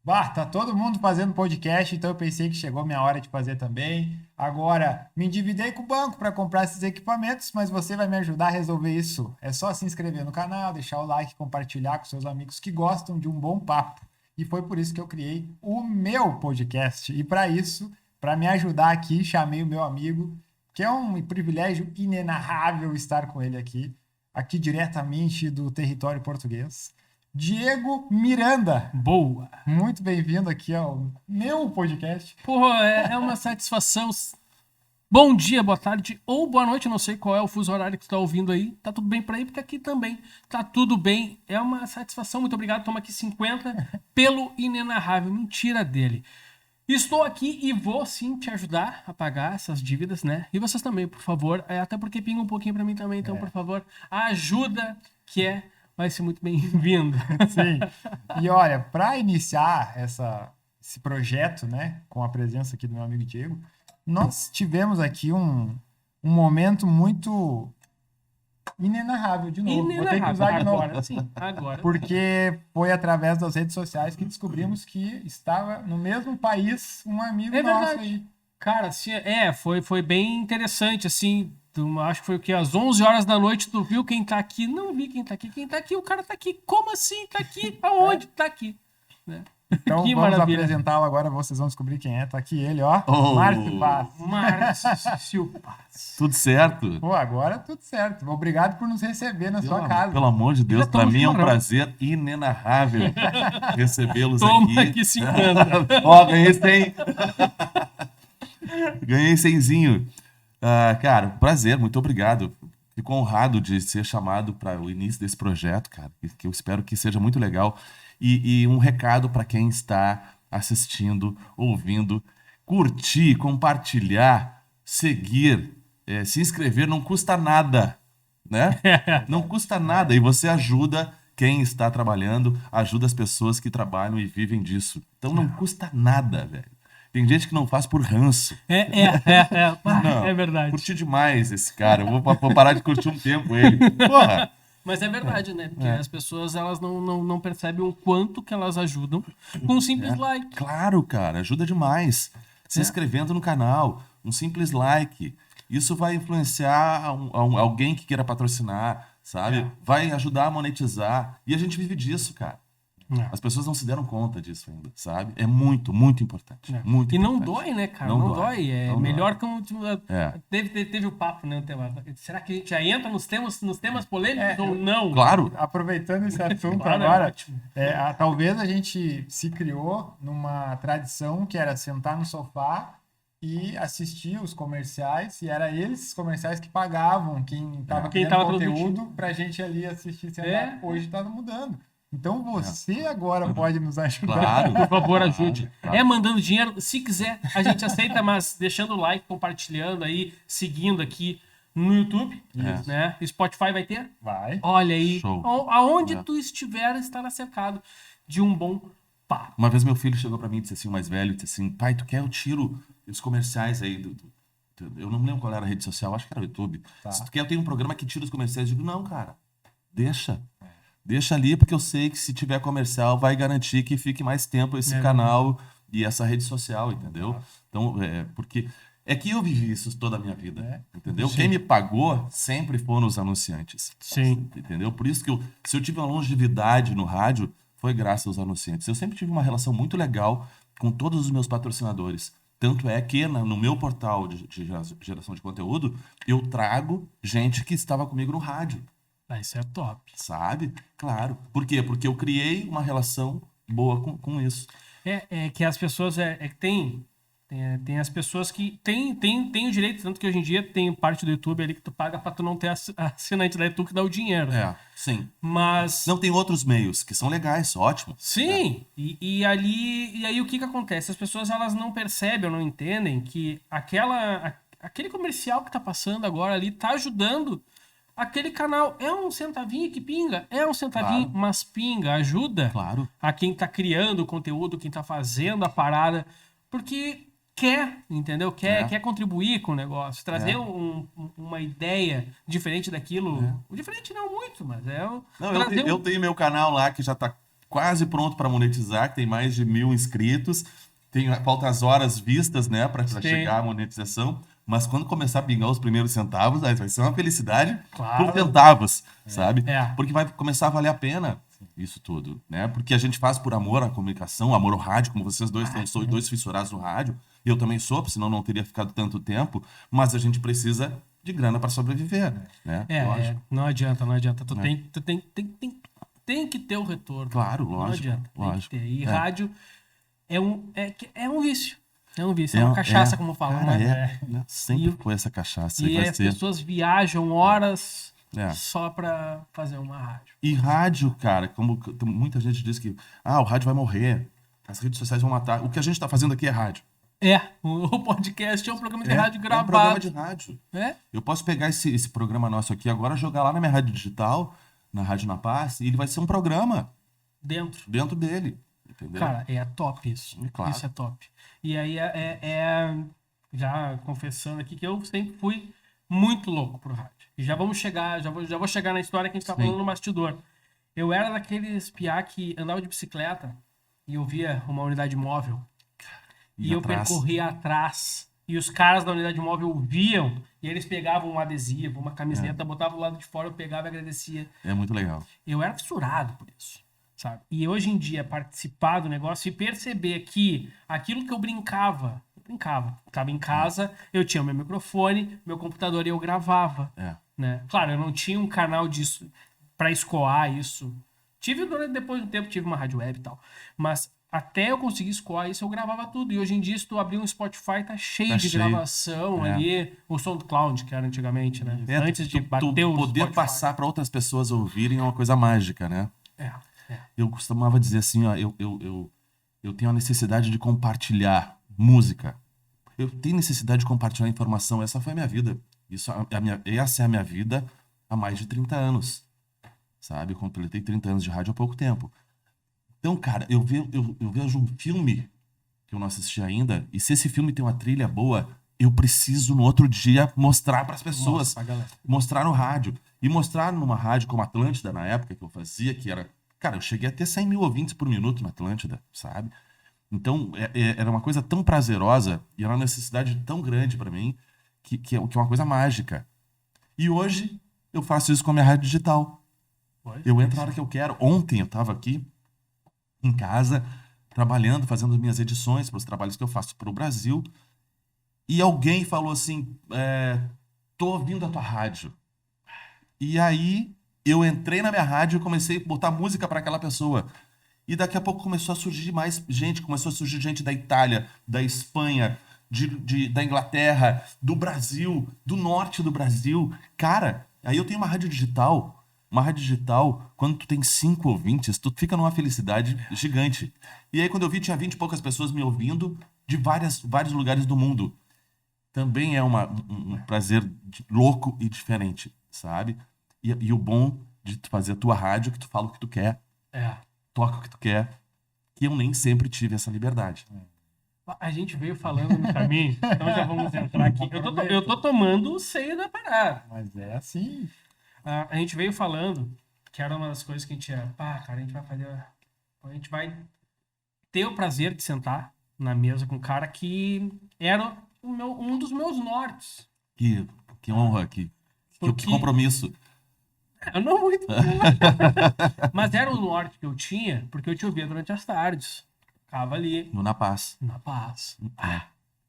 Bah, tá todo mundo fazendo podcast, então eu pensei que chegou minha hora de fazer também. Agora, me endividei com o banco para comprar esses equipamentos, mas você vai me ajudar a resolver isso. É só se inscrever no canal, deixar o like, compartilhar com seus amigos que gostam de um bom papo. E foi por isso que eu criei o meu podcast. E para isso, para me ajudar aqui, chamei o meu amigo, que é um privilégio inenarrável estar com ele aqui diretamente do território português. Diego Miranda. Boa. Muito bem-vindo aqui ao meu podcast. Pô, é uma satisfação. Bom dia, boa tarde ou boa noite, não sei qual é o fuso horário que tu tá ouvindo aí. Tá tudo bem por aí, porque aqui também tá tudo bem. É uma satisfação, muito obrigado. Toma aqui 50 pelo inenarrável. Mentira dele. Estou aqui e vou sim te ajudar a pagar essas dívidas, né? E vocês também, por favor. Até porque pinga um pouquinho pra mim também, então, por favor, ajuda vai ser muito bem-vindo. Sim. E olha, para iniciar esse projeto, né, com a presença aqui do meu amigo Diego, nós tivemos aqui um momento muito inenarrável de novo. Vou ter que usar de novo. Agora, sim, agora. Porque foi através das redes sociais que descobrimos que estava no mesmo país um amigo É nosso verdade. aí. Cara, assim, foi bem interessante, assim, acho que foi o que, às 11 horas da noite, tu viu quem tá aqui? Não vi quem tá aqui, o cara tá aqui, como assim, tá aqui, aonde? Tá aqui, né? Então Que vamos maravilha. apresentá-lo agora, vocês vão descobrir quem é. Tá aqui ele, ó. Oh. Márcio Paz. Márcio Paz. Tudo certo? Pô, agora tudo certo. Obrigado por nos receber na sua casa. Pelo amor de Deus, Já para estamos mim é um chorando. prazer inenarrável recebê-los Toma aqui. aqui 50. Ó, ganhei 100. Ganhei 100zinho. Cara, prazer, muito obrigado. Fico honrado de ser chamado para o início desse projeto, cara, que eu espero que seja muito legal. E um recado para quem está assistindo, ouvindo, curtir, compartilhar, seguir, se inscrever, não custa nada, né? Não custa nada. E você ajuda quem está trabalhando, ajuda as pessoas que trabalham e vivem disso. Então não custa nada, velho. Tem gente que não faz por ranço. Não, É verdade. Curti demais esse cara. Eu vou parar de curtir um tempo ele. Porra! Mas é verdade, né? Porque as pessoas, elas não percebem o quanto que elas ajudam com um simples like. Claro, cara, ajuda demais. Se inscrevendo no canal, um simples like. Isso vai influenciar alguém que queira patrocinar, sabe? Vai ajudar a monetizar. E a gente vive disso, cara. As pessoas não se deram conta disso ainda, sabe? É muito, muito importante. Muito E não importante. dói, né, cara? Não Não dói. dói. É Não melhor dói. que É. teve o papo, né? Será que a gente já entra nos temas polêmicos ou não? Claro. Aproveitando esse assunto Claro, é agora, ótimo. talvez a gente se criou numa tradição que era sentar no sofá e assistir os comerciais, e era eles os comerciais que pagavam quem estava Quem criando tava conteúdo transmitindo. pra gente ali assistir. É. Hoje está mudando. Então você agora pode nos ajudar. Claro. Por favor, ajude. Claro. Mandando dinheiro, se quiser, a gente aceita, mas deixando o like, compartilhando aí, seguindo aqui no YouTube, Isso. né? Spotify vai ter? Vai. Olha aí, Show. aonde É. tu estiver, estará cercado de um bom papo. Uma vez meu filho chegou pra mim e disse assim, o mais velho, disse assim, pai, tu quer eu tiro os comerciais aí eu não me lembro qual era a rede social, acho que era o YouTube. Tá. Se tu quer, eu tenho um programa que tira os comerciais. Eu digo, não, cara, deixa. Deixa ali, porque eu sei que se tiver comercial, vai garantir que fique mais tempo esse canal e essa rede social, entendeu? Então, porque é que eu vivi isso toda a minha vida, entendeu? Quem me pagou sempre foram os anunciantes. Sim. Entendeu? Por isso que se eu tive uma longevidade no rádio, foi graças aos anunciantes. Eu sempre tive uma relação muito legal com todos os meus patrocinadores. Tanto é que no meu portal de geração de conteúdo, eu trago gente que estava comigo no rádio. Isso é top. Sabe? Claro. Por quê? Porque eu criei uma relação boa com isso. É que as pessoas. Que tem as pessoas que tem o direito, tanto que hoje em dia tem parte do YouTube ali que tu paga pra tu não ter assinante da YouTube que dá o dinheiro. Sim. Mas. Não, tem outros meios que são legais, ótimo. Sim, e aí o que acontece? As pessoas elas não percebem ou não entendem que aquele comercial que tá passando agora ali tá ajudando aquele canal. É um centavinho que pinga, Claro. mas pinga, ajuda Claro. a quem tá criando o conteúdo, quem tá fazendo a parada, porque quer, entendeu? Quer contribuir com o negócio, trazer uma ideia diferente daquilo. Diferente não muito, mas Não, eu tenho meu canal lá que já tá quase pronto para monetizar, que tem mais de 1.000 inscritos. Falta as horas vistas, né, para chegar à monetização. Mas quando começar a pingar os primeiros centavos, aí vai ser uma felicidade Claro. por centavos, sabe? É. Porque vai começar a valer a pena isso tudo, né? Porque a gente faz por amor à comunicação, amor ao rádio, como vocês dois são dois fissurados do rádio. Eu também sou, senão não teria ficado tanto tempo. Mas a gente precisa de grana para sobreviver, né? Lógico. Não adianta. Tu tem que ter o retorno. Claro, Não lógico. adianta. Lógico. Tem que ter. E rádio é um vício. É um vício, é uma cachaça, como falam, cara, né? né? Sempre foi essa cachaça. E vai as ser. pessoas viajam horas É. só pra fazer uma rádio. E rádio, cara, como muita gente diz que o rádio vai morrer, as redes sociais vão matar. O que a gente tá fazendo aqui é rádio. O podcast é um programa de rádio É um gravado. programa de rádio. É? Eu posso pegar esse programa nosso aqui agora, jogar lá na minha rádio digital, na Rádio Na Paz, e ele vai ser um programa dentro dele. Entendeu? Cara, é top isso. Claro. Isso é top. E aí já confessando aqui que eu sempre fui muito louco pro rádio. E já vou chegar na história que a gente tá Sim. falando no bastidor. Eu era daqueles piá que andava de bicicleta e eu via uma unidade móvel. E eu percorria atrás. E os caras da unidade móvel viam. E eles pegavam um adesivo, uma camiseta, botavam do lado de fora, eu pegava e agradecia. É muito legal. Eu era fissurado por isso, sabe? E hoje em dia, participar do negócio e perceber que aquilo que eu brincava. Ficava em casa, eu tinha o meu microfone, meu computador e eu gravava. Né? Claro, eu não tinha um canal disso pra escoar isso. Depois de um tempo, tive uma rádio web e tal. Mas até eu conseguir escoar isso, eu gravava tudo. E hoje em dia, se tu abrir um Spotify, tá cheio de gravação ali. O SoundCloud, que era antigamente, né? Antes de bater o poder Spotify. passar para outras pessoas ouvirem é uma coisa mágica, né? Eu costumava dizer assim, ó, eu tenho a necessidade de compartilhar música. Eu tenho necessidade de compartilhar informação. Essa foi a minha vida. Essa é a minha vida há mais de 30 anos. Sabe? Eu completei 30 anos de rádio há pouco tempo. Então, cara, eu vejo um filme que eu não assisti ainda, e se esse filme tem uma trilha boa, eu preciso no outro dia mostrar para as pessoas. Mostrar no rádio. E mostrar numa rádio como Atlântida, na época que eu fazia, que era... Cara, eu cheguei a ter 100 mil ouvintes por minuto na Atlântida, sabe? Então, era uma coisa tão prazerosa e era uma necessidade tão grande para mim que é uma coisa mágica. E hoje, eu faço isso com a minha rádio digital. Eu entro na hora que eu quero. Ontem eu estava aqui em casa, trabalhando, fazendo as minhas edições para os trabalhos que eu faço para o Brasil. E alguém falou assim, tô ouvindo a tua rádio. E aí, eu entrei na minha rádio e comecei a botar música para aquela pessoa. E daqui a pouco começou a surgir mais gente, começou a surgir gente da Itália, da Espanha, da Inglaterra, do Brasil, do norte do Brasil. Cara, aí eu tenho uma rádio digital, quando tu tem 5 ouvintes, tu fica numa felicidade gigante. E aí quando eu vi, tinha 20 e poucas pessoas me ouvindo de vários lugares do mundo. Também é um prazer louco e diferente, sabe? E o bom de tu fazer a tua rádio é que tu fala o que tu quer. Toca o que tu quer, que eu nem sempre tive essa liberdade. A gente veio falando no caminho, então já vamos entrar aqui. Eu tô tomando o seio da parada. Mas é assim. A gente veio falando que era uma das coisas que a gente ia... cara, a gente vai ter o prazer de sentar na mesa com um cara que era um dos meus nortes. Que honra, que compromisso. Não muito. Mas era o norte que eu tinha, porque eu te ouvia durante as tardes. Ficava ali. No Na Paz. Na Paz.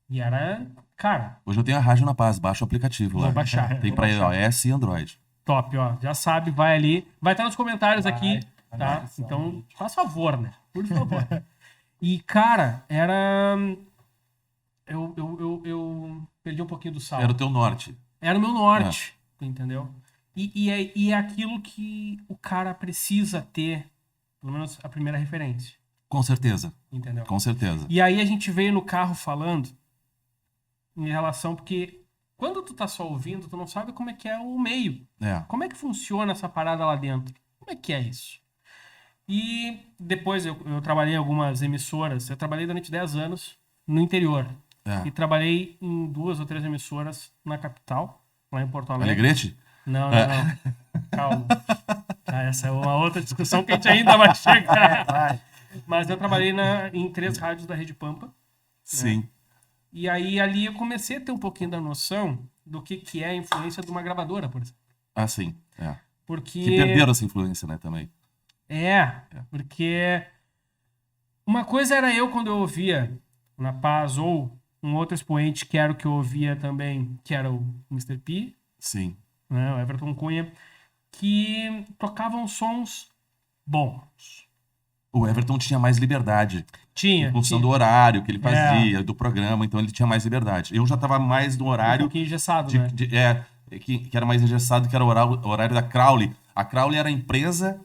E era... Cara... Hoje eu tenho a rádio Na Paz, baixa o aplicativo lá. Vou baixar. Tem pra iOS e Android. Top, ó. Já sabe, vai ali. Vai estar nos comentários aqui, tá? Então, faz favor, né? Por favor. E, cara, era... Eu perdi um pouquinho do salto. Era o teu norte. Era o meu norte, entendeu? E é aquilo que o cara precisa ter, pelo menos a primeira referência. Com certeza. Entendeu? Com certeza. E aí a gente veio no carro falando em relação, porque quando tu tá só ouvindo, tu não sabe como é que é o meio. Como é que funciona essa parada lá dentro? Como é que é isso? E depois eu trabalhei em algumas emissoras. Eu trabalhei durante 10 anos no interior. E trabalhei em 2 ou 3 emissoras na capital, lá em Porto Alegre. Alegrete? Não. Calma. Essa é uma outra discussão que a gente ainda vai chegar. Vai. Mas eu trabalhei em 3 rádios da Rede Pampa. Sim. E aí ali eu comecei a ter um pouquinho da noção do que é a influência de uma gravadora, por exemplo. Ah, sim. É. Porque... Que perderam essa influência, né, também. Porque uma coisa era eu quando eu ouvia Na Paz ou um outro expoente que era o que eu ouvia também, que era o Mr. P, Sim. né, o Everton Cunha, que tocavam sons bons. O Everton tinha mais liberdade. Tinha. Em função tinha do horário que ele fazia, do programa, então ele tinha mais liberdade. Eu já estava mais no um horário pouquinho engessado, de, né? que era mais engessado, que era o horário da Crowley. A Crowley era a empresa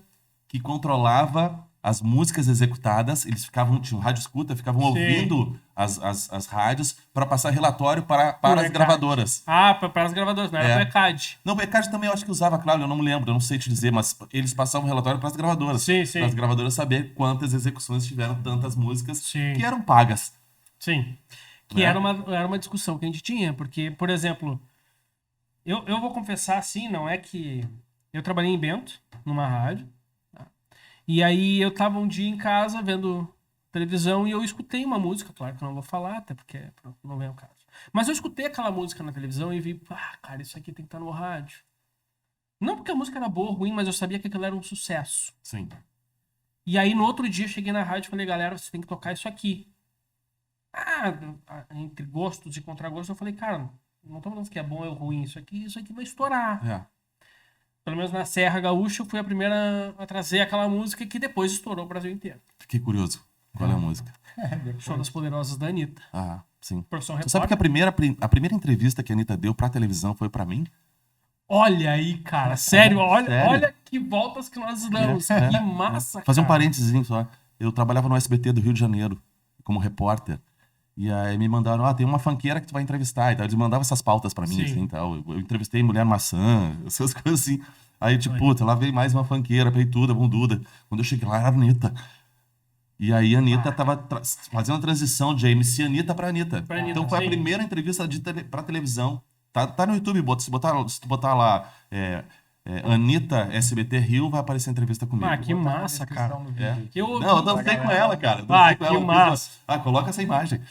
que controlava as músicas executadas. Eles tinham rádio escuta, ficavam Sim. ouvindo as rádios para passar relatório para Pro as ECAD. gravadoras. Para as gravadoras, não era pro ECAD. Não, o ECAD também eu acho que usava a Crowley, eu não me lembro, eu não sei te dizer, mas eles passavam relatório para as gravadoras. Sim, sim. Para as gravadoras saber quantas execuções tiveram tantas músicas Sim. que eram pagas. Sim. Que Né? era uma discussão que a gente tinha, porque, por exemplo, eu vou confessar assim, não é que... Eu trabalhei em Bento, numa rádio, tá? E aí eu tava um dia em casa vendo televisão e eu escutei uma música, claro que eu não vou falar, até porque não vem ao caso. Mas eu escutei aquela música na televisão e vi, cara, isso aqui tem que estar no rádio. Não porque a música era boa ou ruim, mas eu sabia que aquilo era um sucesso. Sim. E aí no outro dia eu cheguei na rádio e falei, galera, você tem que tocar isso aqui. Entre gostos e contragostos, eu falei, cara, não tô falando que é bom ou ruim, isso aqui vai estourar. É. Pelo menos na Serra Gaúcha, eu fui a primeira a trazer aquela música que depois estourou o Brasil inteiro. Fiquei curioso. Qual é a música? Show das Poderosas da Anitta. Ah, sim. Profissão Você sabe que Repórter. a primeira entrevista que a Anitta deu pra televisão foi pra mim? Olha aí, cara. Sério, sério? olha que voltas que nós damos. É. Que massa, Fazer um cara. parênteses só. Eu trabalhava no SBT do Rio de Janeiro como repórter. E aí me mandaram, tem uma funkeira que tu vai entrevistar. Então eles mandavam essas pautas pra mim, Sim. assim, tal. Eu entrevistei Mulher Maçã, essas coisas assim. Aí, tipo, puta, lá veio mais uma funkeira, peituda, bunduda. Quando eu cheguei lá, era a Anitta. E aí a Anitta tava fazendo a transição de MC Anitta pra Anitta. Pra Anitta, Então foi sim. a primeira entrevista pra televisão. Tá no YouTube, se tu botar lá Anitta SBT Rio, vai aparecer a entrevista comigo. Que Botar na massa, descrição cara. do vídeo aqui. Eu Não, eu dancei com ela, cara. Eu dancei com que ela. massa. Coloca essa imagem.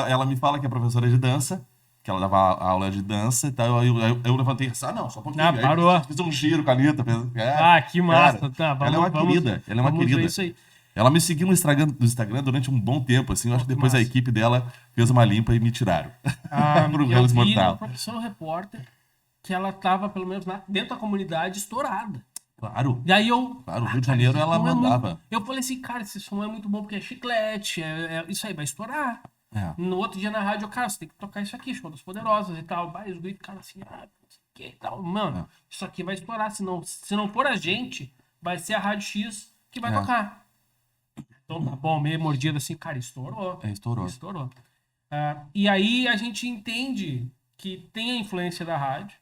Ela me fala que é professora de dança, que ela dava aula de dança e tal. Eu levantei e disse, não, só um pouquinho. Aí parou. fiz um giro com a Anitta. Que massa. Cara, Tá, vamos, ela é uma querida. Ela é uma vamos ver querida. isso aí. Ela me seguiu no Instagram durante um bom tempo, assim. Eu acho que depois a Massa. equipe dela fez uma limpa e me tiraram. Pro Eu Vênus vi Mortal. no Profissão Repórter que ela tava, pelo menos, dentro da comunidade, estourada. Claro. E aí eu... Claro, o Rio de Janeiro ela som é mandava. muito- Eu falei assim, cara, esse som é muito bom porque é chiclete, isso aí vai estourar. É. No outro dia na rádio, cara, você tem que tocar isso aqui, Show das Poderosas e tal. Vai, os gritos, cara, assim, não sei o que e tal. Mano, isso aqui vai estourar. Se não for a gente, vai ser a Rádio X que vai tocar. Então, tá bom, meio mordido assim, cara, estourou. Estourou. Estourou. E aí a gente entende que tem a influência da rádio,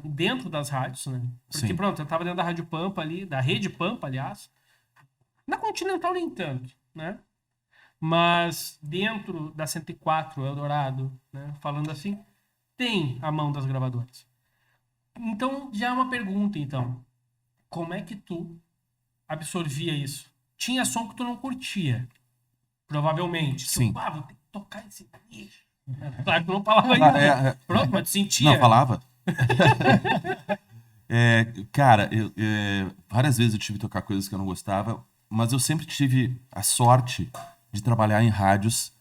dentro das rádios, né? Porque, Sim. pronto, eu tava dentro da Rádio Pampa ali, da Rede Pampa, aliás. Na Continental nem tanto, né? Mas dentro da 104, Eldorado, né? Falando assim, tem a mão das gravadoras. Então, já é uma pergunta, então. Como é que tu absorvia isso? Tinha som que tu não curtia, provavelmente. Sim. Tipo, vou ter que tocar esse bicho. Claro que tu não falava ainda. Pronto, mas tu sentia. Não, falava. Cara, várias vezes eu tive que tocar coisas que eu não gostava, mas eu sempre tive a sorte de trabalhar em rádios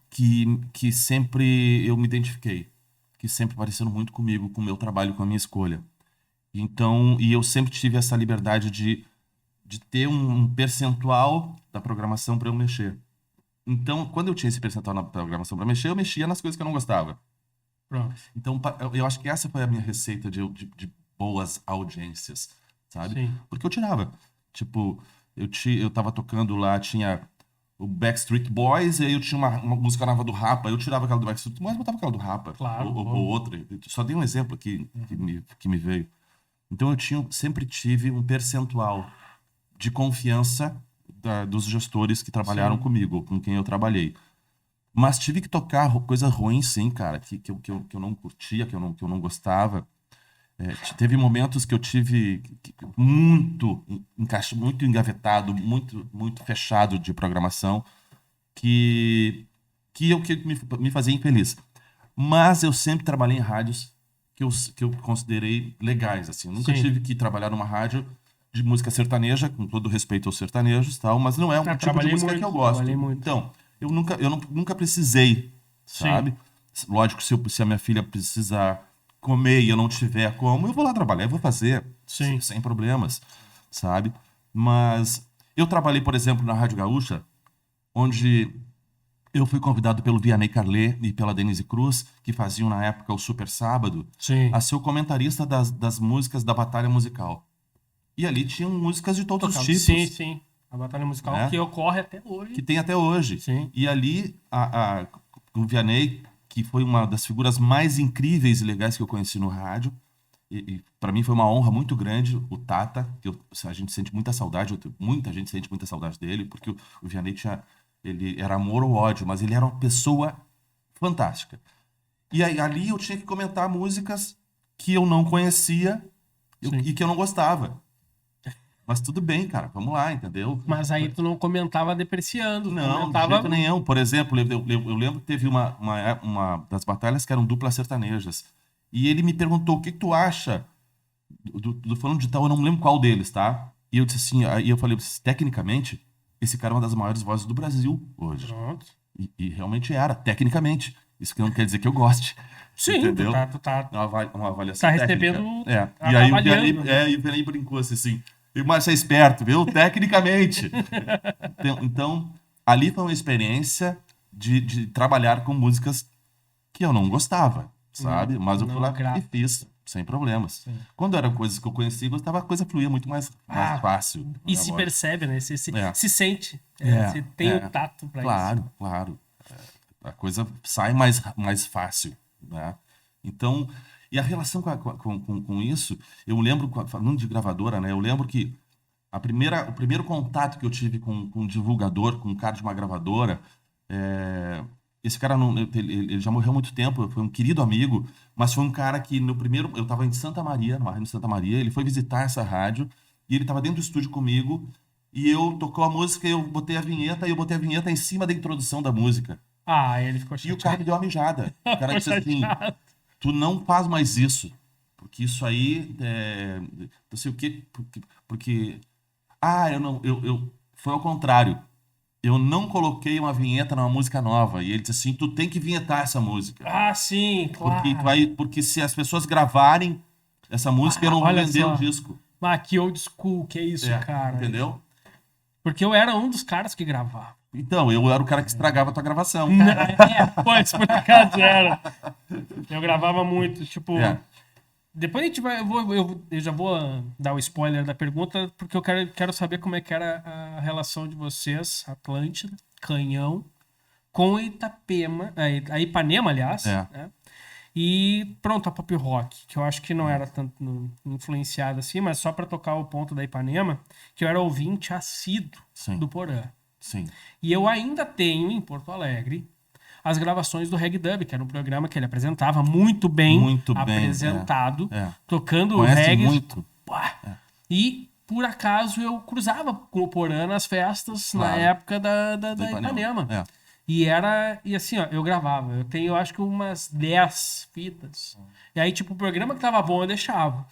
que sempre eu me identifiquei, que sempre pareceram muito comigo, com o meu trabalho, com a minha escolha. Então, e eu sempre tive essa liberdade de ter um percentual da programação para eu mexer. Então, quando eu tinha esse percentual na programação para mexer, eu mexia nas coisas que eu não gostava. Pronto. Então, eu acho que essa foi a minha receita de boas audiências, sabe? Sim. Porque eu tirava. Tipo, eu tava tocando lá, tinha o Backstreet Boys, e aí eu tinha uma música nova do Rapa, eu tirava aquela do Backstreet Boys, botava aquela do Rapa. Claro, Ou claro. outra. Eu só dei um exemplo aqui que me veio. Então, sempre tive um percentual de confiança dos gestores que trabalharam Sim. comigo, com quem eu trabalhei. Mas tive que tocar coisa ruim, sim, cara, que eu não curtia, que eu não gostava. Teve momentos que eu tive muito muito engavetado, muito fechado de programação, que me fazia infeliz. Mas eu sempre trabalhei em rádios que eu considerei legais, assim. Eu nunca Sim. tive que trabalhar numa rádio de música sertaneja, com todo respeito aos sertanejos e tal, mas não é um tipo de trabalhei música muito, que eu gosto. trabalhei muito. Então, nunca precisei, Sim. sabe? Lógico, se a minha filha precisar comer e eu não tiver como, eu vou lá trabalhar, eu vou fazer, Sim. sem problemas, sabe? Mas eu trabalhei, por exemplo, na Rádio Gaúcha, onde eu fui convidado pelo Vianney Carlet e pela Denise Cruz, que faziam na época o Super Sábado, Sim. a ser o comentarista das músicas da Batalha Musical. E ali tinham músicas de todos os tipos. Sim, sim. A batalha musical Né? que ocorre até hoje. Que tem até hoje. Sim. E ali, o Vianney, que foi uma das figuras mais incríveis e legais que eu conheci no rádio, e para mim foi uma honra muito grande, o Tata, a gente sente muita saudade, muita gente sente muita saudade dele, porque o Vianney ele era amor ou ódio, mas ele era uma pessoa fantástica. E aí, ali eu tinha que comentar músicas que eu não conhecia e que eu não gostava. Mas tudo bem, cara, vamos lá, entendeu? Mas aí tu não comentava depreciando. Não, comentava... de jeito nenhum. Por exemplo, eu lembro que teve uma das batalhas que eram duplas sertanejas. E ele me perguntou, o que tu acha do fulano de tal? Eu não me lembro qual deles, tá? E eu disse assim, aí eu falei, tecnicamente, esse cara é uma das maiores vozes do Brasil hoje. Pronto. E realmente era, tecnicamente. Isso que não quer dizer que eu goste. Sim, entendeu? tu tá Uma avaliação tá técnica. recebendo... E aí avaliando. o Vianney brincou assim, mas você é esperto, viu? Tecnicamente. Então, ali foi uma experiência de trabalhar com músicas que eu não gostava, sabe? Mas eu fui lá e fiz, sem problemas. Sim. Quando eram coisas que eu conhecia e gostava, a coisa fluía muito mais fácil. E se percebe, né? Se sente. Você tem o tato pra isso. Claro. A coisa sai mais fácil, né? Então, e a relação com isso, eu lembro, falando de gravadora, né? Eu lembro que o primeiro contato que eu tive com um divulgador, com um cara de uma gravadora, esse cara ele já morreu há muito tempo, foi um querido amigo, mas foi um cara que eu estava em Santa Maria, numa rádio em Santa Maria, ele foi visitar essa rádio e ele estava dentro do estúdio comigo e eu tocou a música e eu botei a vinheta e eu botei a vinheta em cima da introdução da música. Ele ficou chateado. E o cara me deu uma mijada. O cara disse assim, tu não faz mais isso, porque isso aí não sei o quê, porque foi ao contrário. Eu não coloquei uma vinheta numa música nova. E ele disse assim, tu tem que vinhetar essa música. Sim, claro. Porque se as pessoas gravarem essa música, eu não vou vender o disco. Que old school, que é isso, cara. Entendeu? Porque eu era um dos caras que gravava. Então, eu era o cara que estragava a tua gravação. Pois, por acaso era. Eu gravava muito, tipo... Depois a gente vai... Eu já vou dar o spoiler da pergunta, porque eu quero saber como é que era a relação de vocês, Atlântida, Canhão, com Itapema, a Ipanema, aliás, né? E pronto, a Pop Rock, que eu acho que não era tanto influenciada assim, mas só pra tocar o ponto da Ipanema, que eu era ouvinte assíduo do Porã. Sim. E eu ainda tenho, em Porto Alegre, as gravações do Reg Dub, que era um programa que ele apresentava muito bem apresentado, tocando o reggae. Muito. E, por acaso, eu cruzava com o Porã nas festas na época da Ipanema. E assim, ó, eu gravava. Eu tenho, acho que umas 10 fitas. E aí, tipo, o programa que tava bom, eu deixava.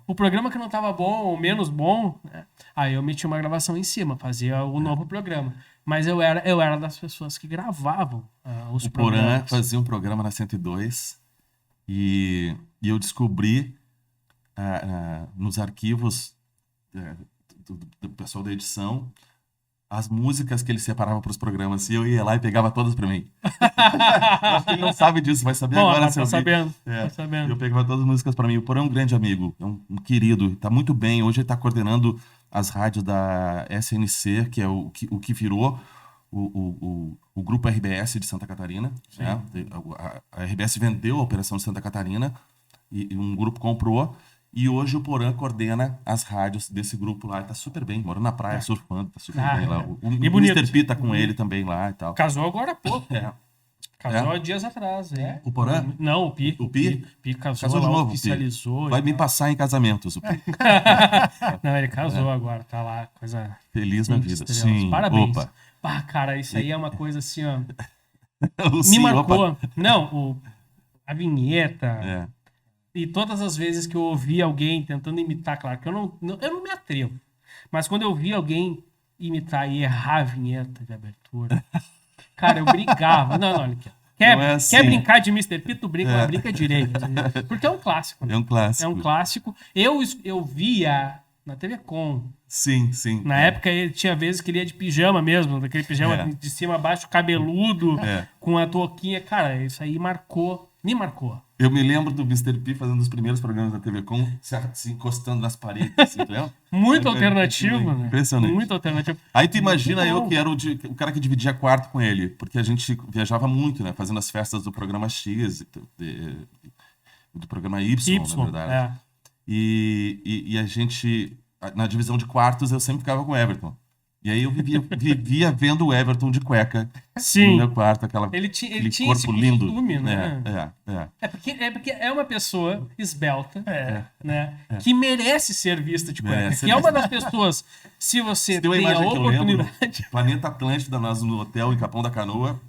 O programa que não tava bom, ou menos bom, né? Aí eu metia uma gravação em cima, fazia o novo programa. Mas eu era das pessoas que gravavam os programas. O Porã fazia um programa na 102 e eu descobri nos arquivos do pessoal da edição as músicas que ele separava para os programas. E eu ia lá e pegava todas para mim. Acho que ele não sabe disso, vai saber agora. Tá sabendo, tá sabendo. Eu pegava todas as músicas para mim. O Porã é um grande amigo, é um querido, tá muito bem. Hoje ele tá coordenando as rádios da SNC, que é o que virou o grupo RBS de Santa Catarina. Né? A RBS vendeu a operação de Santa Catarina e um grupo comprou. E hoje o Porã coordena as rádios desse grupo lá. Ele tá super bem, morando na praia, surfando, tá super bem lá. O Mr. P tá com ele também lá e tal. Casou agora há pouco. Casou há dias atrás, O Porã? Não, o Pi. O Pi? Pi casou, Casou de lá, novo, o Pi. oficializou. Vai e me tal. passar em casamentos, o Pi. Não, ele casou agora, tá lá, coisa Feliz na vida. estrelas. Sim, Parabéns. opa. Ah, cara, isso aí é uma coisa assim, ó. O Me sim, marcou. opa. Não, a vinheta. É. E todas as vezes que eu ouvi alguém tentando imitar, claro que eu não me atrevo. Mas quando eu vi alguém imitar e errar a vinheta de abertura, cara, eu brigava. Não, olha aqui. Quer, Não é assim. quer brincar de Mr. P, tu brinca, mas brinca direito. Porque é um clássico. É um clássico. É um clássico. Eu via na TV Com. Sim, sim. Na época ele tinha vezes que ele ia de pijama mesmo, daquele pijama É. de cima a baixo, cabeludo, É. com a touquinha. Cara, isso aí me marcou. Eu me lembro do Mr. P fazendo os primeiros programas da TV Com, se encostando nas paredes, assim, lembra? Muito É, alternativo, né? impressionante. Muito alternativo. Aí tu imagina Muito eu bom. que era o cara que dividia quarto com ele, porque a gente viajava muito, né? Fazendo as festas do programa X, do programa Y, na verdade. É. E a gente, na divisão de quartos, eu sempre ficava com o Everton. E aí eu vivia vendo o Everton de cueca Sim. no meu quarto, Ele aquele tinha esse corpo lindo. costume, né? É. É porque é uma pessoa esbelta, né? Que merece ser vista de cueca. Merece ser Que é uma vista. das pessoas, se você Tem uma tem a imagem que eu lembro, oportunidade... Planeta Atlântida, nós no hotel em Capão da Canoa,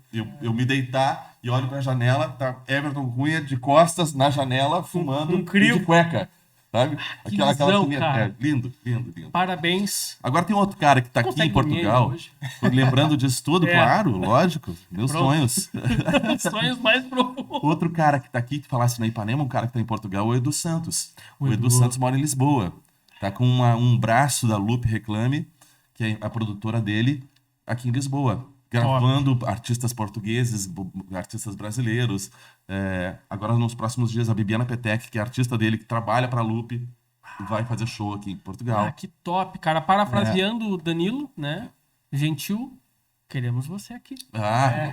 eu me deitar e olho pra janela, tá Everton Cunha de costas na janela, fumando um crio. e de cueca, sabe? Que visão, cara. Lindo, lindo, lindo. Parabéns. Agora tem um outro cara que tá aqui Consegue em dormir Portugal, hoje? lembrando disso tudo, É. claro, lógico, meus Pronto. sonhos. Sonhos mais profundos. Outro cara que tá aqui, que falasse na Ipanema, um cara que tá em Portugal, o Edu Santos. O O Edu Edu. Santos mora em Lisboa. Tá com um braço da Loop Reclame, que é a produtora dele, aqui em Lisboa. Gravando artistas portugueses, artistas brasileiros. Agora, nos próximos dias, a Bibiana Petec, que é artista dele, que trabalha pra Loop, vai fazer show aqui em Portugal. Ah, que top, cara. Parafraseando o Danilo, né? Gentil, queremos você aqui.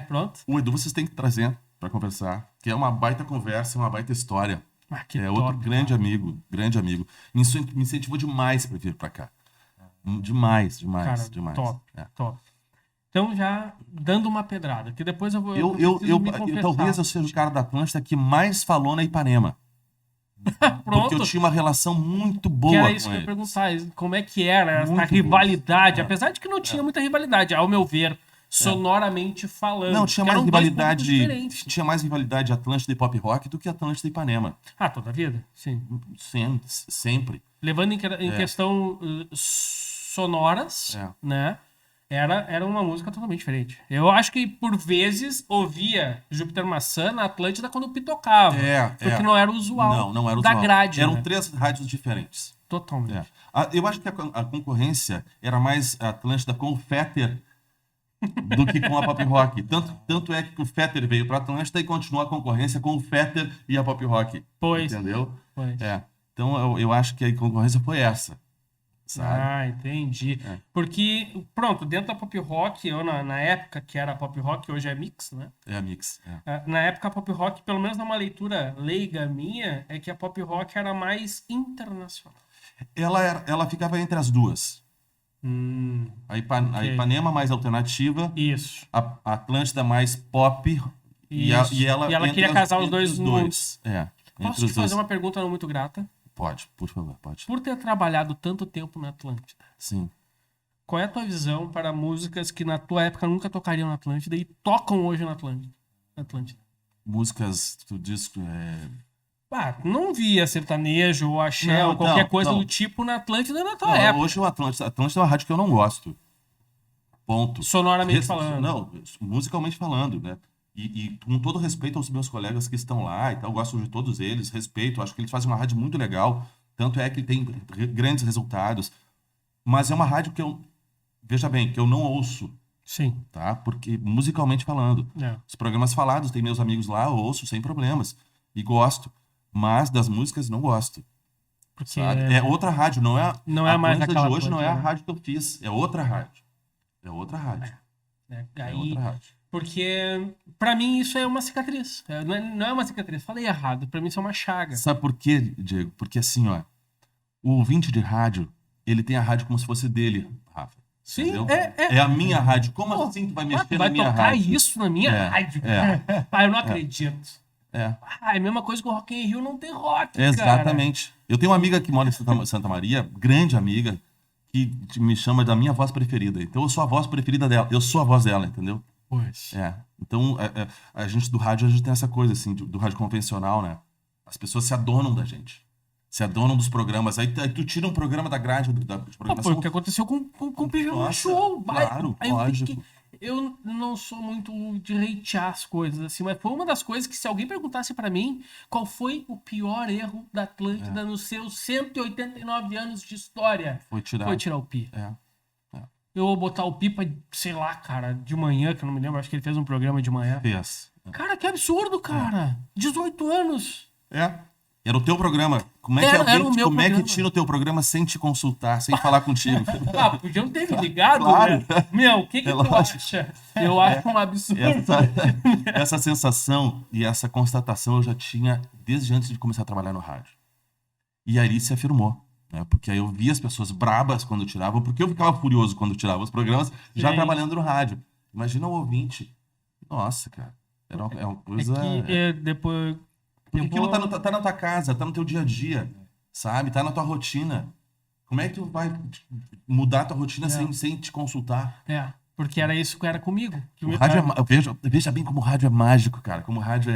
Pronto. O Edu vocês têm que trazer pra conversar, que é uma baita conversa, uma baita história. Ah, que Outro top, grande amigo, grande amigo. Me incentivou demais pra vir pra cá. Demais. Top, É. top. Então, já dando uma pedrada, que depois eu vou. Eu preciso me confessar. talvez eu seja o cara da Atlântida que mais falou na Ipanema. Porque Pronto. eu tinha uma relação muito Que boa era isso com que eu ia ele. perguntar, como é que era essa Muito rivalidade, boa. apesar de que não tinha muita rivalidade, ao meu ver, sonoramente falando. Não, tinha que mais eram dois públicos rivalidade. diferentes. Tinha mais rivalidade Atlântida e Pop Rock do que Atlântida e Ipanema. Ah, toda a vida? Sim. Sempre. Levando em questão sonoras, É. né? Era uma música totalmente diferente. Eu acho que, por vezes, ouvia Júpiter Maçã na Atlântida quando o Pi tocava. Porque não era o usual Não era da usual. grade. Eram né? 3 rádios diferentes. Totalmente. Eu acho que a concorrência era mais a Atlântida com o Fetter do que com a Pop Rock. Tanto é que o Fetter veio para a Atlântida e continua a concorrência com o Fetter e a Pop Rock. Pois. Entendeu? Pois. Então eu acho que a concorrência foi essa. Sabe? Ah, entendi. Porque, pronto, dentro da Pop Rock, eu na época que era Pop Rock, hoje é Mix, né? É a Mix. Na época a Pop Rock, pelo menos numa leitura leiga minha, é que a Pop Rock era mais internacional. Ela ficava entre as duas. A Ipanema mais alternativa, Isso. a Atlântida mais pop Isso. e ela queria entre casar os entre dois mundos. Entre Posso os te fazer dois. uma pergunta não muito grata? Pode, por favor, pode. Por ter trabalhado tanto tempo na Atlântida, Sim. qual é a tua visão para músicas que na tua época nunca tocariam na Atlântida e tocam hoje na Atlântida? Músicas, tu diz Não via sertanejo ou axé Não, ou qualquer não, coisa não. do tipo na Atlântida na tua época. hoje o Atlântida é uma rádio que eu não gosto. Ponto. Sonoramente falando. Não, musicalmente falando, né? E com todo respeito aos meus colegas que estão lá e tal, eu gosto de todos eles, respeito, acho que eles fazem uma rádio muito legal, tanto é que tem grandes resultados, mas é uma rádio que veja bem, que eu não ouço, Sim. tá? Porque musicalmente falando, os programas falados, tem meus amigos lá, eu ouço sem problemas e gosto, mas das músicas não gosto. Porque Sabe? É outra rádio, não é mais Atlântida aquela de hoje, coisa, não é a né? rádio que eu fiz, é outra rádio. É outra rádio. É Aí, outra rádio. porque pra mim isso é uma cicatriz. Não é uma cicatriz, falei errado. Pra mim isso é uma chaga. Sabe por quê, Diego? Porque assim, ó, o ouvinte de rádio, ele tem a rádio como se fosse dele, Rafa. Sim, entendeu? é. É a minha rádio. Como Pô, assim tu vai ah, mexer tu na vai minha tocar rádio? isso na minha rádio? Ah, eu não acredito. É. Ah, é a mesma coisa que o Rock in Rio não tem rock, cara. Exatamente. Eu tenho uma amiga que mora em Santa Maria, grande amiga, que me chama da minha voz preferida. Então eu sou a voz preferida dela. Eu sou a voz dela, entendeu? Pois. Então a gente do rádio, a gente tem essa coisa, assim, do rádio convencional, né? As pessoas se adonam da gente. Se adonam dos programas. Aí tu tira um programa da grade da Pô, programação. foi o que aconteceu com o Pijama Nossa, Show. claro, Aí lógico. eu não sou muito de hatear as coisas, assim, mas foi uma das coisas que se alguém perguntasse pra mim qual foi o pior erro da Atlântida nos seus 189 anos de história, Foi tirar. foi tirar o Pi. É. Eu vou botar o Pi pra, sei lá, cara, de manhã, que eu não me lembro, acho que ele fez um programa de manhã. Fez. Cara, que absurdo, cara. 18 anos. Era o teu programa. Como é que Era alguém, o meu como é que programa. tira o teu programa sem te consultar, sem falar contigo? Ah, podiam ter me ligado, Claro. né? Meu, o que tu lógico. acha? Eu acho um absurdo. Essa sensação e essa constatação eu já tinha desde antes de começar a trabalhar no rádio. E aí se afirmou, né? Porque aí eu via as pessoas brabas quando tiravam, porque eu ficava furioso quando tirava os programas, já Sim. trabalhando no rádio. Imagina o ouvinte. Nossa, cara. É uma coisa... Depois... Porque eu aquilo vou- tá na tua casa, tá no teu dia a dia, sabe? Tá na tua rotina. Como é que tu vai mudar a tua rotina sem te consultar? Porque era isso que era comigo. Que O rádio veja bem como o rádio é mágico, cara. Como o rádio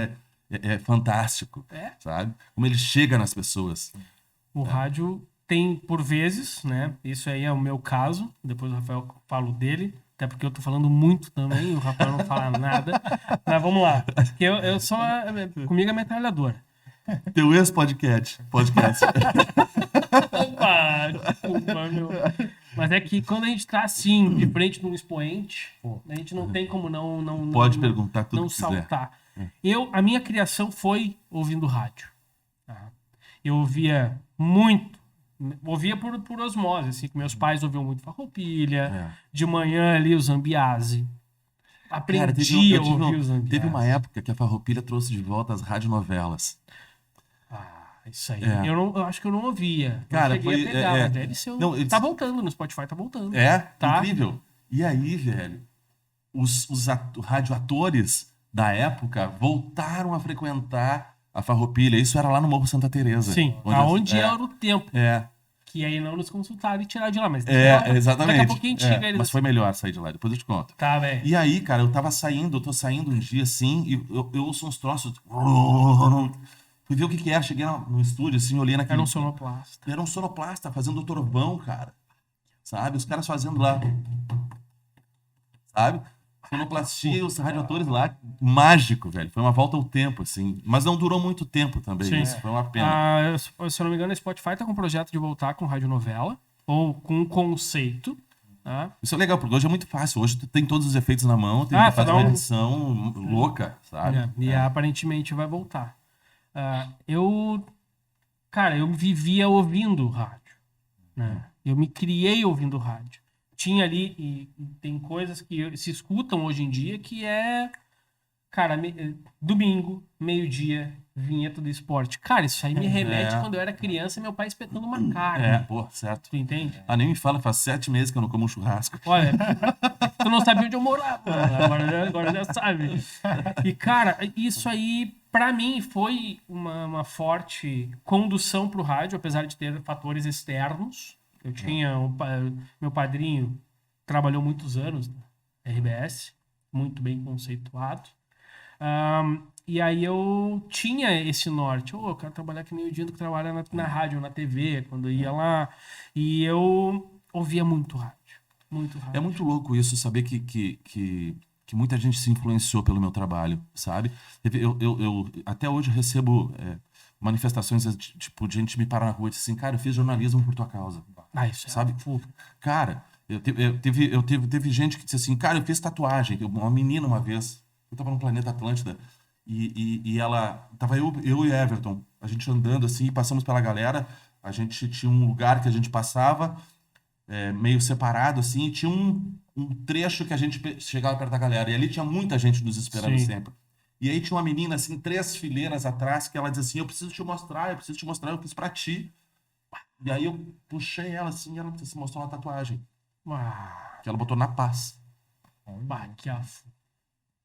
é fantástico, sabe? Como ele chega nas pessoas. O rádio tem, por vezes, né? Isso aí é o meu caso. Depois o Rafael fala dele. Até porque eu tô falando muito também. O Rafael não fala nada. Mas vamos lá. Porque eu sou... Comigo é metralhadora. Teu ex-podcast. Opa, desculpa, meu. Mas é que quando a gente tá assim, de frente de um expoente, a gente não tem como não Pode perguntar tudo não que quiser. saltar. A minha criação foi ouvindo rádio. Tá? Eu ouvia muito, ouvia por osmose, assim, que meus pais ouviam muito Farroupilha, de manhã ali o Zambiase. Aprendi a ouvir o Zambiase. Teve uma época que a Farroupilha trouxe de volta as radionovelas. Isso aí. Eu acho que eu não ouvia. Cara, eu cheguei a pegar, mas deve ser. Não, eles- Tá voltando no Spotify, tá voltando. Tá? Tá. Incrível. E aí, velho, os radioatores da época voltaram a frequentar a Farroupilha. Isso era lá no Morro Santa Teresa. Sim, aonde era o tempo. Que aí não nos consultaram e tiraram de lá. Mas exatamente. daqui a pouquinho a gente chega aí. Mas foi melhor sair de lá, depois eu te conto. Tá, velho. E aí, cara, eu tô saindo um dia assim, e eu ouço uns troços. Fui ver o que era, cheguei no estúdio, assim, olhei naquele. Era um sonoplasta. Era um sonoplasta fazendo o trovão, cara. Sabe? Os caras fazendo lá. Sabe? Sonoplastia, os radioatores lá. Mágico, velho. Foi uma volta ao tempo, assim. Mas não durou muito tempo também. Sim. Isso foi uma pena. Se eu não me engano, a Spotify tá com um projeto de voltar com radionovela. Ou com um conceito. Tá? Isso é legal, porque hoje é muito fácil. Hoje tu tem todos os efeitos na mão, tem que fazer uma edição louca, sabe? Aparentemente vai voltar. Cara, eu vivia ouvindo rádio, né? Eu me criei ouvindo rádio. Tinha ali, e tem coisas que se escutam hoje em dia que é, cara, domingo, meio-dia, vinheta do esporte. Cara, isso aí me remete quando eu era criança e meu pai espetando uma carne. Certo. Tu entende? Nem me fala, faz 7 meses que eu não como um churrasco. Olha, tu não sabia onde eu morava, agora já sabe. E, cara, isso aí, pra mim, foi uma forte condução pro rádio, apesar de ter fatores externos. Eu tinha meu padrinho, trabalhou muitos anos na RBS, muito bem conceituado. E aí eu tinha esse norte. Eu quero trabalhar que nem o Dindo que trabalha na rádio, na TV, quando eu ia lá. E eu ouvia muito rádio. Muito rádio. É muito louco isso, saber que muita gente se influenciou pelo meu trabalho, sabe? Eu até hoje recebo manifestações, tipo, de gente me parar na rua e dizer assim, cara, eu fiz jornalismo por tua causa. Isso sabe? Cara, teve gente que disse assim, cara, eu fiz tatuagem. Uma menina uma vez, eu tava no Planeta Atlântida, e ela, tava eu e Everton, a gente andando assim, passamos pela galera, a gente tinha um lugar que a gente passava, meio separado assim, e tinha um trecho que a gente chegava perto da galera, e ali tinha muita gente nos esperando sempre. E aí tinha uma menina, assim, 3 fileiras atrás, que ela dizia assim, eu preciso te mostrar, eu fiz pra ti. E aí eu puxei ela assim, e ela se mostrou uma tatuagem. Ah, Que ela botou na paz. bah, que afo.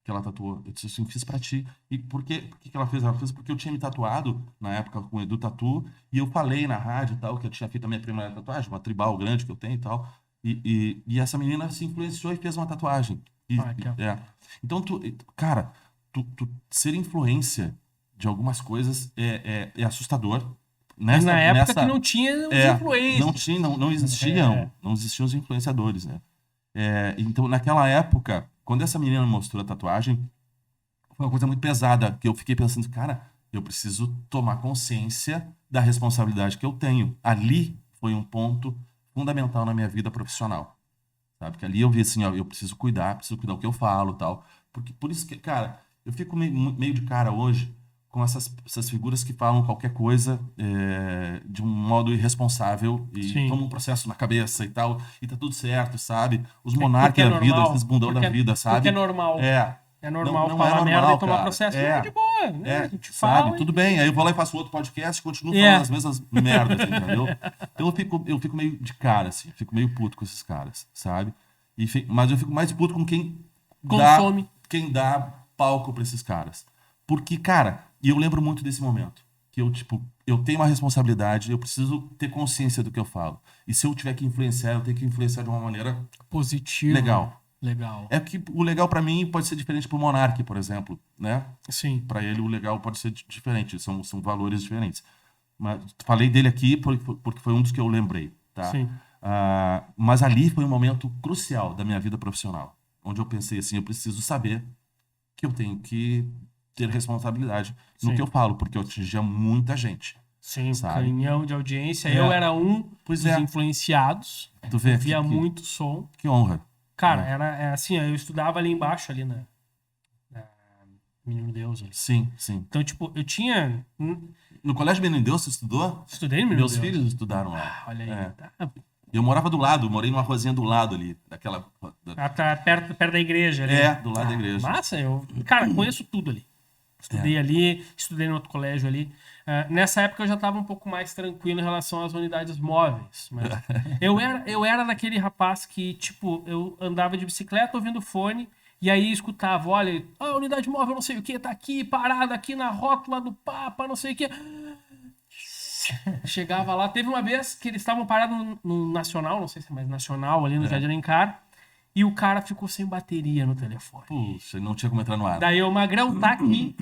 Que ela tatuou. Eu disse assim, fiz pra ti. E por que ela fez? Ela fez porque eu tinha me tatuado na época com o Edu Tatu, e eu falei na rádio e tal, que eu tinha feito a minha primeira tatuagem, uma tribal grande que eu tenho e tal. E essa menina se influenciou e fez uma tatuagem. Que afo. Então, cara, tu ser influência de algumas coisas é assustador. E na época que não tinha os influencers. Não existiam, não existiam os influenciadores, né? Então, naquela época, quando essa menina me mostrou a tatuagem, foi uma coisa muito pesada, que eu fiquei pensando, cara, eu preciso tomar consciência da responsabilidade que eu tenho. Ali foi um ponto fundamental na minha vida profissional, sabe? Que ali eu vi assim, ó, eu preciso cuidar do que eu falo, tal. Porque por isso que, cara, eu fico meio de cara hoje com essas figuras que falam qualquer coisa de um modo irresponsável e Sim. tomam um processo na cabeça e tal, e tá tudo certo, sabe? Os monarcas da vida, normal, esses bundão da vida, sabe? Porque é normal. É normal Não falar é normal, merda e tomar cara. processo. Não, é de boa, né? A gente sabe? fala. Tudo bem, aí eu vou lá e faço outro podcast e continuo falando as mesmas merdas, entendeu? Então eu fico meio de cara, assim, fico meio puto com esses caras, sabe? Mas eu fico mais puto com Consome. quem dá palco pra esses caras. Porque, cara, e eu lembro muito desse momento, que eu tenho uma responsabilidade, eu preciso ter consciência do que eu falo. E se eu tiver que influenciar, eu tenho que influenciar de uma maneira Positiva. legal. Legal. É que o legal pra mim pode ser diferente pro Monark, por exemplo, né? Sim. Pra ele o legal pode ser diferente, são valores diferentes. Mas falei dele aqui porque foi um dos que eu lembrei, tá? Sim. Mas ali foi um momento crucial da minha vida profissional, onde eu pensei assim, eu preciso saber que eu tenho que ter responsabilidade no Sim. que eu falo, porque eu atingia muita gente. Sim, sabe? canhão de audiência. Eu era um dos influenciados. Tu vê Via muito som. que honra. Cara, era assim, eu estudava ali embaixo, ali na Menino Deus. Ali. Sim. Então, tipo, eu tinha... No Colégio Menino Deus, você estudou? Estudei no Menino Meus Deus. filhos estudaram lá. Olha aí. Tá. Eu morava do lado, morei numa ruazinha do lado ali, daquela... Tá perto da igreja ali. do lado da igreja. Massa, cara, conheço tudo ali. Estudei ali, estudei no outro colégio ali. Nessa época eu já estava um pouco mais tranquilo em relação às unidades móveis. Mas eu era daquele rapaz que, tipo, eu andava de bicicleta ouvindo fone e aí escutava, olha, a unidade móvel não sei o que, tá aqui, parada aqui na rótula do Papa, não sei o que. Chegava lá, teve uma vez que eles estavam parados no Nacional, não sei se é mais Nacional, ali no Jardim Alencar, e o cara ficou sem bateria no telefone. Puxa, não tinha como entrar no ar. Daí o Magrão tá aqui,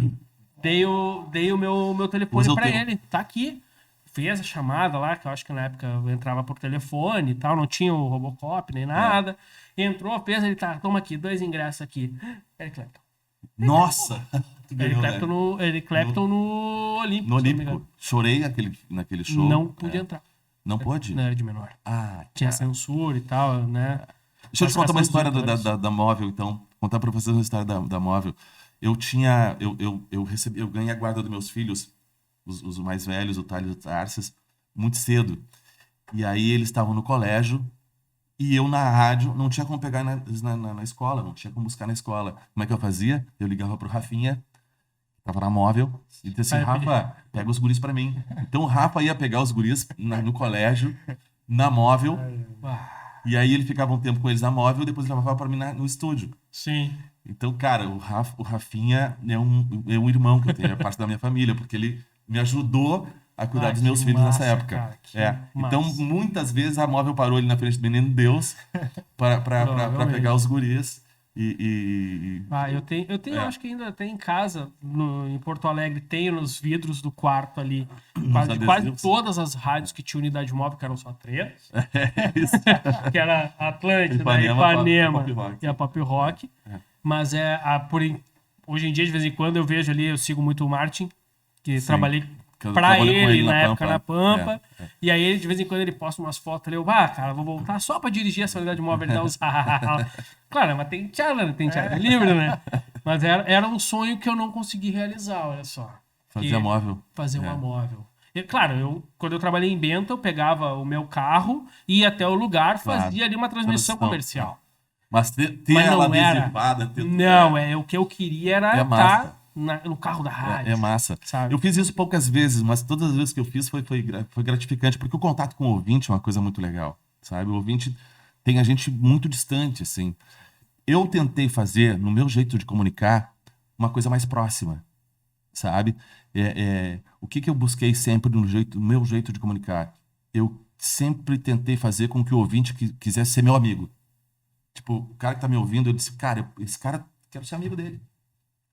dei o meu telefone pra ele, tá aqui. Fez a chamada lá, que eu acho que na época eu entrava por telefone e tal, não tinha o Robocop nem nada. Entrou, fez, ele tá, toma aqui, 2 ingressos aqui. Eric Clapton. Nossa! Eric Clapton no Olímpico. No Olímpico. Chorei naquele show. Não pude entrar. Não pôde? Não era de menor. Tinha censura e tal, né? Deixa eu te contar uma história da Móvel, então. Contar pra vocês uma história da Móvel. Eu ganhei a guarda dos meus filhos, os mais velhos, o Thales e o Tarsis, muito cedo. E aí eles estavam no colégio e eu na rádio não tinha como pegar na escola, não tinha como buscar na escola. Como é que eu fazia? Eu ligava pro Rafinha, que tava na Móvel, e disse assim, Rafa, pega os guris pra mim. Então o Rafa ia pegar os guris no colégio, na Móvel, e aí ele ficava um tempo com eles na Móvel, depois levava pra mim no estúdio. Sim. Então, cara, o Rafinha é um irmão que eu tenho, é parte da minha família, porque ele me ajudou a cuidar dos meus filhos nessa época. Cara, então, muitas vezes a Móvel parou ali na frente do Menino Deus para pegar os guris. Eu tenho acho que ainda tem em casa, em Porto Alegre, tem nos vidros do quarto ali, quase todas as rádios que tinham unidade móvel, que eram só 3. Isso. Que era a Atlântida, Ipanema e a Pop Rock. Mas hoje em dia, de vez em quando, eu vejo ali, eu sigo muito o Martin, que trabalhei pra ele na época na Pampa. E aí, de vez em quando, ele posta umas fotos ali. Eu, cara, vou voltar só pra dirigir essa unidade móvel. Ele dá uns... Claro, mas tem tchala, tem tchala livre, né? Mas era um sonho que eu não consegui realizar, olha só. Fazer móvel. Fazer uma móvel. Claro, quando eu trabalhei em Bento, eu pegava o meu carro, ia até o lugar, fazia ali uma transmissão comercial. Mas ter mas ela não era. adesivada... O que eu queria era estar no carro da rádio. É massa. Sabe? Eu fiz isso poucas vezes, mas todas as vezes que eu fiz foi gratificante, porque o contato com o ouvinte é uma coisa muito legal, sabe? O ouvinte tem a gente muito distante, assim. Eu tentei fazer, no meu jeito de comunicar, uma coisa mais próxima, sabe? O que eu busquei sempre no meu jeito de comunicar? Eu sempre tentei fazer com que o ouvinte quisesse ser meu amigo. Tipo, o cara que tá me ouvindo, eu disse, cara, esse cara, quero ser amigo dele.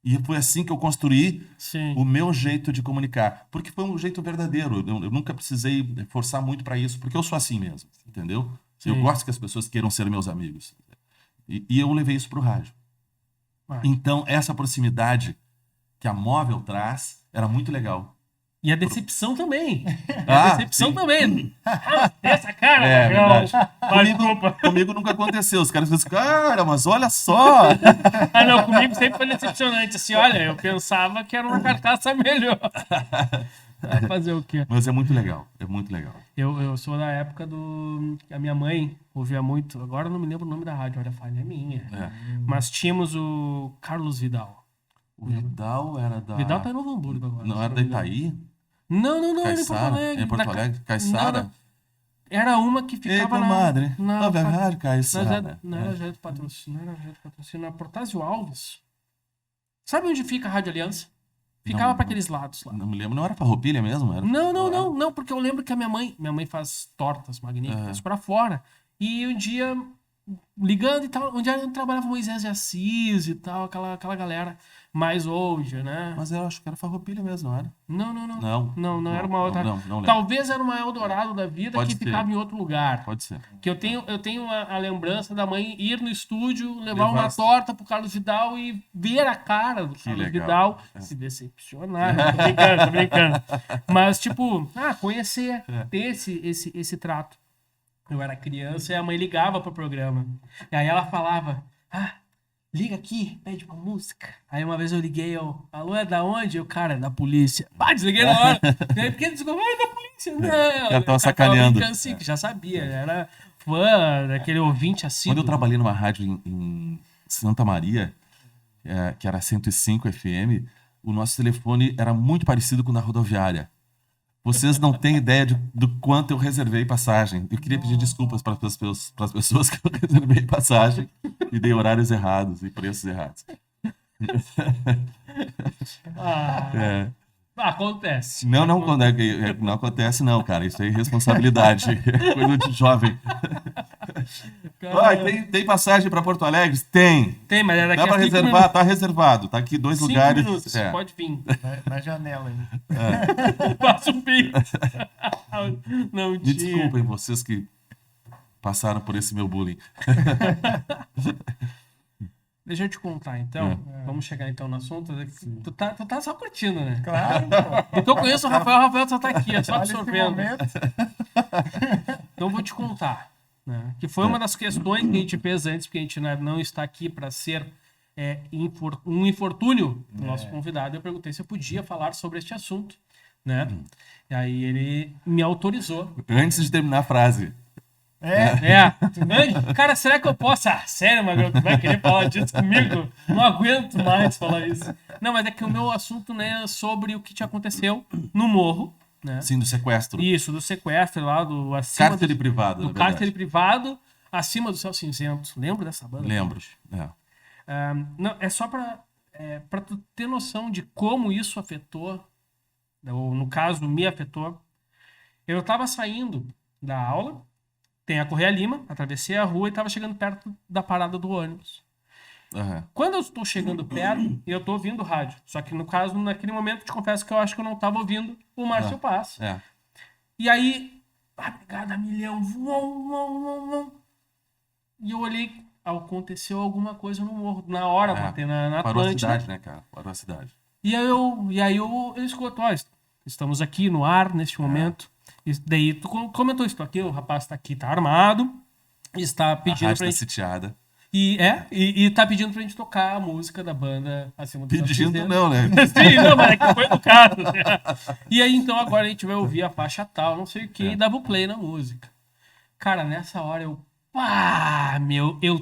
E foi assim que eu construí Sim. o meu jeito de comunicar. Porque foi um jeito verdadeiro. Eu nunca precisei forçar muito para isso, porque eu sou assim mesmo, entendeu? Eu Sim. gosto que as pessoas queiram ser meus amigos. E eu levei isso pro rádio. Ah. Então, essa proximidade que a Móvel traz era muito legal. E a decepção também. Ah, A decepção sim. também. Essa cara, É Magrão. verdade. Mas, desculpa. Comigo nunca aconteceu. Os caras dizem, cara, mas olha só. Ah, não, comigo sempre foi decepcionante. Assim, olha, eu pensava que era uma carcaça melhor. Vai fazer o quê? Mas é muito legal. É muito legal. Eu sou da época do... A minha mãe ouvia muito. Agora eu não me lembro o nome da rádio, olha, a falha é minha. É. Mas tínhamos o Carlos Vidal. O Vidal era da... Vidal tá em Novo Hamburgo agora. Não se era não da me engano. Itaí? Não, era em Porto Caiçara? Alegre. Em Porto Alegre? Caiçara? Não. Era uma que ficava Ei, na... comadre. na Nova Rádio Caiçara. Não era Jair do Patrocínio, não era Jair do Patrocínio, era Protásio Alves. Sabe onde fica a Rádio Aliança? Ficava Não, para aqueles lados lá. Não me lembro. Não era Farroupilha mesmo? Era... Não, porque eu lembro que a minha mãe faz tortas magníficas pra fora. E um dia, ligando e tal, onde trabalhava Moisés de Assis e tal, aquela galera mais old, né? Mas eu acho que era Farroupilha mesmo, não era? Não era uma outra. Não lembro. Talvez era uma Eldorado da vida Pode que ser. ficava em outro lugar. Pode ser. Que eu tenho a lembrança da mãe ir no estúdio, levar uma Levar- torta pro Carlos Vidal e ver a cara do Carlos legal. Vidal se decepcionar. Né? Tô brincando. Mas, tipo, conhecer, ter esse trato. Eu era criança e a mãe ligava pro programa. E aí ela falava, liga aqui, pede uma música. Aí uma vez eu liguei, alô, é da onde? Eu, cara, é da polícia. Desliguei na hora. E aí, por que desculpa? É da polícia. Não. O cara tava sacaneando. brincando assim, que já sabia. Era fã daquele ouvinte assim. Quando eu trabalhei numa rádio em Santa Maria, que era 105 FM, o nosso telefone era muito parecido com o da rodoviária. Vocês não têm ideia do quanto eu reservei passagem. Eu queria pedir desculpas para as pessoas que eu reservei passagem e dei horários errados e preços errados. Acontece. Não, não acontece não, cara. Isso é irresponsabilidade. É coisa de jovem. Tem passagem para Porto Alegre? Tem. Tem, mas é daqui Dá a para 5 reservar? minutos. Tá reservado. Tá aqui 2 5 lugares. minutos, pode vir. Na janela aí. Passa um pix. Não Me tinha. desculpem vocês que passaram por esse meu bullying. Deixa eu te contar, então. Vamos chegar então no assunto. Tu tá só curtindo, né? Claro, pô. Porque eu conheço o Rafael só tá aqui, só Olha esse absorvendo. momento. Então eu vou te contar. Né? Que foi uma das questões que a gente fez antes, porque a gente não está aqui para ser um infortúnio do nosso convidado. Eu perguntei se eu podia falar sobre este assunto. Né? E aí ele me autorizou. Antes de terminar a frase. Cara, será que eu posso? Sério, Magrão, tu vai querer falar disso comigo? Não aguento mais falar isso. Não, mas é que o meu assunto, né, é sobre o que te aconteceu no morro, né? Sim, do sequestro. Isso, do sequestro lá, acima Cárcere privado, na do verdade. cárcere privado, acima do Céu Cinzento. Lembra dessa banda? Lembro. Não, é só pra tu ter noção de como isso afetou, ou no caso, me afetou. Eu tava saindo da aula, tem a Correia Lima, atravessei a rua e tava chegando perto da parada do ônibus. Quando eu estou chegando perto, eu tô ouvindo o rádio. Só que no caso, naquele momento, te confesso que eu acho que eu não tava ouvindo o Márcio Passo. E aí, brigada, milhão, vom. E eu olhei, aconteceu alguma coisa no morro. Na hora, botei na Parou a Atlântida. cidade, né, cara? Parou a cidade. E aí eu escuto, estamos aqui no ar neste momento. E daí tu comentou isso aqui, o rapaz tá aqui, tá armado, está A pedindo rádio pra tá gente... sitiada. E tá pedindo pra gente tocar a música da banda Acima do Céu Pedindo Cinzento. não, né? Sim, não, mas é que foi educado. Né? E aí, então, agora a gente vai ouvir a faixa tal, não sei o que, e dava o play na música. Cara, nessa hora eu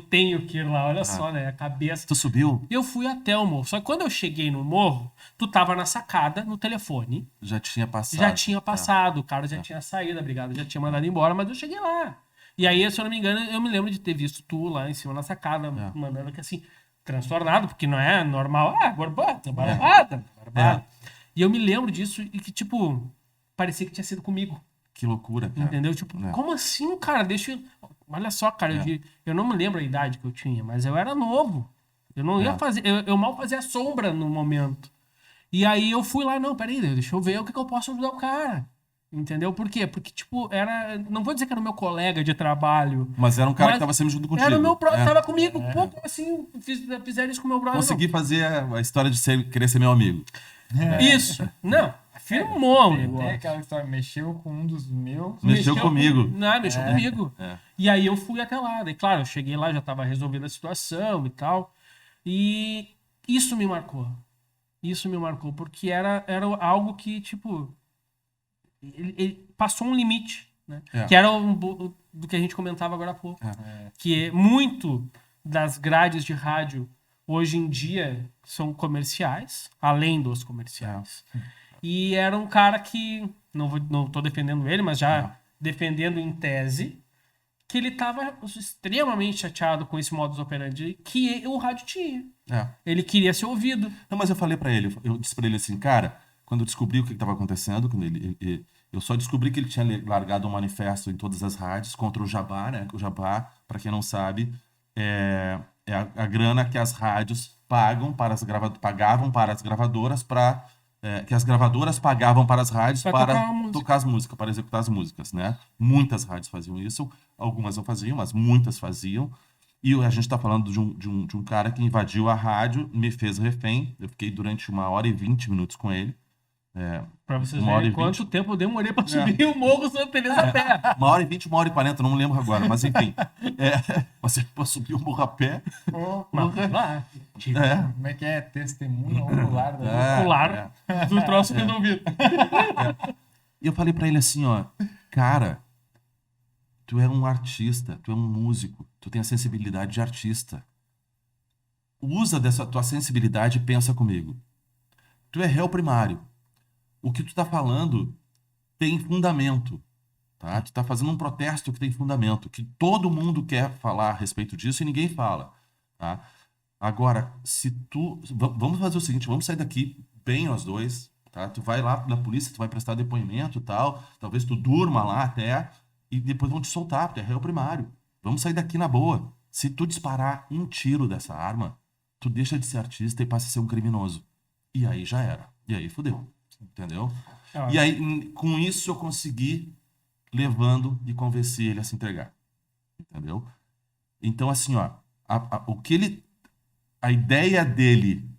tenho que ir lá, olha só, né? A cabeça. Tu subiu? Eu fui até o morro. Só que quando eu cheguei no morro, tu tava na sacada, no telefone. Já tinha passado. Já tinha passado, o cara já tinha saído da brigada, já tinha mandado embora, mas eu cheguei lá. E aí, se eu não me engano, eu me lembro de ter visto tu lá em cima na sacada, mandando que assim, transtornado, porque não é normal. Ah, barbada. E eu me lembro disso e que, tipo, parecia que tinha sido comigo. Que loucura, cara. Entendeu? Tipo, como assim, cara? Olha só, cara, eu não me lembro a idade que eu tinha, mas eu era novo. Eu não ia fazer. Eu mal fazia sombra no momento. E aí eu fui lá, não, peraí, deixa eu ver o que eu posso ajudar o cara. Entendeu? Por quê? Porque, tipo, era. Não vou dizer que era o meu colega de trabalho. Mas era um cara que tava sempre junto contigo. Era o meu brother, tava comigo. Pô, como assim? Fizeram isso com o meu brother. Consegui fazer a história de querer ser meu amigo. Isso. Não, afirmou o Tem negócio. aquela história, mexeu com um dos meus. Mexeu comigo. Mexeu comigo. E aí eu fui até lá. Daí, claro, eu cheguei lá, já tava resolvendo a situação e tal. E isso me marcou. Isso me marcou, porque era algo que, tipo, ele passou um limite, né? Que era do que a gente comentava agora há pouco. Que muito das grades de rádio hoje em dia são comerciais, além dos comerciais. E era um cara que, não tô defendendo ele, mas já defendendo em tese, que ele estava extremamente chateado com esse modus operandi que o rádio tinha. Ele queria ser ouvido. Não, mas eu falei pra ele, eu disse pra ele assim, cara, quando eu descobri o que estava acontecendo, eu só descobri que ele tinha largado um manifesto em todas as rádios contra o jabá, né? O jabá, pra quem não sabe, é a grana que as rádios pagavam para as gravadoras que as gravadoras pagavam para as rádios para tocar as músicas, para executar as músicas, né? Muitas rádios faziam isso, algumas não faziam, mas muitas faziam. E a gente está falando de um cara que invadiu a rádio, me fez refém. Eu fiquei durante 1h20 com ele. Pra vocês verem quanto tempo eu demorei pra subir o Morro Santa Teresa a pé. 1h20, 1h40, não me lembro agora, mas enfim. Você pode subir o morro a pé. Lá. Como é que é? Testemunha ocular do troço resolvido. E eu falei pra ele assim, ó, cara, tu é um artista, tu é um músico, tu tem a sensibilidade de artista. Usa dessa tua sensibilidade e pensa comigo. Tu é réu primário. O que tu tá falando tem fundamento, tá? Tu tá fazendo um protesto que tem fundamento, que todo mundo quer falar a respeito disso e ninguém fala, tá? Agora, vamos fazer o seguinte, vamos sair daqui bem nós dois, tá? Tu vai lá na polícia, tu vai prestar depoimento e tal, talvez tu durma lá até, e depois vão te soltar, porque é réu primário. Vamos sair daqui na boa. Se tu disparar um tiro dessa arma, tu deixa de ser artista e passa a ser um criminoso. E aí já era. E aí fudeu. Entendeu? E aí, com isso, eu consegui levando e convenci ele a se entregar. Entendeu? Então, assim, ó, a ideia dele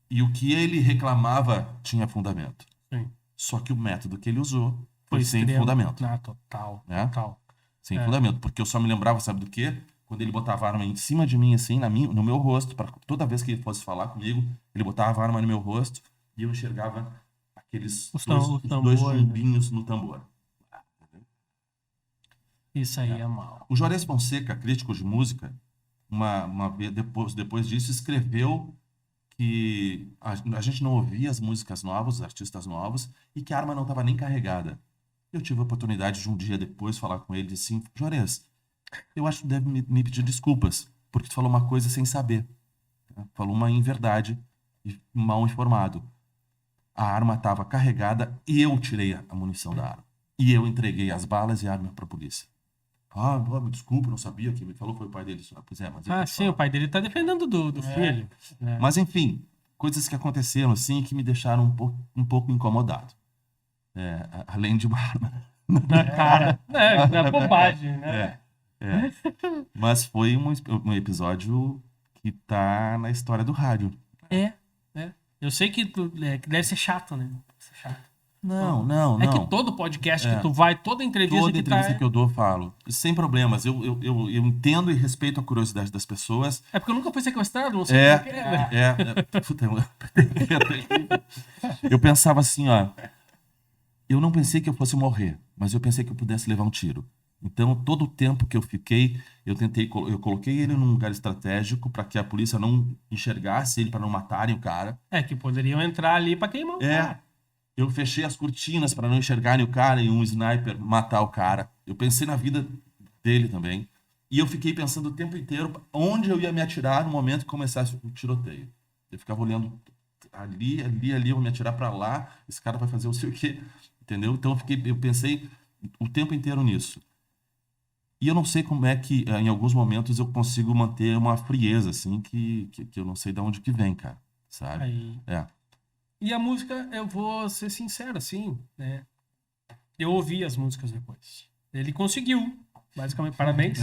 e o que ele reclamava tinha fundamento. Sim. Só que o método que ele usou foi sem extremo. fundamento. Total. Sem fundamento. Porque eu só me lembrava, sabe do quê? Quando ele botava a arma em cima de mim, assim, no meu rosto, toda vez que ele fosse falar comigo, ele botava a arma no meu rosto e eu enxergava aqueles dois chumbinhos no tambor. Isso aí é mal. O Juarez Fonseca, crítico de música, depois disso, escreveu que a gente não ouvia as músicas novas, os artistas novos, e que a arma não estava nem carregada. Eu tive a oportunidade de um dia depois falar com ele e disse assim, Juarez, eu acho que deve me pedir desculpas, porque tu falou uma coisa sem saber. Tá? Falou uma inverdade e mal informado. A arma estava carregada e eu tirei a munição da arma. E eu entreguei as balas e a arma para a polícia. Me desculpa, não sabia. Quem me falou foi o pai dele. Pois é, mas sim, o pai dele tá defendendo do filho. Mas enfim, coisas que aconteceram assim que me deixaram um pouco incomodado. Além de uma arma. Na cara. É bobagem, né? Mas foi um episódio que tá na história do rádio. Eu sei que deve ser chato, né? Não. É que todo podcast que tu vai, toda entrevista que eu dou, eu falo. Sem problemas. Eu entendo e respeito a curiosidade das pessoas. É porque eu nunca fui sequestrado, não sei o que é. Puta, eu pensava assim, ó. Eu não pensei que eu fosse morrer, mas eu pensei que eu pudesse levar um tiro. Então, todo o tempo que eu fiquei, eu coloquei ele num lugar estratégico para que a polícia não enxergasse ele, para não matarem o cara. Que poderiam entrar ali para queimar o cara. Eu fechei as cortinas para não enxergarem o cara e um sniper matar o cara. Eu pensei na vida dele também. E eu fiquei pensando o tempo inteiro onde eu ia me atirar no momento que começasse o tiroteio. Eu ficava olhando ali, eu vou me atirar pra lá, esse cara vai fazer o sei o quê, entendeu? Então eu pensei o tempo inteiro nisso. E eu não sei como é que, em alguns momentos, eu consigo manter uma frieza, assim, que eu não sei de onde que vem, cara, sabe? Aí. É. E a música, eu vou ser sincero, assim, né? Eu ouvi as músicas depois. Ele conseguiu, basicamente, parabéns.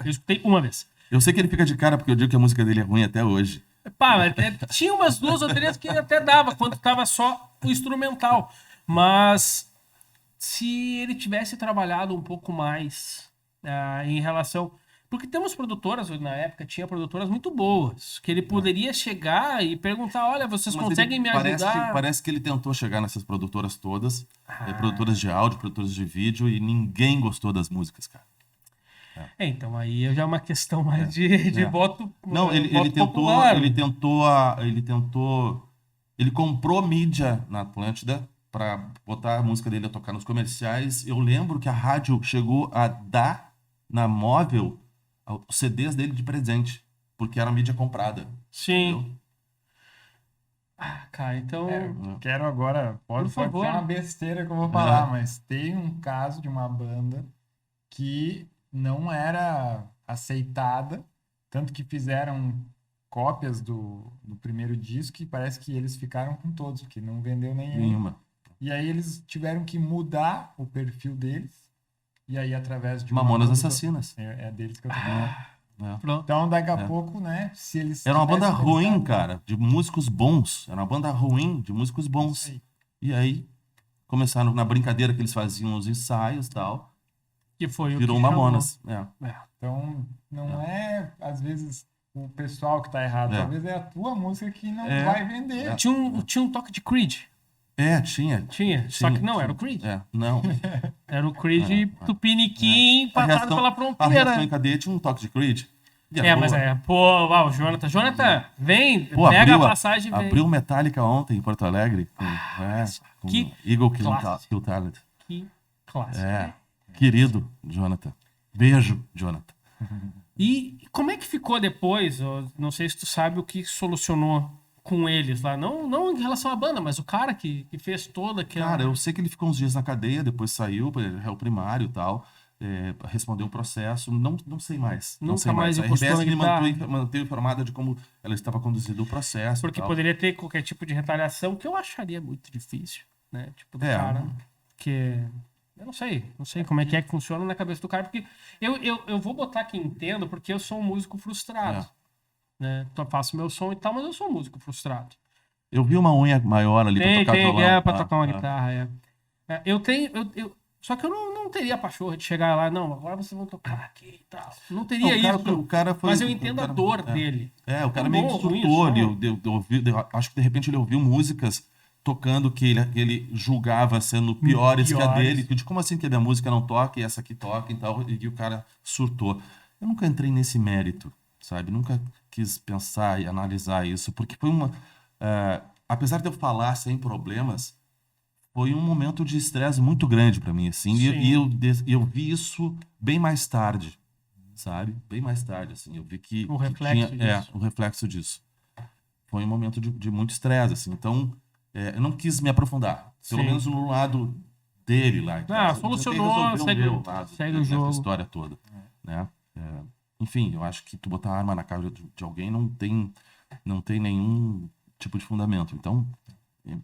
Eu escutei uma vez. Eu sei que ele fica de cara porque eu digo que a música dele é ruim até hoje. Pá, mas tinha umas 2 ou 3 que até dava, quando tava só o instrumental. Mas se ele tivesse trabalhado um pouco mais em relação... Porque temos produtoras, na época, tinha produtoras muito boas, que ele poderia chegar e perguntar, olha, vocês Mas conseguem me ajudar? Parece que ele tentou chegar nessas produtoras todas, produtoras de áudio, produtoras de vídeo, e ninguém gostou das músicas, cara. Então aí já é uma questão mais de voto. Não, ele voto tentou, popular. ele comprou mídia na Atlântida pra botar a música dele a tocar nos comerciais. Eu lembro que a rádio chegou a dar na Móvel os CDs dele de presente, porque era mídia comprada. Sim. Entendeu? Cara, então. Quero agora, pode ser favor. uma besteira que eu vou falar, mas tem um caso de uma banda que não era aceitada, tanto que fizeram cópias do primeiro disco e parece que eles ficaram com todos, porque não vendeu nenhum. Nenhuma. E aí eles tiveram que mudar o perfil deles, e aí através de uma Mamonas produtora- Assassinas. É deles que eu tô falando. Pronto. Então, daqui a pouco, né, se eles Era uma banda tivessem ruim, pensado- cara, de músicos bons. Era uma banda ruim de músicos bons. Sei. E aí começaram na brincadeira que eles faziam os ensaios e tal. Que foi Virou o que Mamonas. chamou. Então, não é, às vezes, o pessoal que tá errado. É. Talvez é a tua música que não É. vai vender. Tinha um toque de Creed. Tinha. Só que não, era o Creed. Não. Era o Creed Tupiniquim A passado pela reação em fronteira. cadeia tinha um toque de Creed. E era Mas boa. pô, o Jonathan. Jonathan, vem, Pô, pega a passagem e vem. abriu Metallica ontem em Porto Alegre. Com que Eagle clássico. Kill Talent. Que clássico. Querido Jonathan. Beijo, Jonathan. E como é que ficou depois? Eu não sei se tu sabe o que solucionou com eles lá. Não em relação à banda, mas o cara que fez toda aquela... Cara, eu sei que ele ficou uns dias na cadeia, depois saiu, réu primário e tal. Respondeu o processo, não sei mais. Não Nunca sei mais A encostou RBS na me guitarra. manteve informada de como ela estava conduzindo o processo. Porque e tal. poderia ter qualquer tipo de retaliação, que eu acharia muito difícil, né? Tipo, do É. cara. Que... Eu não sei como é que funciona na cabeça do cara, porque eu vou botar que entendo, porque eu sou um músico frustrado. Né? Então, eu faço meu som e tal, mas eu sou um músico frustrado. Eu vi uma unha maior ali pra tocar violão. Pra tocar uma guitarra, só que eu não teria a pachorra de chegar lá, não, agora vocês vão tocar aqui e tal. Não teria isso. O cara foi, mas eu entendo a dor dele. O cara meio que ruim, surtou. som. Acho que de repente ele ouviu músicas tocando que ele julgava sendo piores que a dele. De como assim que a minha música não toca e essa aqui toca e tal. E o cara surtou. Eu nunca entrei nesse mérito, sabe? Nunca quis pensar e analisar isso, porque foi uma... apesar de eu falar sem problemas, foi um momento de estresse muito grande pra mim, assim. E eu vi isso bem mais tarde, sabe? Bem mais tarde, assim. Eu vi que... O reflexo disso. o reflexo disso. Foi um momento de muito estresse, assim. Então, eu não quis me aprofundar. Pelo menos no lado dele lá. Solucionou, segue o jogo. Essa história toda, né? Enfim, eu acho que tu botar arma na cara de alguém não tem nenhum tipo de fundamento. Então,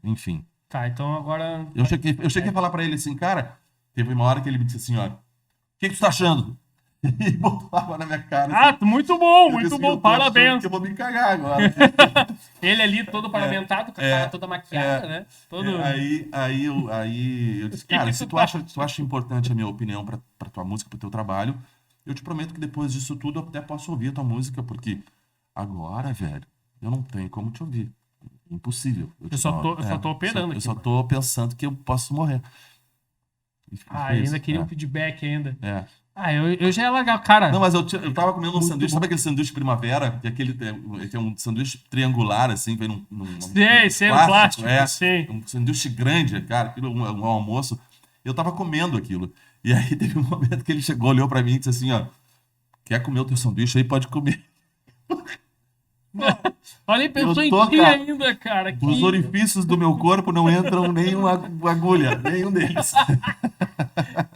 enfim. Tá, então agora... Eu cheguei a falar pra ele assim, cara, teve uma hora que ele me disse assim, ó, o que tu tá achando? E botou arma na minha cara. Assim, muito bom, eu disse assim, bom, eu tô parabéns. achando que eu vou me cagar agora. Ele ali todo paramentado, com a cara toda maquiada, né? Todo... Aí eu disse, cara, se tu acha importante a minha opinião pra tua música, pro teu trabalho, eu te prometo que depois disso tudo eu até posso ouvir a tua música, porque agora, velho, eu não tenho como te ouvir. Impossível. Eu só tô operando aqui. Eu só tô pensando que eu posso morrer. Ainda queria um feedback ainda. É. Eu já ia largar o cara. Não, mas eu tava comendo um sanduíche, sabe aquele sanduíche primavera? Que é um sanduíche triangular, assim, vem num Sei, plástico, sim. Um sanduíche grande, cara, aquilo um almoço. Eu tava comendo aquilo. E aí teve um momento que ele chegou, olhou pra mim e disse assim, ó, quer comer o teu sanduíche aí, pode comer. Olha, ele pensou em tô, ti cara, ainda, cara. Os orifícios do meu corpo não entram nenhuma agulha, nenhum deles.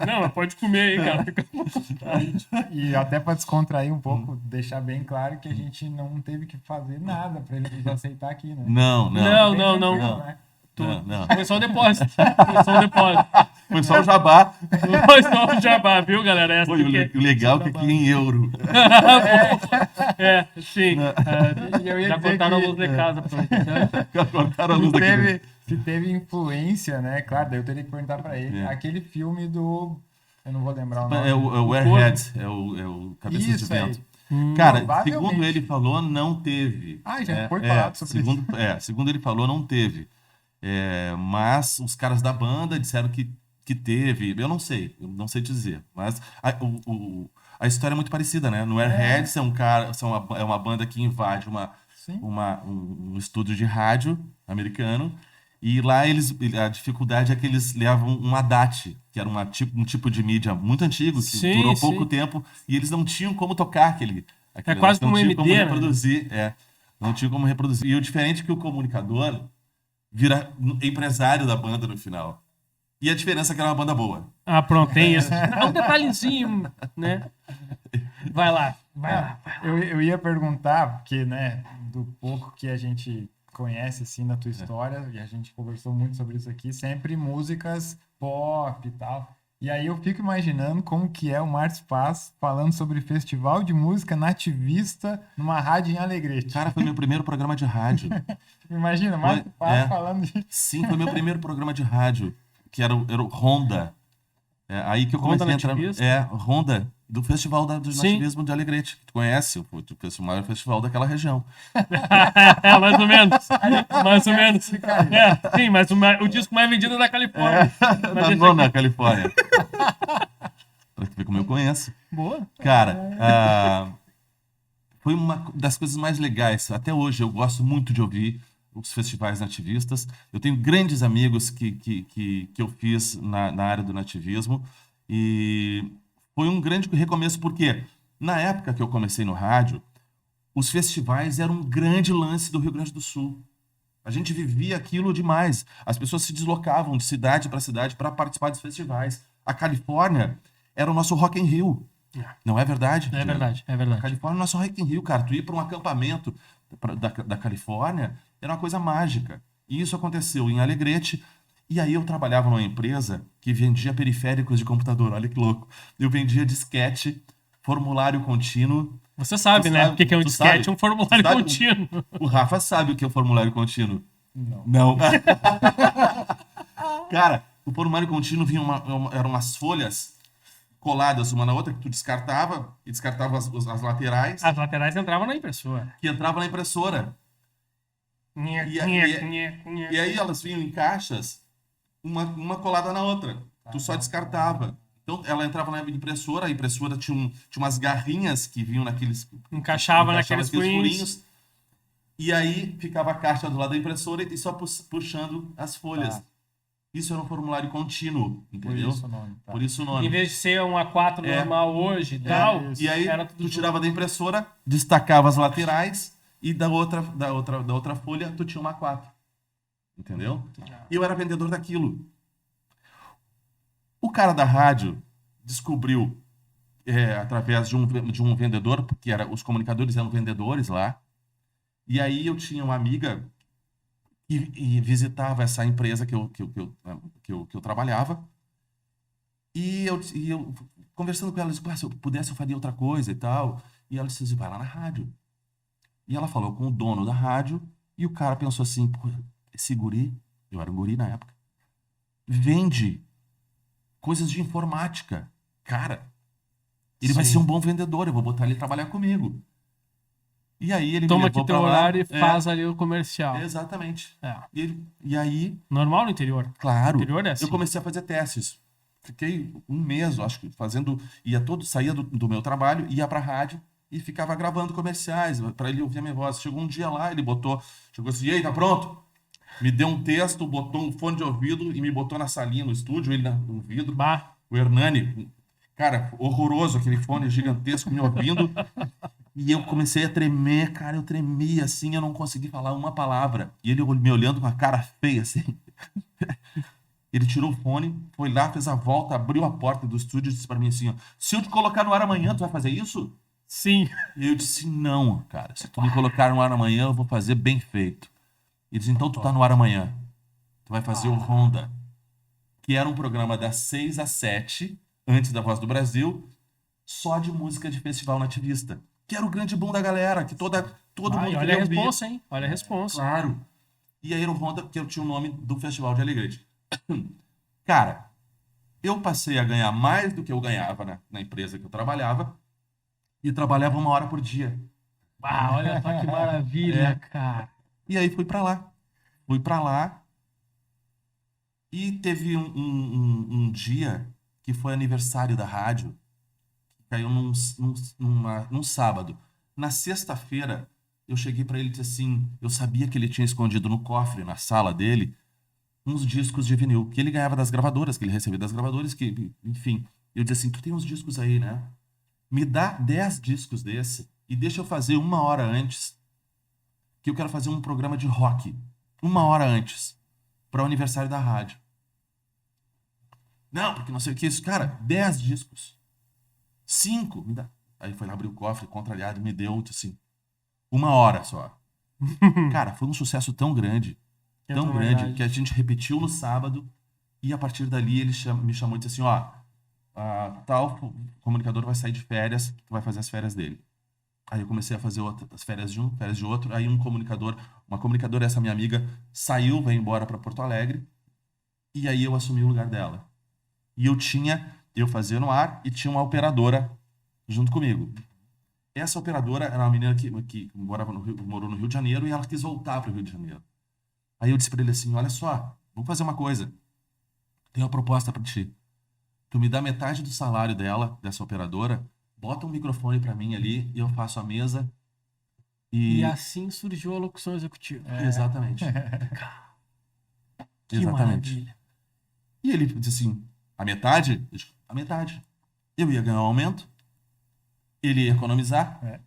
Não, mas pode comer aí, cara. Fica à vontade. E até para descontrair um pouco, deixar bem claro que a gente não teve que fazer nada para ele nos aceitar aqui, né? Não. Não, Bem não, não. tranquilo, não. né? Não. Foi só o depósito. Foi só o depósito. Foi só o jabá. Foi só o jabá, viu, galera? Essa Foi o aqui o legal que aqui em euro. é, sim. E eu ia Já dizer cortaram a que- luz de casa. Pra... Cortaram a luz daqui. Se teve influência, né? Claro, daí eu teria que perguntar para ele. É. Aquele filme do... Eu não vou lembrar o nome. É o Airhead, é o Cabeças de Isso aí. Vento. Cara, Provavelmente. segundo ele falou, não teve. Ah, já foi falado sobre segundo, segundo ele falou, não teve. Mas os caras da banda disseram que teve. Eu não sei te dizer. Mas a história é muito parecida, né? No Airhead é uma banda que invade Sim. um estúdio de rádio americano. E lá a dificuldade é que eles levam um ADAT, que era um tipo de mídia muito antigo, que Sim, durou sim. pouco tempo, e eles não tinham como tocar aquele quase não como tinham MD, como né? reproduzir, não tinham como reproduzir. E o diferente é que o comunicador vira empresário da banda no final. E a diferença é que era uma banda boa. Ah, pronto, tem isso. É um detalhezinho, né? Vai lá. Eu ia perguntar, porque, né, do pouco que a gente conhece, assim, da tua história, e a gente conversou muito sobre isso aqui, sempre músicas pop e tal. E aí eu fico imaginando como que é o Márcio Paz falando sobre festival de música nativista numa rádio em Alegrete. Cara, foi meu primeiro programa de rádio. Imagina, Márcio Paz falando de... Sim, foi meu primeiro programa de rádio, que era o Honda. Aí que eu Honda comecei a entrar. Nativista? Honda, do Festival do Sim. Nativismo de Alegrete. Tu conhece o maior festival daquela região. Mais ou menos. Mais ou menos. Sim, mas o disco mais vendido é da Califórnia. Mas esse aqui- Na Califórnia. Pra tu ver como eu conheço. Boa. Cara, foi uma das coisas mais legais. Até hoje eu gosto muito de ouvir os festivais nativistas. Eu tenho grandes amigos que eu fiz na área do nativismo. E foi um grande recomeço, porque na época que eu comecei no rádio, os festivais eram um grande lance do Rio Grande do Sul. A gente vivia aquilo demais. As pessoas se deslocavam de cidade para cidade para participar dos festivais. A Califórnia era o nosso Rock in Rio. Não é verdade? É Diego? verdade, é A verdade. Califórnia é o nosso Rock in Rio, cara. Tu ir para um acampamento da Califórnia era uma coisa mágica. E isso aconteceu em Alegrete. E aí eu trabalhava numa empresa que vendia periféricos de computador. Olha que louco. Eu vendia disquete, formulário contínuo. Você sabe, Tu né? sabe, O que é um tu disquete? sabe. Um formulário Tu sabe. contínuo. O Rafa sabe o que é o formulário contínuo. Não. Cara, o formulário contínuo vinha eram umas folhas coladas uma na outra que tu descartava e descartava as laterais As laterais entravam na impressora. que entrava na impressora. E aí elas vinham em caixas, uma colada na outra. Tu só descartava. Então ela entrava na impressora, a impressora tinha umas garrinhas que vinham Encaixava naqueles furinhos. E aí ficava a caixa do lado da impressora e só puxando as folhas. Tá. Isso era um formulário contínuo, Por entendeu? isso o nome. Tá. Por isso o nome. Em vez de ser um A4 É. normal hoje e tal, E aí era tudo tu tirava da impressora, destacava as laterais e da outra folha tu tinha uma A4. Entendeu? E eu era vendedor daquilo. O cara da rádio descobriu através de um vendedor, porque os comunicadores eram vendedores lá. E aí eu tinha uma amiga e visitava essa empresa que eu trabalhava. E eu conversando com ela, eu disse, se eu pudesse eu faria outra coisa e tal. E ela disse, vai lá na rádio. E ela falou com o dono da rádio e o cara pensou assim, pô, esse guri, eu era um guri na época, vende coisas de informática. Cara, ele vai Sim. ser um bom vendedor, eu vou botar ele a trabalhar comigo. E aí ele Toma me aqui levou teu pra lá. horário e faz ali o comercial. Exatamente. É. E aí, Normal no interior. claro, No interior é assim. eu comecei a fazer testes. Fiquei um mês, eu acho que fazendo, saía do meu trabalho, ia pra rádio e ficava gravando comerciais para ele ouvir a minha voz. Chegou um dia lá, chegou assim, e aí, tá pronto? Me deu um texto, botou um fone de ouvido e me botou na salinha, no estúdio, ele no vidro. Bah. O Hernani, cara, horroroso, aquele fone gigantesco me ouvindo. E eu comecei a tremer, cara, eu tremia assim, eu não consegui falar uma palavra. E ele me olhando com a cara feia, assim. Ele tirou o fone, foi lá, fez a volta, abriu a porta do estúdio e disse pra mim assim, ó, se eu te colocar no ar amanhã, tu vai fazer isso? Sim. E eu disse, não, cara, se tu me colocar no ar amanhã, eu vou fazer bem feito. Ele disse, então tu tá no ar amanhã. Tu vai fazer o Honda, que era um programa das 6 às 7, antes da Voz do Brasil, só de música de festival nativista. Que era o grande boom da galera, que todo mundo Olha a queria ouvir. responsa, hein? Olha a responsa. Claro. E aí era o Honda, que eu tinha o nome do Festival de Alegrete. Cara, eu passei a ganhar mais do que eu ganhava na empresa que eu trabalhava e trabalhava 1 hora por dia. Ah, olha só que maravilha, cara. E aí fui pra lá. Fui pra lá e teve um dia que foi aniversário da rádio, que caiu num sábado. Na sexta-feira, eu cheguei pra ele e disse assim, eu sabia que ele tinha escondido no cofre, na sala dele, uns discos de vinil, que ele ganhava das gravadoras, que ele recebia das gravadoras, que, enfim. Eu disse assim, tu tem uns discos aí, né? Me dá 10 discos desse e deixa eu fazer 1 hora antes, que eu quero fazer um programa de rock. 1 hora antes, para o aniversário da rádio. Não, porque não sei o que isso. Cara, 10 discos. 5, me dá. Aí foi lá abrir o cofre, contrariado, me deu, assim, 1 hora só. Cara, foi um sucesso tão grande, que a gente repetiu no sábado e a partir dali ele me chamou e disse assim, ó, tal comunicador vai sair de férias, tu vai fazer as férias dele. Aí eu comecei a fazer as férias de um, férias de outro, aí uma comunicadora, essa minha amiga, saiu, veio embora para Porto Alegre e aí eu assumi o lugar dela. E eu fazia no ar e tinha uma operadora junto comigo. Essa operadora era uma menina que morou no Rio de Janeiro e ela quis voltar para o Rio de Janeiro. Aí eu disse para ele assim, olha só, vamos fazer uma coisa. Tenho uma proposta para ti. Tu me dá metade do salário dessa operadora, bota um microfone para mim ali e eu faço a mesa. E assim surgiu a locução executiva. Exatamente. Que Exatamente. maravilha. E ele disse assim, a metade? Eu disse, a metade. Eu ia ganhar um aumento, ele ia economizar,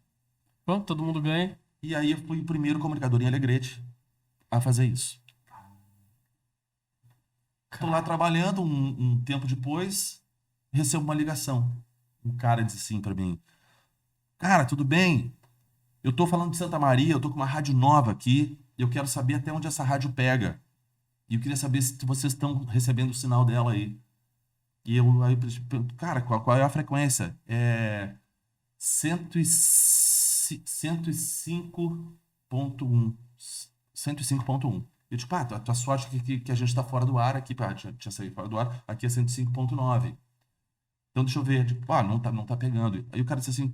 Pronto, todo mundo ganha. e aí eu fui o primeiro comunicador em Alegrete a fazer isso. Tô lá trabalhando, um tempo depois, recebo uma ligação. Um cara disse assim pra mim, cara, tudo bem? Eu tô falando de Santa Maria, eu tô com uma rádio nova aqui, e eu quero saber até onde essa rádio pega. E eu queria saber se vocês estão recebendo o sinal dela aí. E aí eu pergunto, cara, qual é a frequência? É 105.1. 105.1. Eu digo, pá, tua sorte que a gente tá fora do ar aqui, pá, tinha saído fora do ar, aqui é 105.9. Então deixa eu ver, tipo, não tá pegando. Aí o cara disse assim,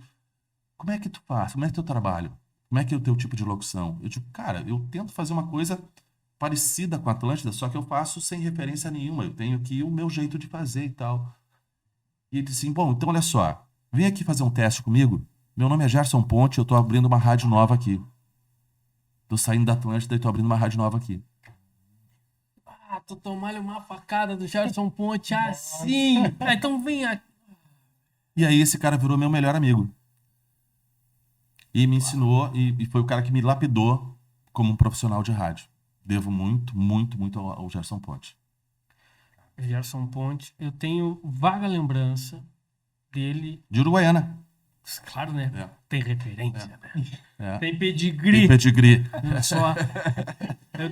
como é que tu faz? Como é que é teu trabalho? Como é que é o teu tipo de locução? Eu digo, cara, eu tento fazer uma coisa parecida com a Atlântida, só que eu faço sem referência nenhuma. Eu tenho aqui o meu jeito de fazer e tal. E ele disse assim, bom, então olha só, vem aqui fazer um teste comigo. Meu nome é Gerson Ponte, eu tô abrindo uma rádio nova aqui. Tô saindo da Atlântida e tô abrindo uma rádio nova aqui. Tu tomar uma facada do Gerson Ponte assim. Então vem aqui. E aí esse cara virou meu melhor amigo. E me ensinou, e foi o cara que me lapidou como um profissional de rádio. Devo muito, muito, muito ao Gerson Ponte. Gerson Ponte, eu tenho vaga lembrança dele. De Uruguaiana. Claro, né? É. Tem referência, né? É. Tem pedigree. Tem pedigree. Só.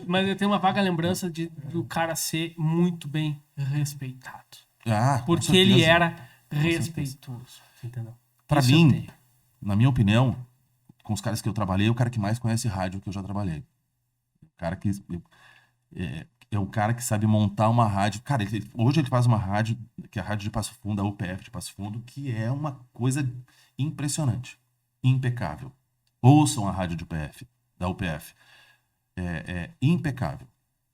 Mas eu tenho uma vaga lembrança do cara ser muito bem respeitado. Com Porque certeza. ele era respeitoso. Entendeu? Pra Isso eu mim, tenho. na minha opinião, com os caras que eu trabalhei, é o cara que mais conhece rádio que eu já trabalhei. O cara que é o cara que sabe montar uma rádio. Cara, hoje ele faz uma rádio, que é a Rádio de Passo Fundo, a UPF de Passo Fundo, que é uma coisa impressionante, impecável. Ouçam a rádio da UPF. É impecável.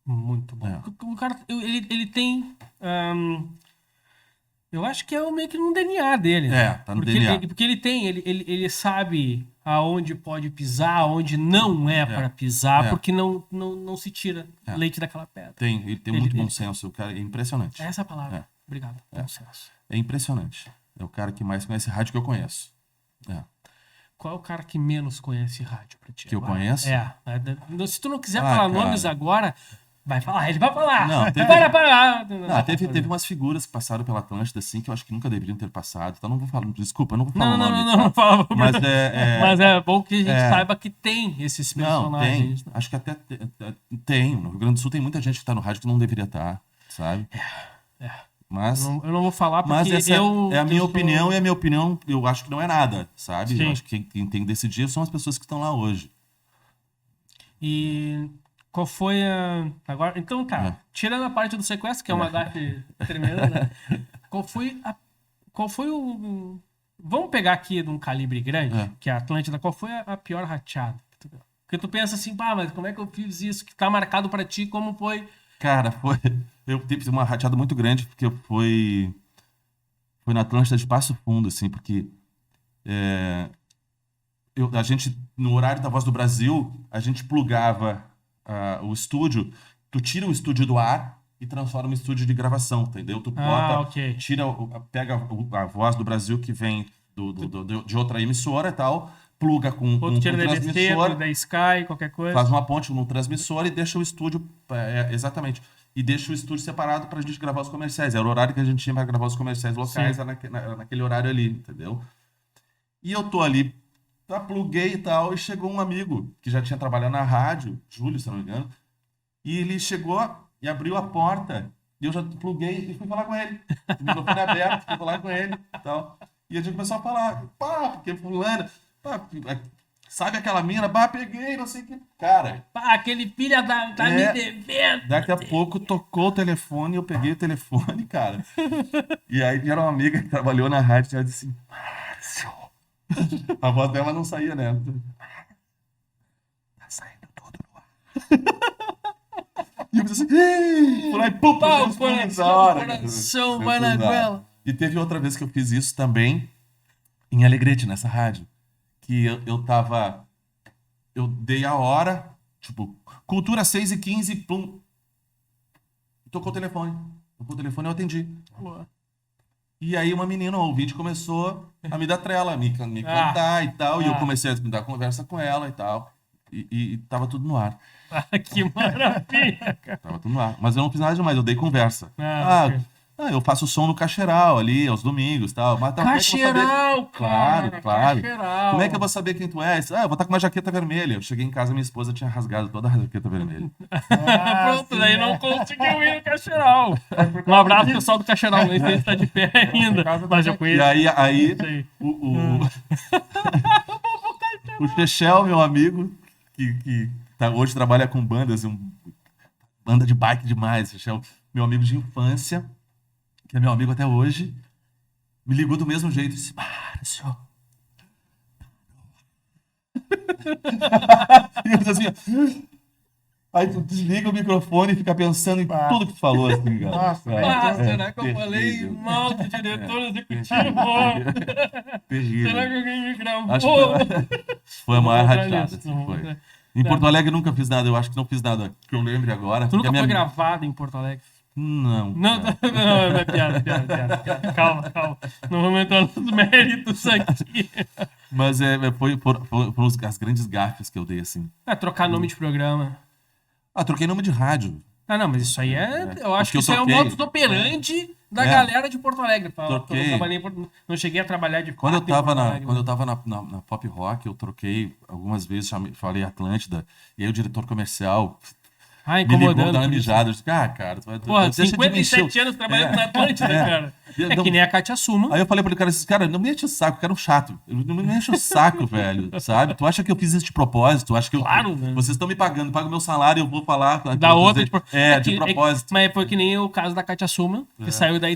Muito bom. O cara, ele tem... eu acho que é meio que no DNA dele. Né? Tá no DNA. Porque ele sabe aonde pode pisar, aonde não é para pisar, porque não se tira leite daquela pedra. Ele tem muito bom senso, o cara é impressionante. É essa a palavra. Obrigado. Bom senso. É impressionante. É o cara que mais conhece rádio que eu conheço. É. Qual é o cara que menos conhece rádio pra ti? Que eu agora? conheço? Se tu não quiser Ah, falar cara. nomes agora, vai falar, ele vai falar. Não, teve- Para. Teve umas figuras que passaram pela Atlântida, assim, que eu acho que nunca deveriam ter passado. Então não vou falar, desculpa, eu não vou falar Não, o nome. não fala. Mas Mas é bom que a gente é. saiba que tem esses Não, tem. personagens. Né? Acho que até tem. No Rio Grande do Sul tem muita gente que tá no rádio que não deveria estar, sabe? Mas, Eu não vou falar porque mas essa eu... é a minha eu sou- opinião, e a minha opinião eu acho que não é nada, sabe? Sim. Eu acho que quem tem que decidir são as pessoas que estão lá hoje. E qual foi a... Agora, então, cara, É. tirando a parte do sequestro, que é uma gafe tremenda, né? Qual foi o... Vamos pegar aqui de um calibre grande, É. que é a Atlântida, qual foi a pior rateada? Porque tu pensa assim, pá, mas como é que eu fiz isso? Que tá marcado pra ti, como foi... Cara, eu tive uma rateada muito grande, porque foi na Atlântida de Passo Fundo, assim, porque a gente, no horário da Voz do Brasil, a gente plugava o estúdio, tu tira o estúdio do ar e transforma em estúdio de gravação, entendeu? Tu bota, ok. tira, pega a Voz do Brasil que vem de outra emissora e tal, pluga com Outro tira da EBC, transmissor, da Sky, qualquer coisa. faz uma ponte no transmissor e deixa o estúdio, exatamente, e deixa o estúdio separado pra gente gravar os comerciais. Era o horário que a gente tinha pra gravar os comerciais locais, Sim. era naquele horário ali, entendeu? E eu tô ali, pluguei e tal, e chegou um amigo que já tinha trabalhado na rádio, Júlio, se não me engano, e ele chegou e abriu a porta, e eu já pluguei e fui falar com ele. O microfone aberto, fui falar com ele e tal. E a gente começou a falar, pá, porque fulano, pá, sabe aquela mina? Bah, peguei, não sei o que. Cara, Pá, aquele filho tá me devendo. daqui a pouco tocou o telefone, eu peguei o telefone, cara. E aí era uma amiga que trabalhou na rádio e ela disse assim, Márcio. A voz dela não saía, né? Tá saindo tudo no ar. E eu pensei assim, "Ih!" Fui lá e pum, Pá, puxei o os punhos na hora, cara. coração Foi vai na tudo lá. goela. E teve outra vez que eu fiz isso também em Alegrete, nessa rádio. Que eu tava... Eu dei a hora, tipo, cultura 6h15, plum. Tocou o telefone. Tocou o telefone, eu atendi. E aí uma menina, um ouvinte, começou a me dar trela, me cantar e tal. E eu comecei a dar conversa com ela e tal. E tava tudo no ar. Ah, que maravilha, cara. Tava tudo no ar. Mas eu não fiz nada demais, eu dei conversa. Ok. Eu faço som no Cacheral ali, aos domingos e tal. Mas, tá, como é que eu vou saber? Cacheral, Claro, cara, claro. Cacheral. Como é que eu vou saber quem tu és? Eu vou estar com uma jaqueta vermelha. Eu cheguei em casa, minha esposa tinha rasgado toda a jaqueta vermelha. Pronto, daí não conseguiu ir no Cacheral. Um abraço, pessoal do Cacheral. Nem sei se tá de pé ainda. Mas eu E conheço. aí Isso aí. o Chechel, meu amigo, que hoje trabalha com bandas, banda de bike demais, Chechel, meu amigo de infância, que é meu amigo até hoje, me ligou do mesmo jeito e disse, Márcio. E eu disse assim, ó. Aí tu desliga o microfone e fica pensando em tudo que tu falou, assim, cara. Nossa, Será que eu falei terrível. mal do diretor executivo? Terrível. Será que alguém me gravou? Acho que foi a Não maior vou entrar rachada. nisso, Assim, não vou foi. entrar. Em Porto Alegre eu nunca fiz nada, eu acho que não fiz nada que eu lembre agora. Tu porque nunca a minha foi amiga- gravado em Porto Alegre? Não. Não, cara. não, é piada. Calma. Não vamos entrar nos méritos aqui. Mas foram as grandes gafes que eu dei, assim. Trocar nome de programa. Troquei nome de rádio. Ah, não, mas isso aí eu acho Porque que eu isso é o troquei. modus operandi da É. galera de Porto Alegre. Troquei. Eu trabalhei não cheguei a trabalhar de Quando eu fato em tava, Porto na, Alegre, quando né? eu tava na Pop Rock, eu troquei algumas vezes, falei Atlântida, e aí o diretor comercial Ah, me ligou, incomodando. dando uma por isso. mijada. Eu disse, cara, Porra, deixa de me encher 57 anos trabalhando na Atlântida, cara. É Não- que nem a Katia Suma. Aí eu falei pro cara, não me enche o saco, eu quero um chato. Não me enche o saco, velho, sabe? Tu acha que eu fiz isso de propósito? Tu acha que Claro, velho. vocês estão me pagando, pagam meu salário, eu vou falar... Da outra. De propósito. Mas foi que nem o caso da Katia Suma, que saiu da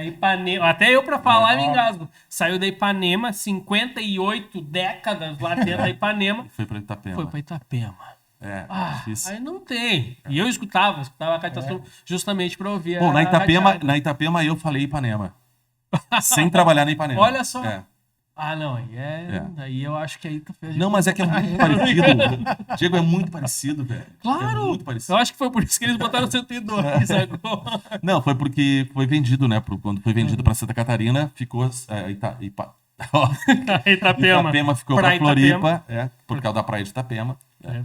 Ipanema. Até eu pra falar me engasgo. Saiu da Ipanema, 58 décadas lá dentro da Ipanema. Foi pra Itapema. Foi pra Itapema. Difícil. Aí não tem. E eu escutava a Katia Suma justamente pra ouvir Bom, a na radiada. Itapema eu falei Ipanema. Sem trabalhar na Ipanema. Olha só. Ah, não, aí eu acho que aí tu fez. Não, mas é que é muito parecido. Diego, é muito parecido, velho. É Claro! muito parecido. Eu acho que foi por isso que eles botaram 102 agora. Não, foi porque foi vendido, né? Quando foi vendido pra Santa Catarina, ficou. Ó, Itapema ficou pra Floripa, por causa da praia de Itapema.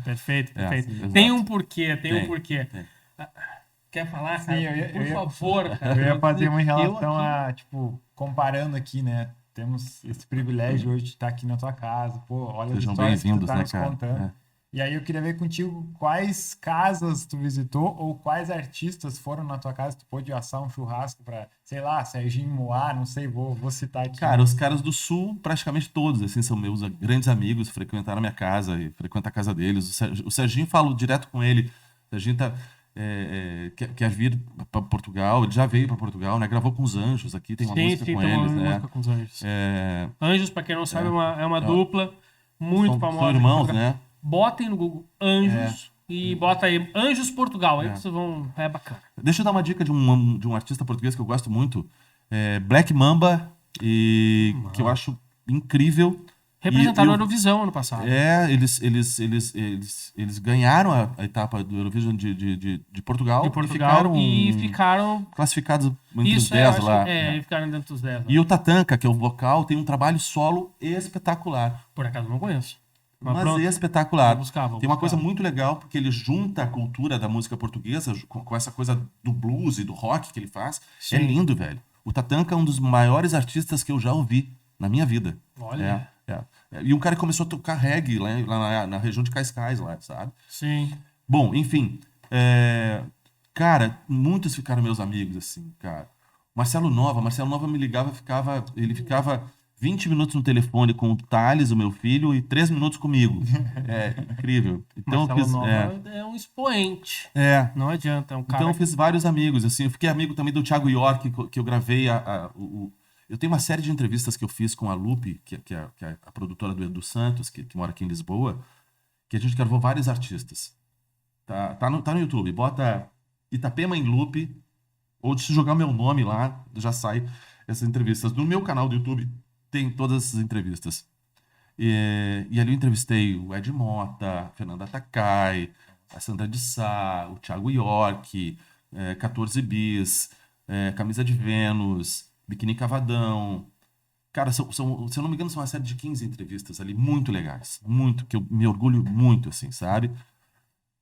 Perfeito, perfeito. Exato. Tem um porquê, tem um porquê. tem. Quer falar, Sim, cara? Por favor, cara. Eu ia fazer uma em relação aqui- a, tipo, comparando aqui, né? Temos esse privilégio hoje de estar aqui na tua casa. Pô, olha as Sejam histórias que tu bem-vindos, tá né, nos cara? contando. E aí eu queria ver contigo quais casas tu visitou ou quais artistas foram na tua casa. Tu pôde assar um churrasco pra, sei lá, Serginho Moá, não sei, vou citar aqui. Cara, os caras do Sul, praticamente todos, assim, são meus grandes amigos, frequentaram a minha casa e frequentam a casa deles. O Serginho, falo direto com ele. O Serginho quer vir para Portugal, ele já veio para Portugal, né? Gravou com os Anjos aqui, tem uma música com tem uma eles, né? música com os Anjos. É, Anjos, pra quem não sabe, é uma dupla muito famosa. são irmãos, né? Botem no Google Anjos e bota aí Anjos Portugal. Aí vocês vão. É bacana. Deixa eu dar uma dica de um artista português que eu gosto muito, Black Mamba, e que eu acho incrível. Representaram E a Eurovisão ano passado. Eles ganharam a etapa do Eurovision de Portugal, De Portugal e ficaram. classificados entre os Isso 10 eu lá. acho, e ficaram dentro dos 10. E o Tatanka, que é o vocal, tem um trabalho solo espetacular. Por acaso não conheço. Mas pronto. é espetacular. Vou buscar. Tem uma coisa muito legal, porque ele junta a cultura da música portuguesa com essa coisa do blues e do rock que ele faz. Sim. É lindo, velho. O Tatanka é um dos maiores artistas que eu já ouvi na minha vida. Olha. E um cara que começou a tocar reggae lá na região de Cascais, lá, sabe? Sim. Bom, enfim. Cara, muitos ficaram meus amigos, assim, cara. Marcelo Nova me ligava, ele ficava 20 minutos no telefone com o Thales, o meu filho, e 3 minutos comigo. É incrível. Então Marcelo eu fiz. Nova é um expoente. Não adianta, é um cara. Então eu fiz vários amigos, assim. Eu fiquei amigo também do Thiago York, que eu gravei eu tenho uma série de entrevistas que eu fiz com a Lupe, que é a produtora do Edu Santos, que mora aqui em Lisboa, que a gente gravou vários artistas. Tá no YouTube. Bota Itapema em Lupe, ou se jogar o meu nome lá, já sai essas entrevistas. No meu canal do YouTube tem todas essas entrevistas. E ali eu entrevistei o Ed Mota, a Fernanda Takai, a Sandra de Sá, o Thiago York, 14 Bis, Camisa de Vênus, Biquíni Cavadão. Cara, se eu não me engano, são uma série de 15 entrevistas ali, muito legais. Muito, que eu me orgulho muito, assim, sabe?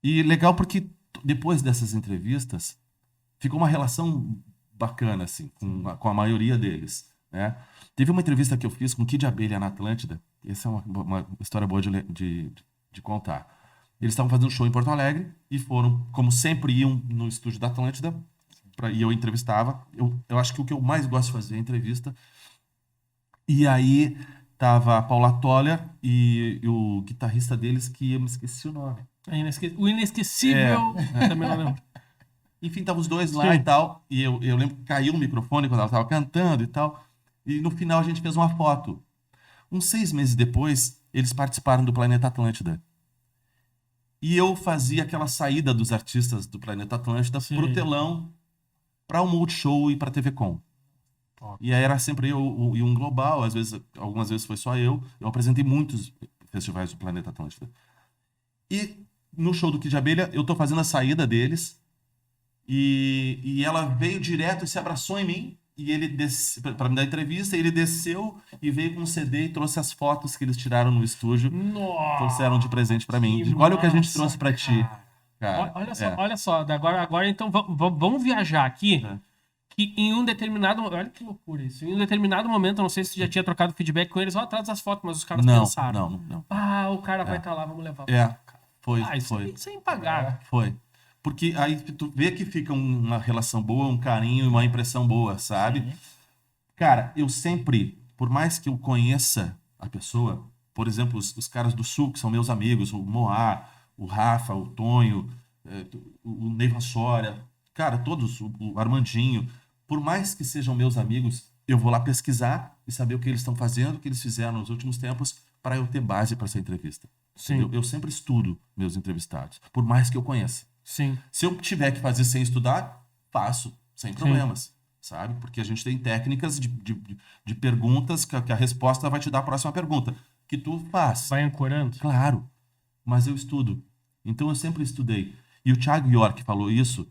E legal porque depois dessas entrevistas, ficou uma relação bacana, assim, com a maioria deles, né? Teve uma entrevista que eu fiz com o Kid Abelha na Atlântida. Essa é uma história boa de contar. Eles estavam fazendo um show em Porto Alegre e foram, como sempre, iam no estúdio da Atlântida e eu entrevistava. Eu acho que o que eu mais gosto de fazer é entrevista. E aí tava a Paula Toller e o guitarrista deles, que eu me esqueci o nome. O inesquecível. Também não lembro. Enfim, estavam os dois lá e tal. E eu lembro que caiu o microfone quando ela estava cantando e tal. E no final a gente fez uma foto. Uns 6 meses depois, eles participaram do Planeta Atlântida. E eu fazia aquela saída dos artistas do Planeta Atlântida pro telão, para o Multishow e para a TV Com. E aí era sempre eu e um global, algumas vezes foi só eu. Eu apresentei muitos festivais do Planeta Atlântida. E no show do Kid Abelha, eu tô fazendo a saída deles. E ela veio direto e se abraçou em mim. E ele desceu para me dar entrevista. E ele desceu e veio com um CD e trouxe as fotos que eles tiraram no estúdio. Nossa, trouxeram de presente para mim. Olha o que a gente trouxe para ti. Cara, olha só. Agora então vamos viajar aqui. Que em um determinado... Olha que loucura isso. Em um determinado momento, eu não sei se você já tinha trocado feedback com eles ou atrás das fotos, mas os caras pensaram. Não. O cara vai estar lá, vamos levar. Foi. Sem pagar. Foi. Porque aí tu vê que fica uma relação boa, um carinho e uma impressão boa, sabe? Sim. Cara, eu sempre, por mais que eu conheça a pessoa, por exemplo, os caras do Sul, que são meus amigos, o Moá, o Rafa, o Tonho, o Neiva Soria, cara, todos, o Armandinho, por mais que sejam meus amigos, eu vou lá pesquisar e saber o que eles estão fazendo, o que eles fizeram nos últimos tempos, para eu ter base para essa entrevista. Sim. Eu sempre estudo meus entrevistados, por mais que eu conheça. Sim. Se eu tiver que fazer sem estudar, faço, sem problemas. sabe? Porque a gente tem técnicas de perguntas que a resposta vai te dar a próxima pergunta. Que tu faz. Vai ancorando. Claro, mas eu estudo. Então eu sempre estudei. E o Thiago York falou isso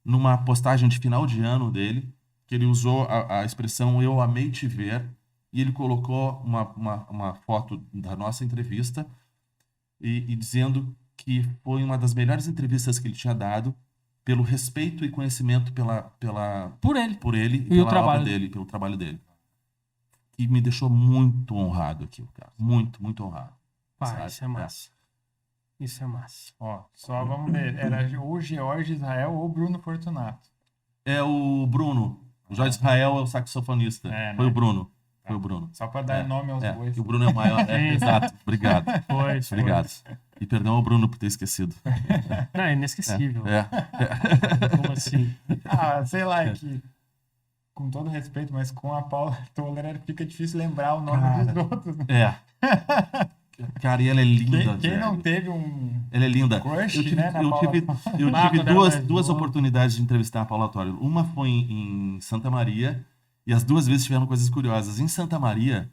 numa postagem de final de ano dele, que ele usou a expressão "eu amei te ver", e ele colocou uma foto da nossa entrevista e dizendo que foi uma das melhores entrevistas que ele tinha dado pelo respeito e conhecimento Por ele. e o pela trabalho obra dele, pelo trabalho dele. E me deixou muito honrado aquilo, cara. Muito, muito honrado. Pá, sabe? isso é massa. Isso é massa. Ó, só vamos ver. Era ou George Israel ou Bruno Fortunato. É o Bruno. O Jorge Israel é o saxofonista. É, Foi né? o Bruno. Tá. Foi o Bruno. Só pra dar nome aos É, bois. e o Bruno é o maior. Sim. Exato. Obrigado. Pois, Obrigado. E perdão ao Bruno por ter esquecido. Não, é inesquecível. É. Como assim? Ah, sei lá, é que com todo respeito, mas com a Paula Toller fica difícil lembrar o nome Cara. dos outros. Né? É. Cara, e ela é linda, Quem não velho. teve um Ela é linda. crush, Eu tive, né, na eu Paula tive, Toller? eu Marco tive dela duas, mais duas nova. oportunidades de entrevistar a Paula Toller. Uma foi em Santa Maria, e as duas vezes tiveram coisas curiosas. Em Santa Maria,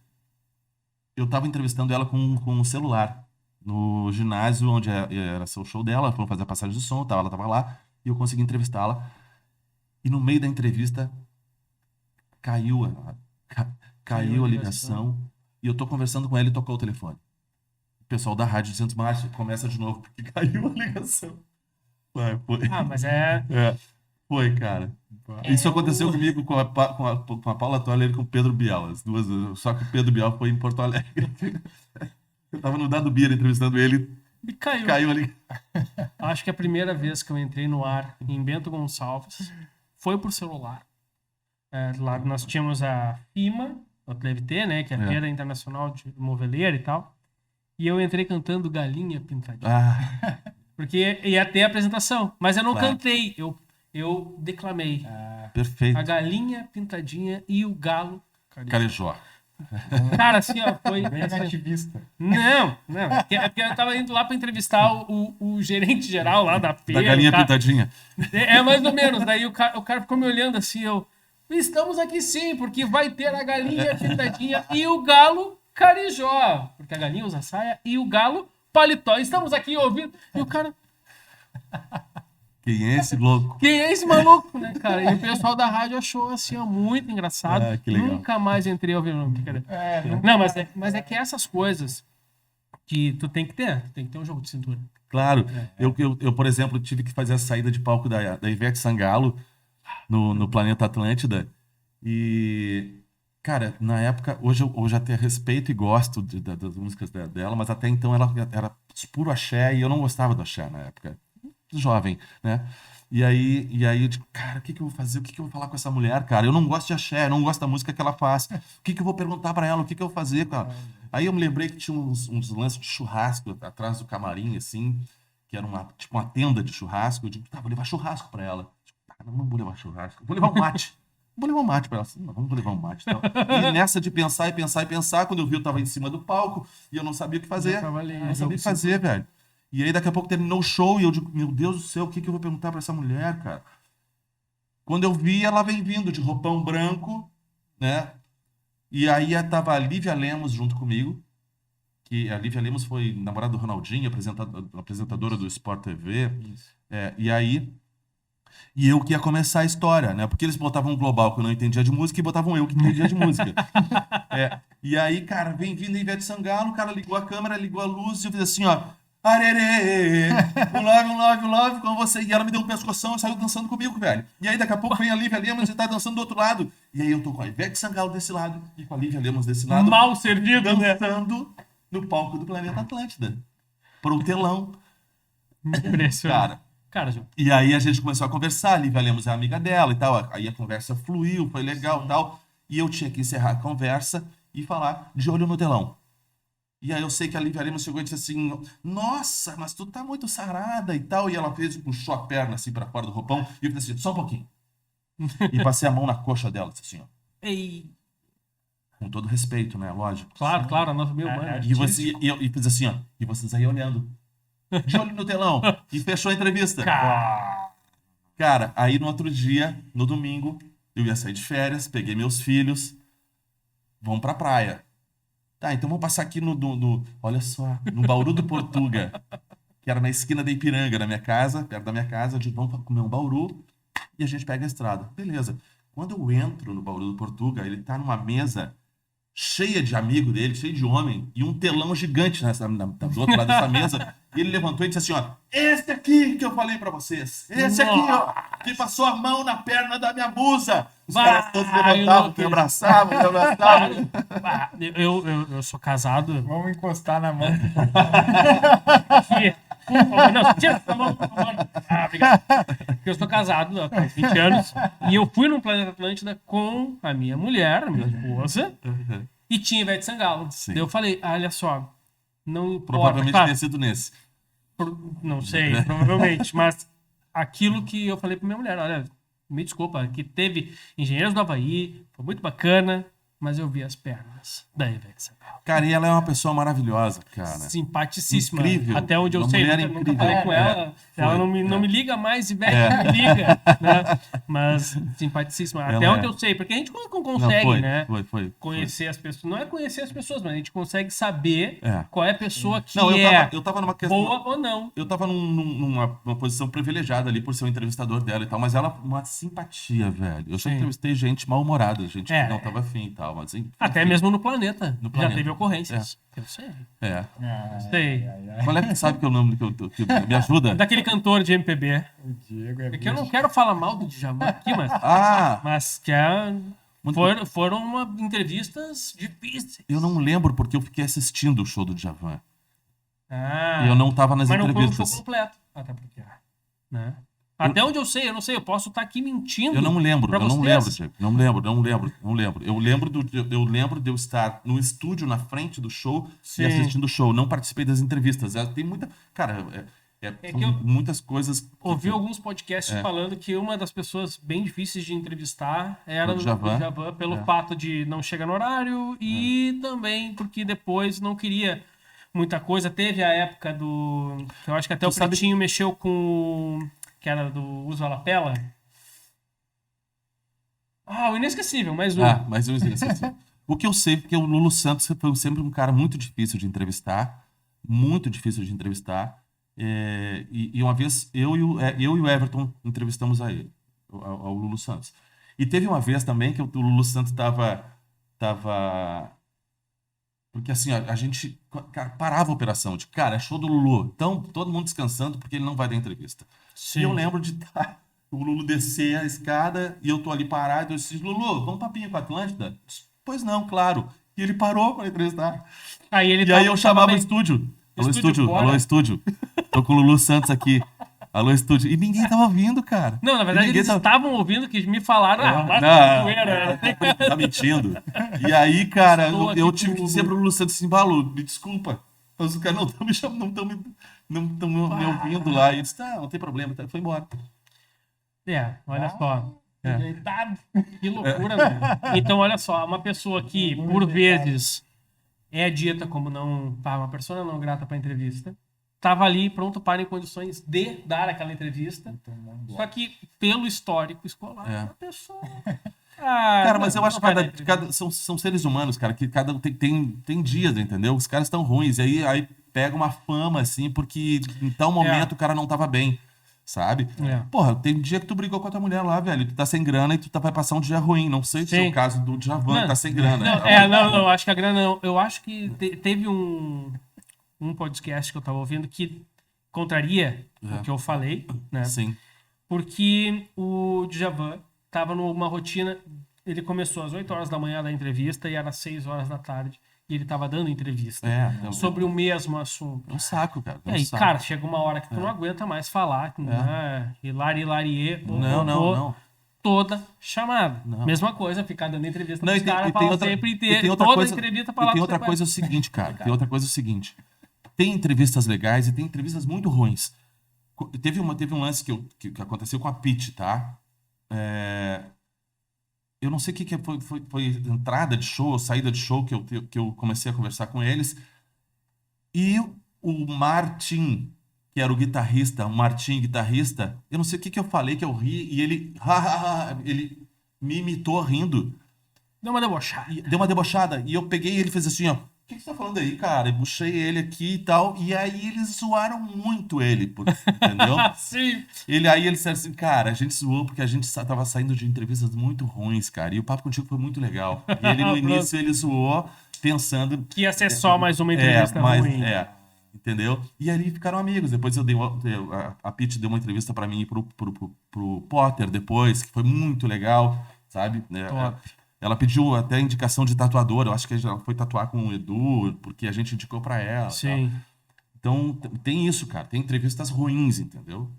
eu tava entrevistando ela com um celular. No ginásio, onde era o show dela, foram fazer a passagem de som, ela tava lá, e eu consegui entrevistá-la. E no meio da entrevista, caiu a ligação, e eu tô conversando com ela e tocou o telefone. O pessoal da rádio dizendo, Márcio, começa de novo, porque caiu a ligação. Foi. Ah, mas é. Foi, cara. Isso aconteceu comigo com a Paula Toller e com o Pedro Bial, as duas vezes. Só que o Pedro Bial foi em Porto Alegre. Eu tava no Dado Bira entrevistando ele, E caiu. caiu ali. Acho que a primeira vez que eu entrei no ar em Bento Gonçalves foi por celular. Lá nós tínhamos a FIMA, o TLVT, né? Que é a Feira Internacional de Moveleira e tal. E eu entrei cantando Galinha Pintadinha. Ah, Porque ia ter a apresentação. Mas eu não Claro. cantei, eu declamei. perfeito. A Galinha Pintadinha e o Galo. Carejó. Cara, assim, ó, foi. Bem assim, ativista. não. É porque eu tava indo lá pra entrevistar o gerente geral lá da feira. Da galinha o cara- pintadinha. É mais ou menos. Daí o cara ficou me olhando assim, eu. Estamos aqui sim, porque vai ter a galinha pintadinha e o galo carijó. Porque a galinha usa saia e o galo paletó. Estamos aqui ouvindo. E o cara. Quem é esse louco? Quem é esse maluco, né, cara? E o pessoal da rádio achou assim, ó, muito engraçado. Ah, que legal. Nunca mais entrei a ouvir. Não, mas é que essas coisas que tu tem que ter um jogo de cintura. Claro. Eu, por exemplo, tive que fazer a saída de palco da Ivete Sangalo no Planeta Atlântida. E, cara, na época, hoje eu já tenho respeito e gosto das músicas dela, mas até então ela era puro axé e eu não gostava do axé na época. Jovem, né? E aí eu digo, cara, o que eu vou fazer? O que eu vou falar com essa mulher, cara? Eu não gosto de axé, eu não gosto da música que ela faz. O que eu vou perguntar pra ela? O que eu vou fazer, cara? Aí eu me lembrei que tinha uns lances de churrasco atrás do camarim, assim, que era tipo uma tenda de churrasco. Eu digo, tá, vou levar churrasco pra ela. Não vou levar churrasco, vou levar um mate. Vou levar um mate pra ela. Assim, não, vamos levar um mate. Então. E nessa de pensar, quando eu vi, eu tava em cima do palco e eu não sabia o que fazer. Não sabia o que fazer, velho. E aí daqui a pouco terminou o show e eu digo, meu Deus do céu, o que eu vou perguntar pra essa mulher, cara? Quando eu vi, ela vem vindo de roupão branco, né? E aí tava a Lívia Lemos junto comigo, que a Lívia Lemos foi namorada do Ronaldinho, apresentadora do Sport TV. E eu que ia começar a história, né? Porque eles botavam um global que eu não entendia de música e botavam eu que entendia de música. E aí, cara, vem vindo a Ivete Sangalo, o cara ligou a câmera, ligou a luz e eu fiz assim, ó. Arerê, um love com você. E ela me deu um pescoção e saiu dançando comigo, velho. E aí daqui a pouco vem a Lívia Lemos e tá dançando do outro lado. E aí eu tô com a Ivete Sangalo desse lado e com a Lívia Lemos desse lado. Mal servido, né? Dançando no palco do Planeta Atlântida. Pro telão. Impressionante. Cara, Ju, E aí a gente começou a conversar, a Lívia Lemos é amiga dela e tal. Aí a conversa fluiu, foi legal e tal. E eu tinha que encerrar a conversa e falar de olho no telão. E aí eu sei que a Lívia Lemos chegou e disse assim, nossa, mas tu tá muito sarada e tal. E ela puxou a perna assim pra fora do roupão e eu falei assim, só um pouquinho. E passei a mão na coxa dela, disse assim, ó. ei. Com todo respeito, né? Lógico. Claro, a nossa meu mano. E eu fiz assim, ó. E vocês aí olhando. De olho no telão. E fechou a entrevista. Cara, aí no outro dia, no domingo, Eu ia sair de férias, peguei meus filhos, vamos pra praia. Tá, então vamos passar aqui olha só, no Bauru do Portuga, que era na esquina da Ipiranga, na minha casa, perto da minha casa. Eu digo, vamos comer um Bauru e a gente pega a estrada. Beleza. Quando eu entro no Bauru do Portuga, ele tá numa mesa cheia de amigo dele, cheio de homem, e um telão gigante do outro lado dessa mesa. E ele levantou e disse assim, ó, esse aqui que eu falei pra vocês, esse aqui, ó, que passou a mão na perna da minha musa. Os caras todos levantavam, me abraçavam, me abraçavam. Eu sou casado. Vamos encostar na mão. Aqui. Por favor, não, tira essa mão, por favor. Obrigado. Porque eu sou casado há 20 anos. E eu fui no Planeta Atlântida com a minha mulher, a minha esposa, e tinha Ivete Sangalo. Sim. Daí eu falei, olha só, não importa. Provavelmente tá, tenha sido nesse. não sei, provavelmente, mas aquilo que eu falei pra minha mulher, olha, me desculpa, que teve Engenheiros do Havaí, foi muito bacana, mas eu vi as pernas da Ivete Sangalo. Cara, e ela é uma pessoa maravilhosa, cara. Simpaticíssima. Incrível. Até onde eu Uma sei, mulher nunca incrível. falei com ela. Ela Foi. não me liga mais, Ivete não me liga. Né? Mas simpaticíssima. Até Ela onde é. eu sei, porque a gente Não, consegue, foi, né? foi. Conhecer as pessoas. Não é conhecer as pessoas, mas a gente consegue saber É. qual é a pessoa que Não, é eu tava numa questão. boa ou não. Eu tava numa posição privilegiada ali por ser o entrevistador dela e tal, mas ela, uma simpatia, velho. Eu já Sim. entrevistei gente mal-humorada, gente É. que não tava afim e tal, mas enfim. Até mesmo no planeta. No Já planeta. teve ocorrências. Eu sei. É. Sei. Qual é que sabe que é o nome que me ajuda? Daquele cantor de MPB. O Diego é É que eu não quero falar mal do Djavan aqui, Ah! mas que foram entrevistas difíceis. Eu não lembro porque eu fiquei assistindo o show do Djavan. Ah, E eu não tava nas mas não foi um show entrevistas. completo. Até porque, né? Até onde eu sei, eu não sei, eu posso estar aqui mentindo. Eu não lembro, pra eu não vocês. lembro, Diego. Não lembro. Eu lembro de eu estar no estúdio na frente do show Sim. e assistindo o show. Não participei das entrevistas. Tem muita. Cara, são que eu muitas coisas. Ouvi alguns podcasts falando que uma das pessoas bem difíceis de entrevistar era O o Djavan. Djavan, pelo fato de não chegar no horário e também porque depois não queria muita coisa. Teve a época do... que eu acho que até Tu o sabe- Pretinho mexeu com... que era do Uso a Lapela. O Inesquecível, mais um. Mas eu esqueci. O que eu sei é que o Lulu Santos foi sempre um cara muito difícil de entrevistar. Muito difícil de entrevistar. E uma vez eu e o Everton entrevistamos a ele, ao Lulu Santos. E teve uma vez também que o Lulu Santos tava porque assim, a gente, cara, parava a operação. Tipo, cara, é show do Lulu. Então, todo mundo descansando porque ele não vai dar entrevista. Sim. E eu lembro de o Lulu descer a escada e eu tô ali parado. Eu disse, Lulu, vamos papinho com a Atlântida? Pois não, claro. E ele parou para entrevistar. Aí ele E aí eu chamava o estúdio. Alô, Estúdio estúdio. fora. Alô, estúdio. Tô com o Lulu Santos aqui. Alô, estúdio. E ninguém tava ouvindo, cara. Não, na verdade, Ninguém eles estavam ouvindo que me falaram, lá Não, zoeira. tá mentindo. E aí, cara, Estou eu aqui tive com que o dizer pro Lulu Santos assim, Balu, me desculpa. Mas os caras não estão me chamando, não estão me ouvindo lá. E eu disse, não tem problema, foi embora. Olha só. Que loucura, velho. Então, olha só, uma pessoa que, por vezes, é dita como uma pessoa não grata para entrevista, estava ali pronto para em condições de dar aquela entrevista, só que pelo histórico escolar, a pessoa... Cara, mas eu acho que vai são seres humanos, cara, que cada um tem dias, entendeu? Os caras estão ruins, e aí pega uma fama, assim, porque em tal momento o cara não tava bem, sabe? Porra, tem dia que tu brigou com a tua mulher lá, velho, tu tá sem grana e tu vai passar um dia ruim, não sei se é o caso do Djavan, tá sem grana. Não, acho que a grana não. Eu acho que teve um podcast que eu tava ouvindo que contraria o que eu falei, né? Sim. Porque o Djavan tava numa rotina, ele começou às 8 horas da manhã da entrevista e era às 6 horas da tarde. E ele tava dando entrevista sobre o mesmo assunto. É um saco, cara. E aí, cara, chega uma hora que tu não aguenta mais falar, hilariê, Não. toda chamada. Não. Mesma coisa, ficar dando entrevista Não, pros caras, falar sempre ter toda entrevista pra e lá. tem outra coisa é o seguinte, cara. Tem outra coisa é o seguinte. Tem entrevistas legais e tem entrevistas muito ruins. Teve um lance que aconteceu com a Pitty, tá? Eu não sei o que foi entrada de show, saída de show que eu comecei a conversar com eles. E o Martin, que era o guitarrista, eu não sei o que eu falei, que eu ri, e ele me imitou rindo. Deu uma debochada. E deu uma debochada. E eu peguei e ele fez assim, ó. O que você tá falando aí, cara? Eu puxei ele aqui e tal. E aí eles zoaram muito ele, entendeu? Sim. Aí ele disse assim, cara, a gente zoou porque a gente tava saindo de entrevistas muito ruins, cara. E o papo contigo foi muito legal. E ele, no Pronto. início, ele zoou pensando... Que ia ser só mais uma entrevista ruim. Entendeu? E ali ficaram amigos. Depois a Pitty deu uma entrevista pra mim e pro Potter depois, que foi muito legal, sabe? Top. Ela pediu até indicação de tatuador. Eu acho que ela foi tatuar com o Edu, porque a gente indicou pra ela. Sim. Tá? Então, tem isso, cara. Tem entrevistas ruins, entendeu?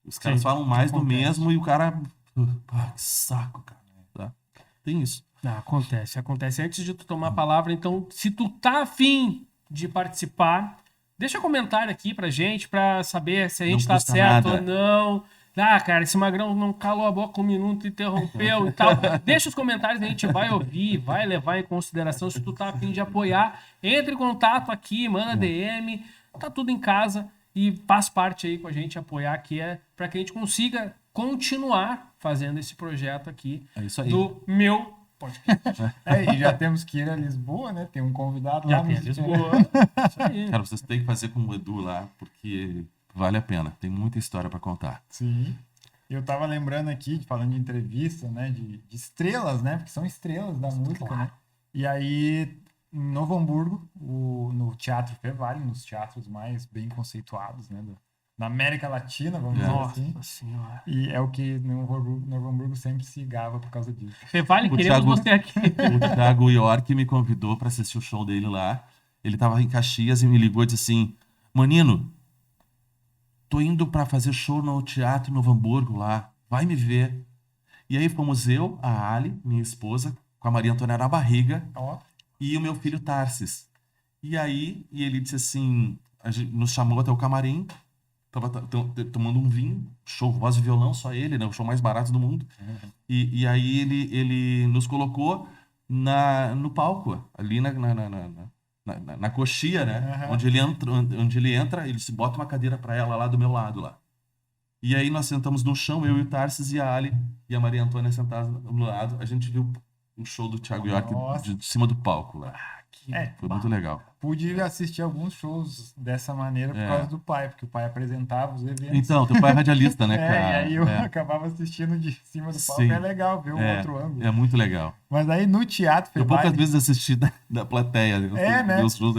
Os caras Sim, falam mais do acontece. mesmo e o cara... Ah, que saco, cara. Tá? Tem isso. Acontece. Antes de tu tomar a palavra, então, se tu tá afim de participar, deixa um comentário aqui pra gente, pra saber se a gente Não tá custa certo nada. ou não. Cara, esse magrão não calou a boca um minuto, interrompeu e tal. Deixa os comentários, a gente vai ouvir, vai levar em consideração. Se tu tá afim de apoiar, entre em contato aqui, manda DM, tá tudo em casa e faz parte aí com a gente apoiar, que é para que a gente consiga continuar fazendo esse projeto aqui É isso aí. do meu podcast. E já temos que ir a Lisboa, né? Tem um convidado Já lá tem a nos Lisboa. Isso aí. Cara, vocês têm que fazer com o Edu lá, porque vale a pena. Tem muita história pra contar. Sim. Eu tava lembrando aqui, falando de entrevista, né? De estrelas, né? Porque são estrelas da música, né? E aí, em Novo Hamburgo, no Teatro Fevale, nos teatros mais bem conceituados, né? Da América Latina, vamos dizer assim. Nossa senhora. E é o que Novo Hamburgo sempre se gaba por causa disso. Fevale, O queremos Thiago- você aqui. O Thiago York me convidou pra assistir o show dele lá. Ele tava em Caxias e me ligou e disse assim: Manino, tô indo pra fazer show no Teatro Novo Hamburgo lá. Vai me ver. E aí fomos eu, a Ali, minha esposa, com a Maria Antônia na barriga, Ó, e o meu filho Tarsis. E aí, ele disse assim, nos chamou até o camarim, tava tomando um vinho, show voz e violão, só ele, né? O show mais barato do mundo. E aí ele nos colocou no palco, ali na coxia, né? Uhum. Onde ele entra, ele se bota uma cadeira pra ela lá do meu lado lá. E aí nós sentamos no chão, eu e o Tarsis e a Ali e a Maria Antônia sentadas do lado. A gente viu o show do Thiago York Nossa. de cima do palco lá. Foi muito legal. pude assistir alguns shows dessa maneira por causa do pai, porque o pai apresentava os eventos. Então, teu pai é radialista, né, cara? E aí eu acabava assistindo de cima do palco, Sim. é legal ver um outro ângulo. É muito legal. Mas aí no Teatro Eu Fevale, poucas vezes assisti da plateia. né? Meus shows,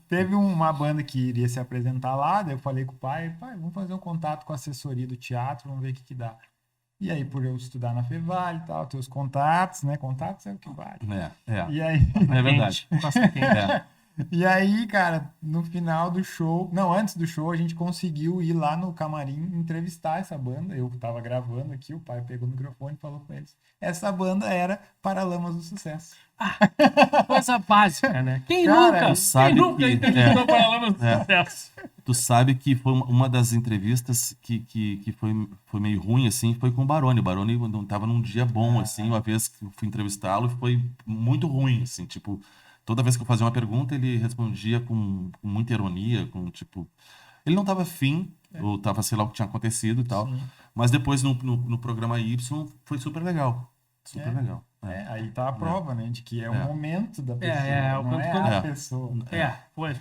teve uma banda que iria se apresentar lá, daí eu falei com o pai, vamos fazer um contato com a assessoria do teatro, vamos ver o que dá. E aí, por eu estudar na Fevale e tal, ter os contatos, né? Contatos é o que vale. E aí... É verdade. E aí, cara, no final do show, não, antes do show, a gente conseguiu ir lá no camarim entrevistar essa banda. Eu tava gravando aqui, o pai pegou o microfone e falou com eles. Essa banda era Paralamas do Sucesso. Coisa básica, né? Quem Cara, nunca? sabe Quem nunca que- entrevistou Paralamas do Sucesso? Tu sabe que foi uma das entrevistas que foi meio ruim, assim, foi com o Barone. O Barone não tava num dia bom, assim, uma vez que eu fui entrevistá-lo, foi muito ruim, assim, tipo, toda vez que eu fazia uma pergunta, ele respondia com muita ironia, com, tipo... Ele não tava afim, ou tava, sei lá, o que tinha acontecido e tal, Sim. mas depois no programa Y foi super legal. Super legal. Aí tá a prova, né? De que é o momento da pessoa, não quando- é quando- a pessoa.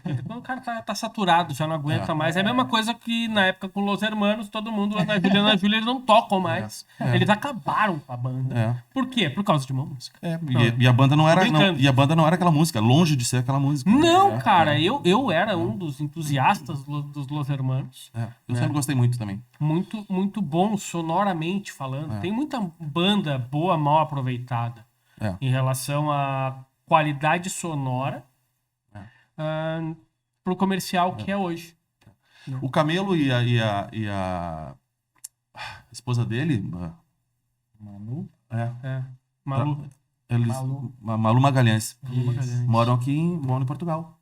Porque quando o cara tá saturado, já não aguenta mais. É a mesma coisa que na época com Los Hermanos, todo mundo lá na Júlia, eles não tocam mais. Eles acabaram com a banda. Por quê? Por causa de uma música. E a banda não era, brincando. e a banda não era aquela música, longe de ser aquela música. Não, cara, eu era um dos entusiastas dos Los Hermanos. Eu sempre gostei muito também. Muito, muito bom sonoramente falando. Tem muita banda boa, mal aproveitada em relação à qualidade sonora pro comercial que é hoje. O Camelo e a esposa dele, Manu? Malu. eles, Malu. Malu Magalhães, Isso. moram moram em Portugal.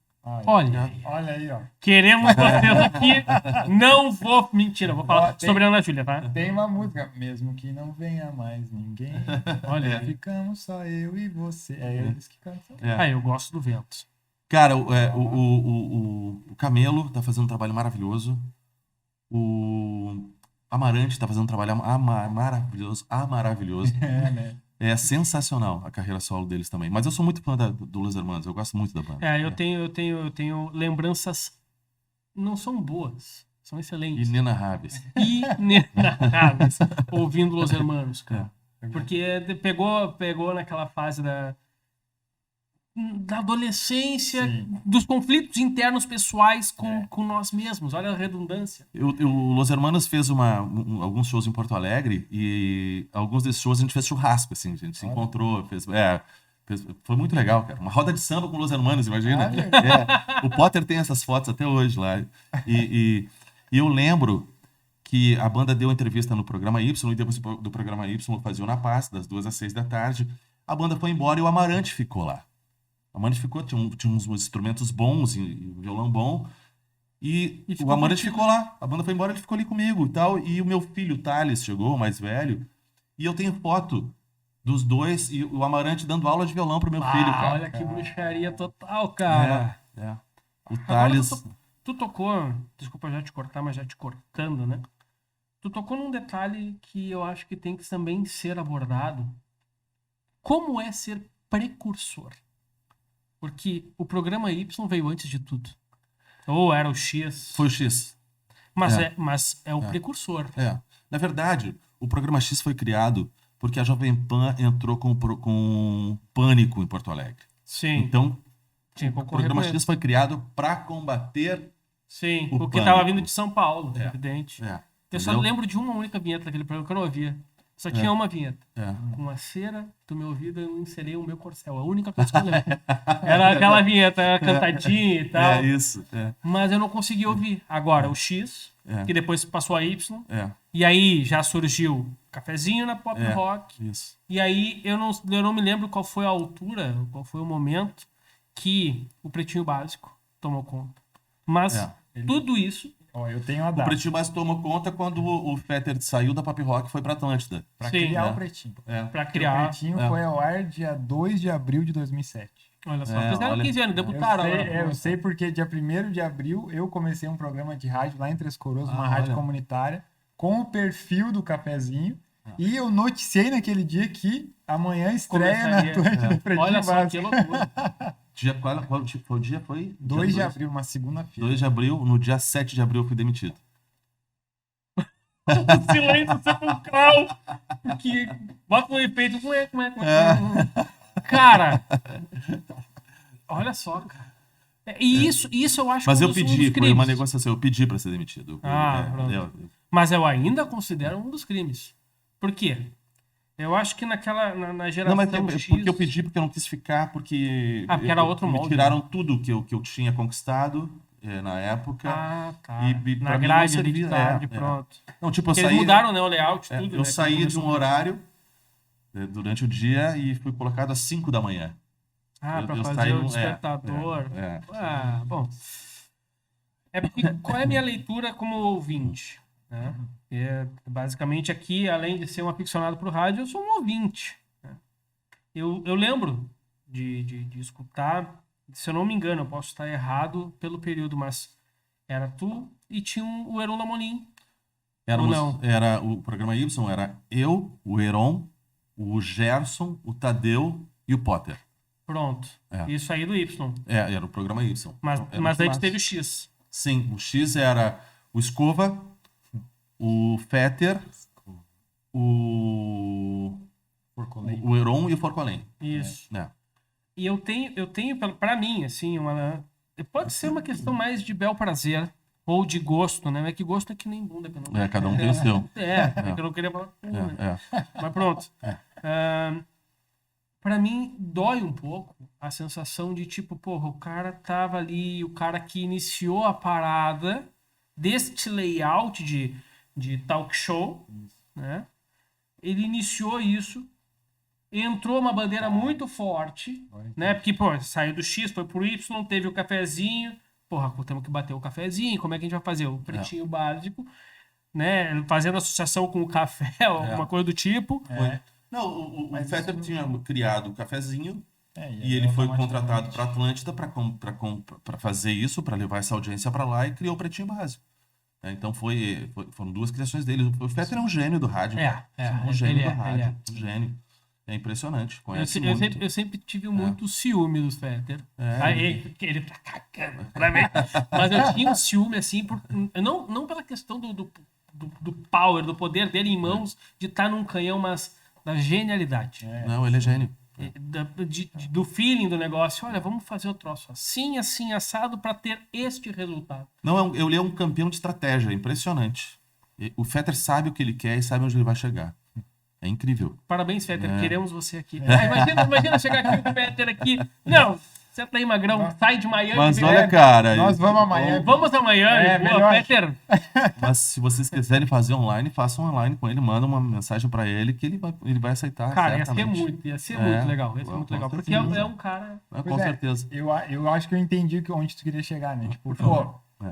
Olha, Olha aí, ó. queremos vocês aqui. Não vou. Mentira, vou falar Tem- sobre a Ana Júlia, tá? Tem uma música, mesmo que não venha mais ninguém. Olha aí. Ficamos só eu e você. É eles que cantam. Eu gosto do vento. Cara, o Camelo tá fazendo um trabalho maravilhoso. Amarante tá fazendo um trabalho maravilhoso, maravilhoso. né? É sensacional a carreira solo deles também. Mas eu sou muito fã do Los Hermanos, eu gosto muito da banda. Eu tenho lembranças, não são boas, são excelentes. Inenarráveis. Inenarráveis, ouvindo Los Hermanos, cara. Porque pegou naquela fase da adolescência, Sim. dos conflitos internos pessoais com nós mesmos. Olha a redundância. O Los Hermanos fez alguns shows em Porto Alegre e alguns desses shows a gente fez churrasco, assim, a gente se encontrou, foi muito legal, cara. Uma roda de samba com Los Hermanos, imagina. Olha. O Potter tem essas fotos até hoje lá. E eu lembro que a banda deu entrevista no Programa Y e depois do Programa Y fazia na Paz, das 2 às 6 da tarde. A banda foi embora e o Amarante ficou lá. O Amarante ficou, tinha uns instrumentos bons e um violão bom. E o Amarante ficou lá. A banda foi embora, ele ficou ali comigo e tal. E o meu filho, o Thales, chegou, o mais velho. E eu tenho foto dos dois e o Amarante dando aula de violão pro meu filho, cara. Olha que bruxaria total, cara. O Agora Thales... tu tocou, desculpa já te cortar, mas já te cortando, né? Tu tocou num detalhe que eu acho que tem que também ser abordado. Como é ser precursor? Porque o Programa Y veio antes de tudo. Ou era o X. Foi o X. Mas é o precursor. Na verdade, o Programa X foi criado porque a Jovem Pan entrou com Pânico em Porto Alegre. Sim. Então, tinha o Programa X foi criado para combater Sim, o porque Pânico. estava vindo de São Paulo, evidente. Eu só entendeu? lembro de uma única vinheta daquele programa que eu não ouvia. Só tinha uma vinheta. Com a cera do meu ouvido eu inserei o meu corcel. A única coisa que eu lembro. Era aquela vinheta, era cantadinha e tal. Isso. Mas eu não consegui ouvir. Agora, o X, que depois passou a Y. E aí já surgiu Cafezinho na Pop Rock. Isso. E aí eu não me lembro qual foi a altura, qual foi o momento que o Pretinho Básico tomou conta. Mas tudo isso... Ó, eu tenho a O data. Pretinho Básico tomou conta quando o Fetter saiu da Pop Rock e foi pra Atlântida. Pra Sim, criar o Pretinho. Pra O criar... Pretinho foi ao ar dia 2 de abril de 2007. Olha só, fizeram 15 anos, debutaram. Eu sei porque dia 1º de abril eu comecei um programa de rádio lá em Três Coroas, uma rádio comunitária, com o perfil do Cafezinho. E eu noticiei naquele dia que amanhã estreia na Atlântida Pretinho Olha só, Básico. que loucura. Qual foi o dia? Foi 2 de abril, uma segunda-feira. 2 de abril, no dia 7 de abril eu fui demitido. O silêncio sepulcral. Que... Bota um efeito. Cara, olha só, cara. E isso eu acho Mas que eu um pedi, dos foi crimes. uma negociação, eu pedi pra ser demitido. Pronto. Mas eu ainda considero um dos crimes. Por quê? Eu acho que na geração Não, mas X... porque eu pedi, porque eu não quis ficar, porque era outro molde. me tiraram tudo que eu tinha conquistado na época. Tá. E Na pra mim grade não ali de servia, tarde, pronto. Não, tipo, eu Porque eles saí... mudaram, né, o layout, tudo. Eu né, saí de um horário durante o dia e fui colocado às 5 da manhã. Pra eu fazer saí o despertador. Bom. Porque qual é a minha leitura como ouvinte? Né? Basicamente aqui, além de ser um aficionado por rádio, eu sou um ouvinte. Né? Eu lembro de escutar, se eu não me engano, eu posso estar errado pelo período, mas era tu e tinha o Heron Lamonin. Era o programa Y, era eu, o Heron, o Gerson, o Tadeu e o Potter. Pronto. Isso aí do Y. Era o programa Y. Mas daí teve o X. Sim, o X era o Escova, o Fetter, o Heron e o Forcolém. Isso. E eu tenho para mim, assim, pode ser uma questão mais de bel prazer ou de gosto, né? Não é que gosto é que nem bunda. Cada um tem o seu. Que eu não queria falar. Mas pronto. Pra mim, dói um pouco a sensação de tipo, porra, o cara tava ali, o cara que iniciou a parada deste layout de talk show, né? Ele iniciou isso, entrou uma bandeira muito forte, né? Porque, pô, saiu do X, foi pro Y, teve o cafezinho, porra, temos que bater o cafezinho, como é que a gente vai fazer? O Pretinho Básico, né? Fazendo associação com o café, alguma coisa do tipo. Não, o Fetter tinha criado o cafezinho e ele foi contratado para Atlântida para fazer isso, para levar essa audiência para lá e criou o Pretinho Básico. Então foram duas criações dele. O Fetter é um gênio do rádio. Um gênio do rádio. Um gênio. É impressionante. Conhece muito. Eu sempre tive muito ciúme do Fetter. Ele tá cagando pra mim. Mas eu tinha um ciúme, assim, não pela questão do power, do poder dele em mãos, de estar num canhão, mas da genialidade. Não, ele é gênio. Do feeling do negócio. Olha, vamos fazer o troço assim, assim, assado, pra ter este resultado. Não, ele é um campeão de estratégia. Impressionante. O Fetter sabe o que ele quer e sabe onde ele vai chegar. É incrível. Parabéns, Fetter. Queremos você aqui. Imagina chegar aqui o Fetter aqui. Não, senta aí, magrão. Sai de Miami. Mas olha, cara... Nós vamos a Miami. Vamos a Miami. Boa, Fetter. Mas se vocês quiserem fazer online, façam online com ele. Manda uma mensagem pra ele que ele vai aceitar. Cara, certamente. ia ser muito legal. Ia ser muito legal. Porque é um cara... Com certeza. Eu acho que eu entendi onde tu queria chegar, né? Tipo,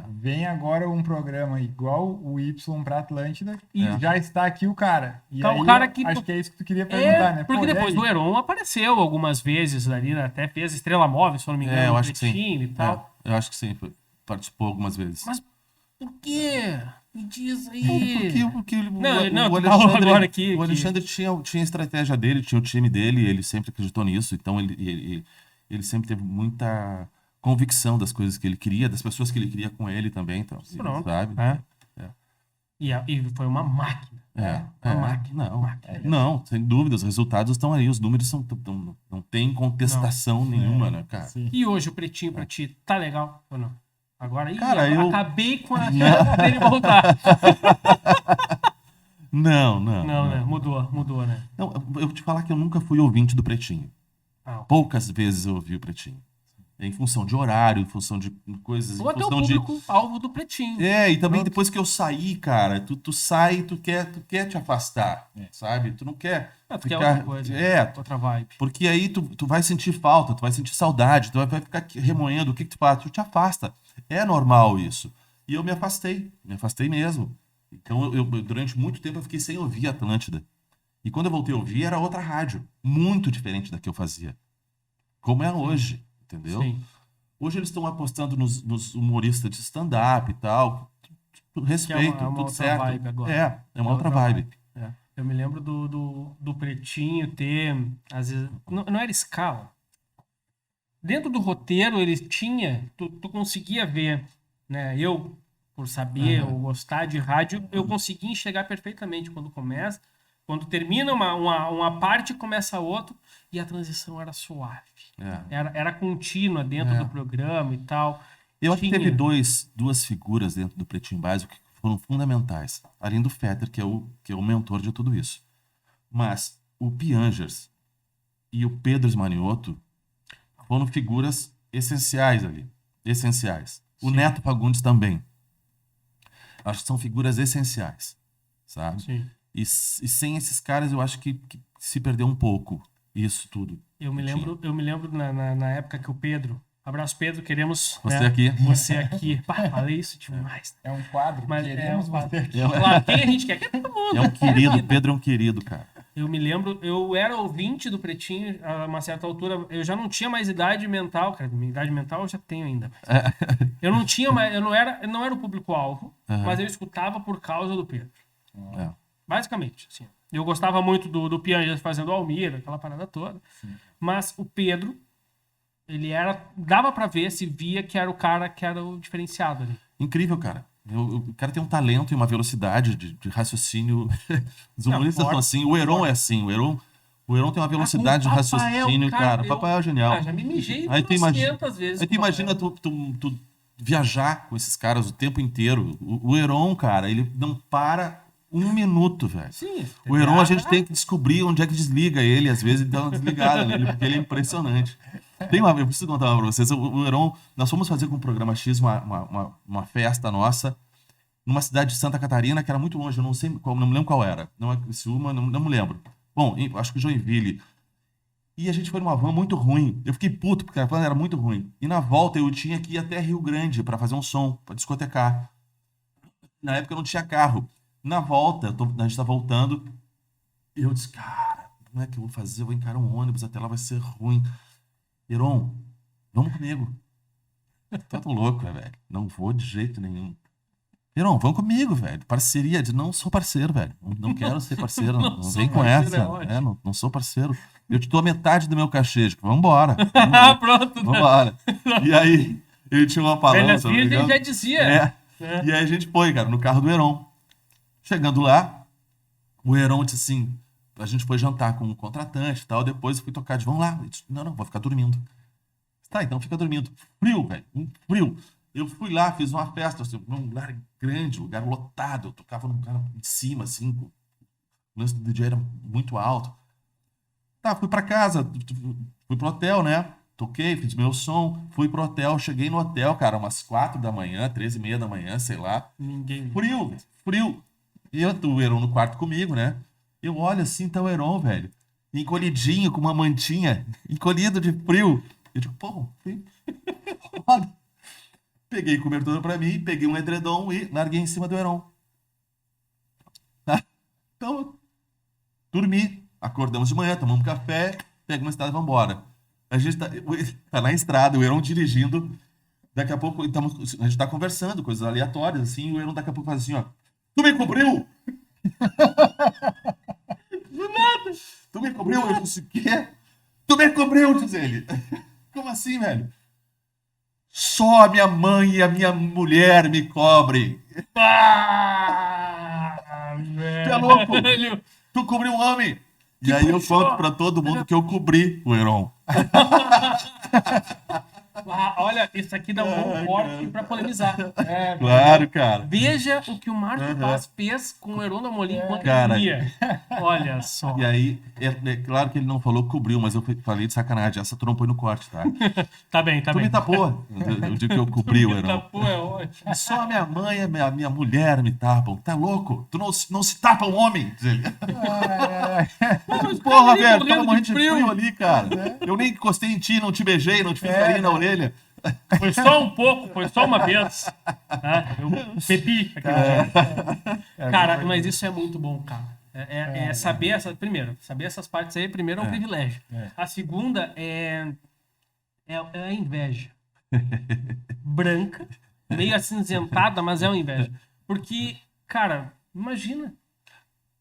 vem agora um programa igual o Y pra Atlântida e já está aqui o cara. E então, aí, o cara que... acho que é isso que tu queria perguntar, né? Porque depois do Heron apareceu algumas vezes ali, né? Até fez Estrela Móvel, se eu não me engano, eu acho que sim. E tal. Eu acho que sim, participou algumas vezes. Mas por quê? Me diz aí. Porque o Alexandre tinha a estratégia dele, tinha o time dele, ele sempre acreditou nisso, então ele sempre teve muita convicção das coisas que ele queria, das pessoas que ele queria com ele também, então, sabe? E foi uma máquina. Uma máquina. Não, sem dúvida, os resultados estão aí, os números não tem contestação nenhuma, né, cara? Sim. E hoje o Pretinho pra ti tá legal ou não? Agora, cara, eu acabei com a chance dele voltar. Não, né? Mudou, né? Não, eu vou te falar que eu nunca fui ouvinte do Pretinho. Poucas vezes eu ouvi o Pretinho. Em função de horário, em função de coisas... Ou até o público-alvo do Pretinho. E também depois que eu saí, cara, tu sai e tu quer te afastar, sabe? Tu não quer tu ficar... quer outra coisa, outra vibe. Porque aí tu vai sentir falta, tu vai sentir saudade, tu vai ficar remoendo, o que tu faz? Tu te afasta. É normal isso. E eu me afastei mesmo. Então, eu durante muito tempo eu fiquei sem ouvir a Atlântida. E quando eu voltei a ouvir, era outra rádio, muito diferente da que eu fazia. Como é hoje. Entendeu? Sim. Hoje eles estão apostando nos humoristas de stand-up e tal. Respeito, tudo certo. Vibe agora. É uma outra vibe. Eu me lembro do Pretinho ter, às vezes, não era escala. Dentro do roteiro ele tinha, tu conseguia ver, né? Eu, por saber ou gostar de rádio, eu conseguia enxergar perfeitamente quando começa. Quando termina uma parte, começa outra, e a transição era suave. Era contínua dentro do programa e tal. Eu acho que teve duas figuras dentro do Pretinho Básico que foram fundamentais. Além do Fetter, que é o mentor de tudo isso. Mas o Piangers e o Pedro Esmanioto foram figuras essenciais ali. Essenciais. O Neto Fagundes também. Acho que são figuras essenciais. Sabe? Sim. E sem esses caras, eu acho que se perdeu um pouco isso tudo. Eu me lembro na época que o Pedro... Abraço, Pedro, queremos... Você aqui. Você aqui. Pá, falei isso demais. É um quadro, mas queremos você aqui. Claro, quem a gente quer? Todo mundo. É um querido, o Pedro é um querido, cara. Eu me lembro, eu era ouvinte do Pretinho a uma certa altura, eu já não tinha mais idade mental, cara, minha idade mental eu já tenho ainda. Eu não tinha mais, eu não era o público-alvo, mas eu escutava por causa do Pedro. Basicamente, assim. Eu gostava muito do Piangers fazendo Almir, aquela parada toda. Sim. Mas o Pedro, ele dava pra ver, se via que era o cara que era o diferenciado ali. Incrível, cara. O cara tem um talento e uma velocidade de raciocínio. Os humoristas são assim. O Heron é assim. O Heron tem uma velocidade de raciocínio, cara. O Papai é genial. Já me mijei aí 200 vezes. Aí tu imagina tu viajar com esses caras o tempo inteiro. O Heron, cara, ele não para um minuto, velho. Sim. O Heron, a gente tem que descobrir onde é que desliga ele, às vezes, e dá uma desligada nele, porque ele é impressionante. Eu preciso contar uma pra vocês. O Heron, nós fomos fazer com o Programa X uma festa nossa numa cidade de Santa Catarina, que era muito longe, eu não me lembro qual era. Não é Criciúma, não me lembro. Bom, acho que Joinville. E a gente foi numa van muito ruim. Eu fiquei puto, porque a van era muito ruim. E na volta eu tinha que ir até Rio Grande para fazer um som, para discotecar. Na época eu não tinha carro. Na volta, a gente tá voltando, e eu disse, cara, como é que eu vou fazer? Eu vou encarar um ônibus, até lá vai ser ruim. Heron, vamos comigo. Tô tão louco, né, velho? Não vou de jeito nenhum. Heron, vamos comigo, velho. Parceria. Eu disse, não sou parceiro, velho. Não quero ser parceiro. Não Não sou vem com parceiro, essa. é ótimo. Não sou parceiro. Eu te dou a metade do meu cachê. Tipo, vambora. Ah, pronto. Né? Vambora. E aí, ele tinha uma palavra. Velhas Virgens já dizia. É. É. E aí a gente foi, cara, no carro do Heron. Chegando lá, o Heron disse assim, a gente foi jantar com um contratante e tal, depois eu fui tocar de, vamos lá. Eu disse, não, vou ficar dormindo. Tá, então fica dormindo. Frio, velho, um frio. Eu fui lá, fiz uma festa, assim, num lugar grande, lugar lotado. Eu tocava num cara em cima, assim, o lance do DJ era muito alto. Tá, fui pra casa, fui pro hotel, né? Toquei, fiz meu som, fui pro hotel, cheguei no hotel, cara, umas 4 da manhã, 13h30 da manhã, sei lá. Ninguém. Frio, velho, frio. E o Heron no quarto comigo, né? Eu olho assim, tá o Heron, velho, encolhidinho, com uma mantinha, encolhido de frio. Eu digo, pô, frio. Foda. Peguei cobertor pra mim, peguei um edredom e larguei em cima do Heron. Tá? Então, dormi. Acordamos de manhã, tomamos um café, pegamos uma estrada e vamos embora. A gente tá na estrada, o Heron dirigindo. Daqui a pouco a gente tá conversando, coisas aleatórias, assim, e o Heron daqui a pouco faz assim, ó. Tu me cobriu? Do nada. Tu me cobriu? Eu disse, o quê? Tu me cobriu, diz ele. Como assim, velho? Só a minha mãe e a minha mulher me cobrem. Ah, Tu é louco? velho. Tu cobriu um homem. E aí eu conto pra todo mundo que eu cobri o Heron. Ah, olha, isso aqui dá um bom corte pra polemizar. É, Claro, cara. veja o que o Marco Paz fez com o Heron da Molim enquanto Cara. ele ia. Olha só. E aí, é claro que ele não falou cobriu, mas eu falei de sacanagem. Essa tu não põe no corte, tá? Tá bem, tá Tu bem. me tapou. Eu digo que eu cobri o Heron. Tapou, é ótimo. Só a minha mãe e a minha mulher me tapam. Tá louco? Tu não se tapa um homem, diz ele. Mas Porra, cara, velho, morrendo tava morrendo de de frio ali, cara. Eu nem encostei em ti, não te beijei, não te fiz carinho na orelha. Foi só um pouco, foi só uma vez. Tá? Eu bebi aquele dia. Cara, mas isso é muito bom, cara. Saber essa. Primeiro, saber essas partes aí, primeiro é um privilégio. A segunda é a inveja. Branca, meio acinzentada, mas é uma inveja. Porque, cara, imagina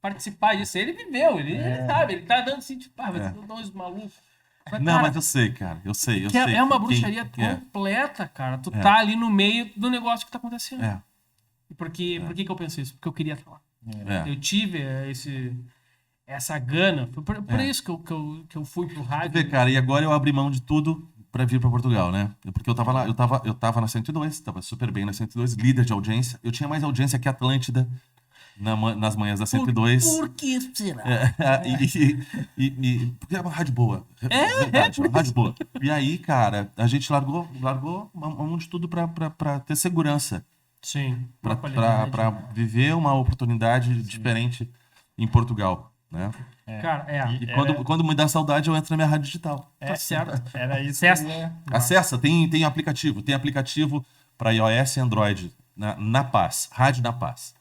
participar disso. Ele viveu, ele sabe, ele tá dando assim, tipo, vai ser dois malucos. Não, cara, mas eu sei, cara. Eu sei. é uma bruxaria completa, cara. Tu tá ali no meio do negócio que tá acontecendo. É. E por que que eu penso isso? Porque eu queria estar lá. É. Eu tive essa gana. Foi por isso que eu fui pro rádio. Vê, cara, e agora eu abri mão de tudo pra vir pra Portugal, né? Porque eu tava lá, eu tava na 102, tava super bem na 102, líder de audiência. Eu tinha mais audiência que Atlântida nas manhãs da 102. Por que será? Porque é uma rádio boa. Verdade, uma rádio boa. E aí, cara, a gente largou mão de tudo pra ter segurança. Sim. Pra viver uma oportunidade diferente em Portugal, né? Cara, E quando me dá saudade, eu entro na minha rádio digital. tá certo. Era isso. Acessa. Acessa, tem aplicativo. Tem aplicativo para iOS e Android. Na Paz. Rádio na Paz.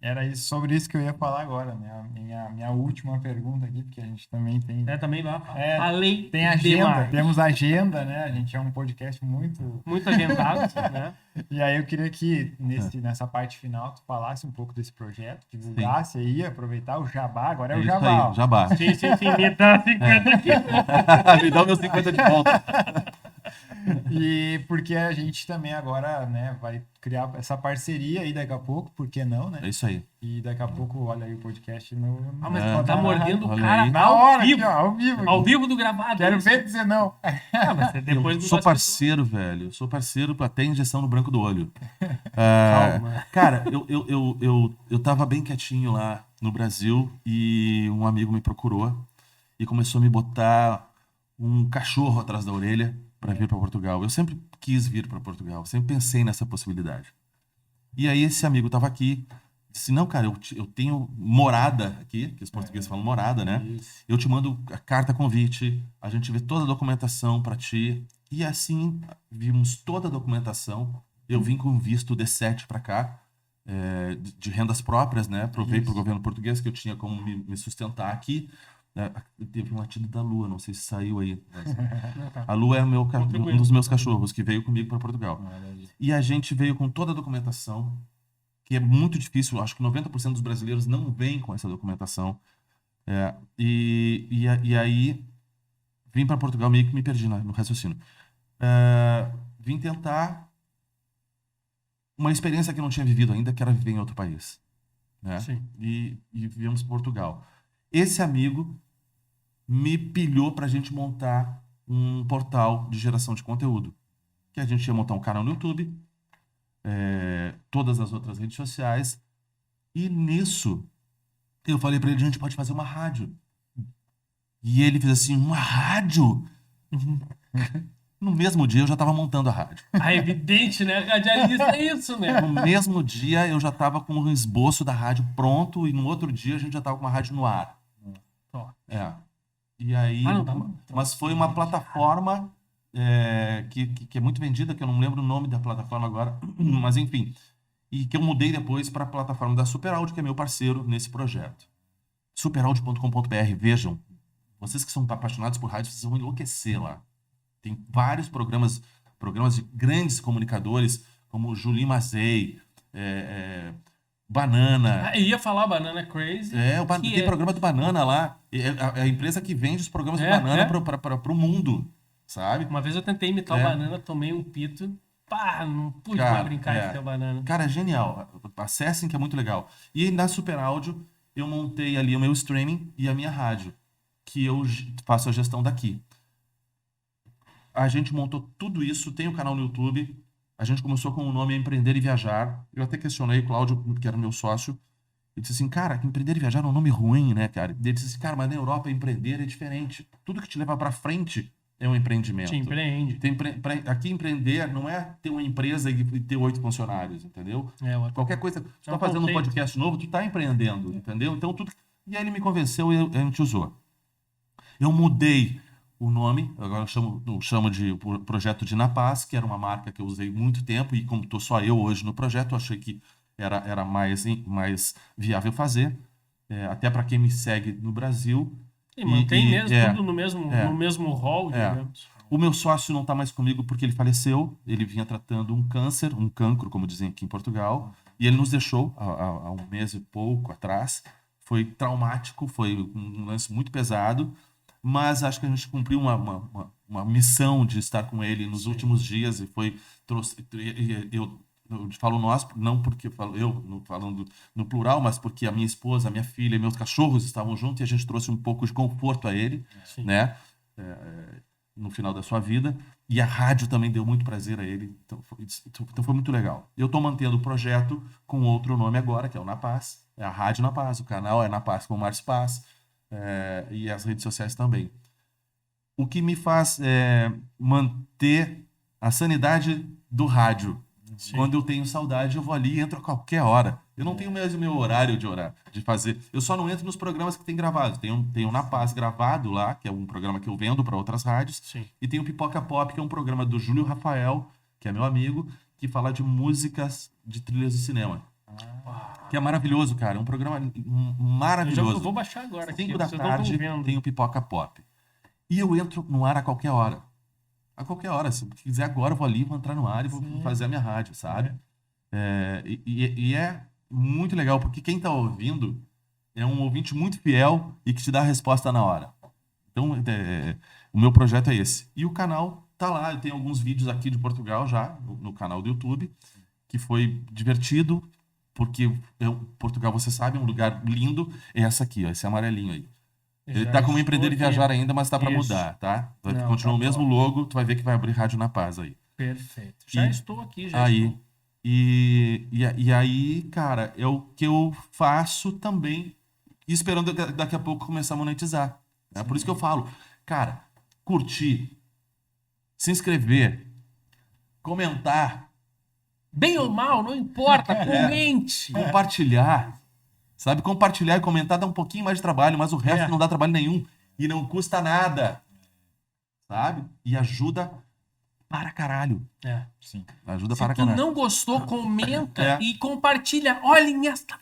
Era isso, sobre isso que eu ia falar agora, né? A minha última pergunta aqui, porque a gente também tem. Também lá. É, Falei tem agenda, demais. temos agenda, né? A gente é um podcast muito. Muito agendado, né? E aí eu queria que nessa parte final tu falasse um pouco desse projeto, divulgasse aí, aproveitar o jabá, agora é o Isso jabá. aí, ó. jabá. Sim, me dá 50 aqui. Me dá o meu 50 de volta. E porque a gente também agora, né, vai criar essa parceria aí daqui a pouco, por que não, né? É isso aí. E daqui a pouco, olha aí o podcast no Mas É. tá mordendo o Olha cara aí. na hora, vivo. aqui, ó, ao vivo. Ao vivo do gravado. Quero isso. ver dizer não. Mas é depois Eu do sou nosso- parceiro, velho. Eu sou parceiro pra ter injeção no branco do olho. Calma. Cara, eu tava bem quietinho lá no Brasil e um amigo me procurou e começou a me botar um cachorro atrás da orelha pra vir pra Portugal. Eu sempre quis vir pra Portugal, sempre pensei nessa possibilidade. E aí esse amigo tava aqui, disse, não, cara, eu tenho morada aqui, que os portugueses falam morada, né? Eu te mando a carta convite, a gente vê toda a documentação pra ti. E assim, vimos toda a documentação. Eu vim com visto D7 pra cá, de rendas próprias, né? Provei pro governo português que eu tinha como me sustentar aqui. Teve um latido da Lua, não sei se saiu aí. Mas... A Lua é um dos meus cachorros que veio comigo para Portugal. E a gente veio com toda a documentação que é muito difícil. Acho que 90% dos brasileiros não vêm com essa documentação. E aí vim para Portugal, meio que me perdi no raciocínio. Vim tentar uma experiência que eu não tinha vivido ainda, que era viver em outro país, né? Sim. E viemos para Portugal. Esse amigo me pilhou para a gente montar um portal de geração de conteúdo, que a gente ia montar um canal no YouTube, todas as outras redes sociais, e nisso eu falei para ele, a gente pode fazer uma rádio. E ele fez assim, uma rádio? No mesmo dia eu já estava montando a rádio. Ah, evidente, né? Radialista é isso, né? No mesmo dia eu já estava com um esboço da rádio pronto, e no outro dia a gente já estava com uma rádio no ar. Ó. E aí, Não, tá mas foi uma plataforma que é muito vendida, que eu não lembro o nome da plataforma agora, mas enfim, e que eu mudei depois para a plataforma da Super Áudio, que é meu parceiro nesse projeto. Superaudio.com.br, vejam, vocês que são apaixonados por rádio, vocês vão enlouquecer lá. Tem vários programas de grandes comunicadores, como o Julie Mazei, Banana. Eu ia falar Banana Crazy. Tem programa do Banana lá. É a empresa que vende os programas do Banana para o mundo, sabe? Uma vez eu tentei imitar o Banana, tomei um pito. Pá, não pude mais brincar com o Banana. Cara, é genial. Acessem, que é muito legal. E na Super Áudio, eu montei ali o meu streaming e a minha rádio, que eu faço a gestão daqui. A gente montou tudo isso, tem um canal no YouTube. A gente começou com o nome Empreender e Viajar. Eu até questionei o Cláudio, que era meu sócio. Ele disse assim, cara, Empreender e Viajar é um nome ruim, né, cara? Ele disse assim, cara, mas na Europa empreender é diferente. Tudo que te leva para frente é um empreendimento. Te empreende. Aqui empreender não é ter uma empresa e ter 8 funcionários, entendeu? Qualquer coisa, você está fazendo um podcast novo, tu está empreendendo, entendeu? Então tudo. E aí ele me convenceu e a gente usou. Eu mudei o nome, agora eu chamo de Projeto de Na Paz, que era uma marca que eu usei muito tempo, e como estou só eu hoje no projeto, eu achei que era mais viável fazer, até para quem me segue no Brasil. E mantém mesmo tudo no mesmo hall, digamos. O meu sócio não está mais comigo porque ele faleceu, ele vinha tratando um cancro, como dizem aqui em Portugal, e ele nos deixou há um mês e pouco atrás. Foi traumático, foi um lance muito pesado, mas acho que a gente cumpriu uma missão de estar com ele nos últimos dias, e eu falo nós, não porque falando no plural, mas porque a minha esposa, a minha filha e meus cachorros estavam juntos, e a gente trouxe um pouco de conforto a ele, né? No final da sua vida. E a rádio também deu muito prazer a ele, então foi muito legal. Eu estou mantendo o projeto com outro nome agora, que é o Na Paz, é a Rádio Na Paz, o canal é Na Paz com o Márcio Paz, e as redes sociais também. O que me faz manter a sanidade do rádio. Sim. Quando eu tenho saudade, eu vou ali e entro a qualquer hora. Eu não tenho mesmo meu horário de fazer. Eu só não entro nos programas que tem gravado. Tem o Na Paz gravado lá, que é um programa que eu vendo para outras rádios. Sim. E tem o Pipoca Pop, que é um programa do Júlio Rafael, que é meu amigo, que fala de músicas de trilhas de cinema. Que é maravilhoso, cara. É um programa maravilhoso. Eu vou baixar agora. 5 da tarde tem o Pipoca Pop. E eu entro no ar a qualquer hora. A qualquer hora. Se quiser agora, eu vou ali, vou entrar no ar e vou fazer a minha rádio, sabe? E é muito legal, porque quem tá ouvindo é um ouvinte muito fiel e que te dá a resposta na hora. Então, o meu projeto é esse. E o canal tá lá. Eu tenho alguns vídeos aqui de Portugal já, no canal do YouTube, que foi divertido, porque Portugal, você sabe, é um lugar lindo. É essa aqui, ó, esse amarelinho aí. Ele tá como Empreender e Viajar ainda, mas tá para mudar, tá? Vai continuar o mesmo logo, tu vai ver que vai abrir Rádio Na Paz aí. Perfeito. Já estou aqui, já aí, estou. E aí, cara, é o que eu faço também, esperando daqui a pouco começar a monetizar. É por isso que eu falo, cara, curtir, se inscrever, comentar. Bem ou mal, não importa, comente. Compartilhar. Sabe, compartilhar e comentar dá um pouquinho mais de trabalho, mas o resto não dá trabalho nenhum. E não custa nada. Sabe? E ajuda para caralho. Sim. Ajuda Se para tu caralho. não gostou, comenta e compartilha. Olhem esta.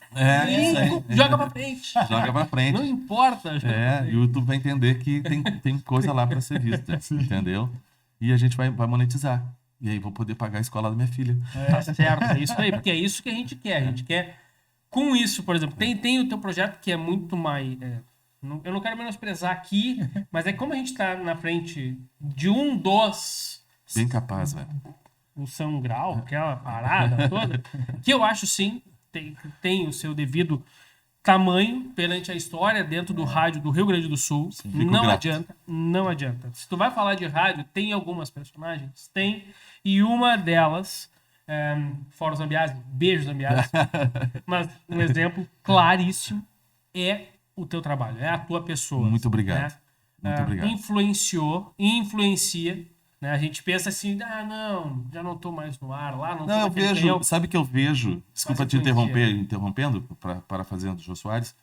Joga pra frente. Joga pra frente. Não importa. E o YouTube vai entender que tem coisa lá para ser vista. Entendeu? E a gente vai monetizar. E aí vou poder pagar a escola da minha filha. Tá certo, é isso aí, porque é isso que a gente quer. A gente quer, com isso, por exemplo, tem o teu projeto que é muito mais. Eu não quero menosprezar aqui, mas é como a gente tá na frente de um dos. Bem capaz, velho. O São Grau, aquela parada toda, que eu acho sim, tem o seu devido tamanho perante a história dentro do rádio do Rio Grande do Sul. Fico Não grato. adianta, não adianta. Se tu vai falar de rádio, tem algumas personagens? Tem. E uma delas, fora o Zambiase, beijo Zambiase, mas um exemplo claríssimo é o teu trabalho, é a tua pessoa. Muito obrigado. Né? Muito obrigado. Influenciou e influencia. Né? A gente pensa assim, não, já não tô mais no ar, lá não tô Não, eu naquele vejo, canhão. sabe que eu vejo, desculpa te influencia. interrompendo, parafraseando o Jô Soares,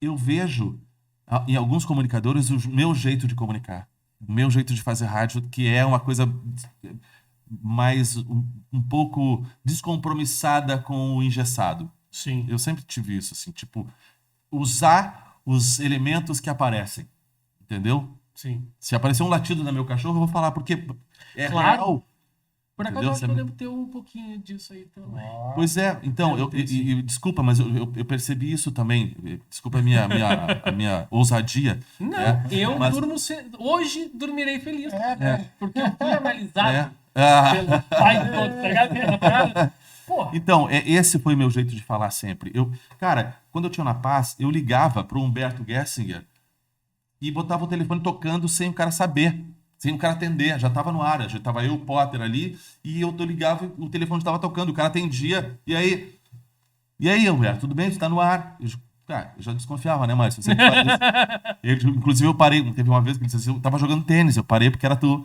eu vejo em alguns comunicadores o meu jeito de comunicar, o meu jeito de fazer rádio, que é uma coisa mais um pouco descompromissada com o engessado. Sim, Eu sempre tive isso, assim, tipo, usar os elementos que aparecem, entendeu? sim. Se aparecer um latido no meu cachorro, eu vou falar, porque é Claro. real. Por acaso Entendeu? eu acho que eu devo ter um pouquinho disso aí também. Pois é, então, desculpa, mas eu percebi isso também. Desculpa a minha ousadia. Não, né? eu Mas- durmo hoje dormirei feliz. Porque eu fui analisado Ah, pelo pai de todos, tá ligado? Essa parada. Porra, então, esse foi o meu jeito de falar sempre. Cara, quando eu tinha na Paz, eu ligava pro Humberto Gessinger e botava o telefone tocando sem o cara saber, sem o cara atender. Já tava no ar, já tava eu, o Potter ali, e eu ligava e o telefone estava tocando, o cara atendia. E aí, Humberto, tudo bem? Tu tá no ar? Cara, eu já desconfiava, né, Márcio? Você sempre faz isso. Inclusive, eu parei. Teve uma vez que ele disse assim, eu tava jogando tênis, eu parei porque era tu.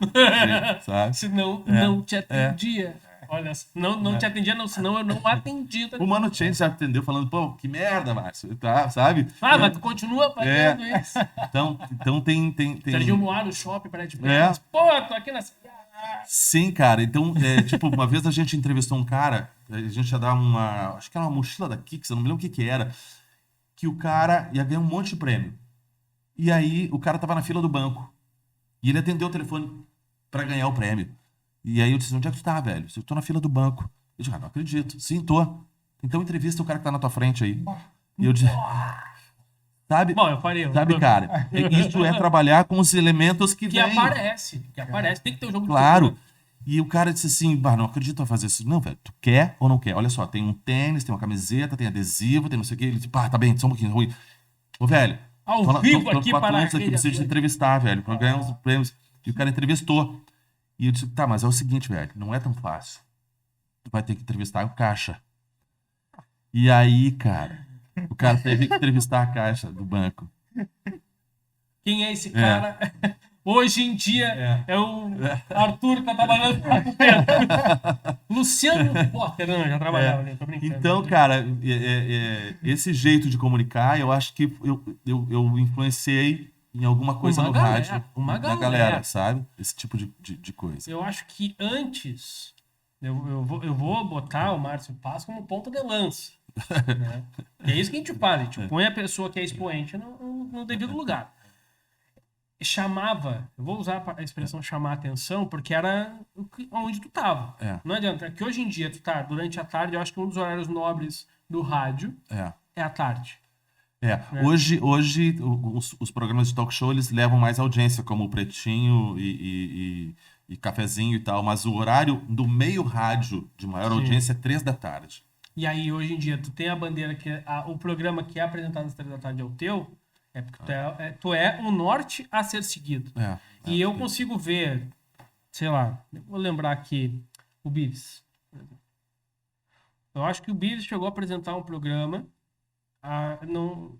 Sabe? senão não te atendia. Olha, não te atendia, não, senão eu não atendia. O Mano Chain já atendeu falando, pô, que merda, Márcio. Tá, sabe? Mas tu continua fazendo isso. Então tem... Serginho Moara, o shopping, parede de É. Pô, tô aqui na... Sim, cara. Então, tipo, uma vez a gente entrevistou um cara, a gente ia dar acho que era uma mochila da Kicks, eu não me lembro o que era, que o cara ia ganhar um monte de prêmio. E aí o cara tava na fila do banco. E ele atendeu o telefone pra ganhar o prêmio. E aí eu disse, onde é que tu tá, velho? Eu tô na fila do banco. Eu disse, não acredito. Sim, tô. Então entrevista o cara que tá na tua frente aí. E eu disse, sabe? Bom, eu farei. Sabe, cara? Isso é trabalhar com os elementos que Que vêm. aparece. Tem que ter o jogo de Claro. cultura. E o cara disse assim, não acredito em fazer isso. Não, velho, tu quer ou não quer? Olha só, tem um tênis, tem uma camiseta, tem adesivo, tem não sei o quê. Ele disse, tá bem, só um pouquinho, ruim. Ô, velho, Ao vivo aqui 4 para anos aqui, aquele preciso te ator. entrevistar, velho, pra ganhar uns prêmios. E o cara entrevistou. E eu disse, tá, mas é o seguinte, velho, não é tão fácil. Tu vai ter que entrevistar o caixa. E aí, cara, o cara teve que entrevistar a caixa do banco. Quem é esse cara? Hoje em dia é o Arthur que tá trabalhando no Luciano Potter, não, já trabalhava ali, tô brincando. Então, cara, esse jeito de comunicar, eu acho que eu influenciei em alguma coisa Uma no galera, rádio, uma na galera. galera, sabe? Esse tipo de coisa. Eu acho que antes, eu vou botar o Márcio Paz como ponta de lança. Né? E é isso que a gente faz, a gente põe a pessoa que é expoente no devido lugar. Chamava, eu vou usar a expressão chamar a atenção, porque era onde tu tava. Não adianta, que hoje em dia tu tá durante a tarde, eu acho que um dos horários nobres do rádio é a tarde. Hoje os programas de talk show eles levam mais audiência, como o Pretinho e Cafezinho e tal, mas o horário do meio rádio de maior audiência é 3 da tarde. E aí, hoje em dia, tu tem a bandeira que o programa que é apresentado às 3 da tarde é o teu, é porque tu é um norte a ser seguido. E eu consigo ver, sei lá, vou lembrar aqui, o Bives. Eu acho que o Bives chegou a apresentar um programa, não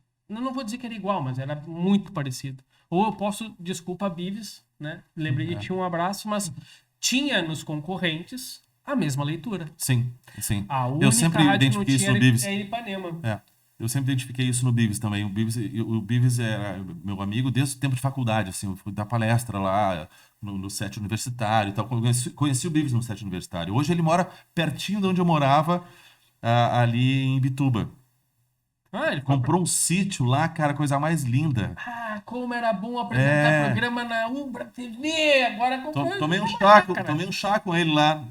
vou dizer que era igual, mas era muito parecido. Ou eu posso, desculpa, Bives, né? Lembrei de ti, um abraço, mas tinha nos concorrentes a mesma leitura. Sim. A única Eu sempre rádio que não identifiquei isso tinha no Bives. é Ipanema. Eu sempre identifiquei isso no Bives também. O Bives era meu amigo desde o tempo de faculdade, assim, eu fui dar palestra lá no SET universitário e tal. Conheci o Bives no SET universitário. Hoje ele mora pertinho de onde eu morava, ali em Bituba. Ah, ele foi Comprou um sítio lá, cara, coisa mais linda. Ah, como era bom apresentar programa na Umbra TV. Agora comprou Tomei um chácara. chá, tomei um chá com ele lá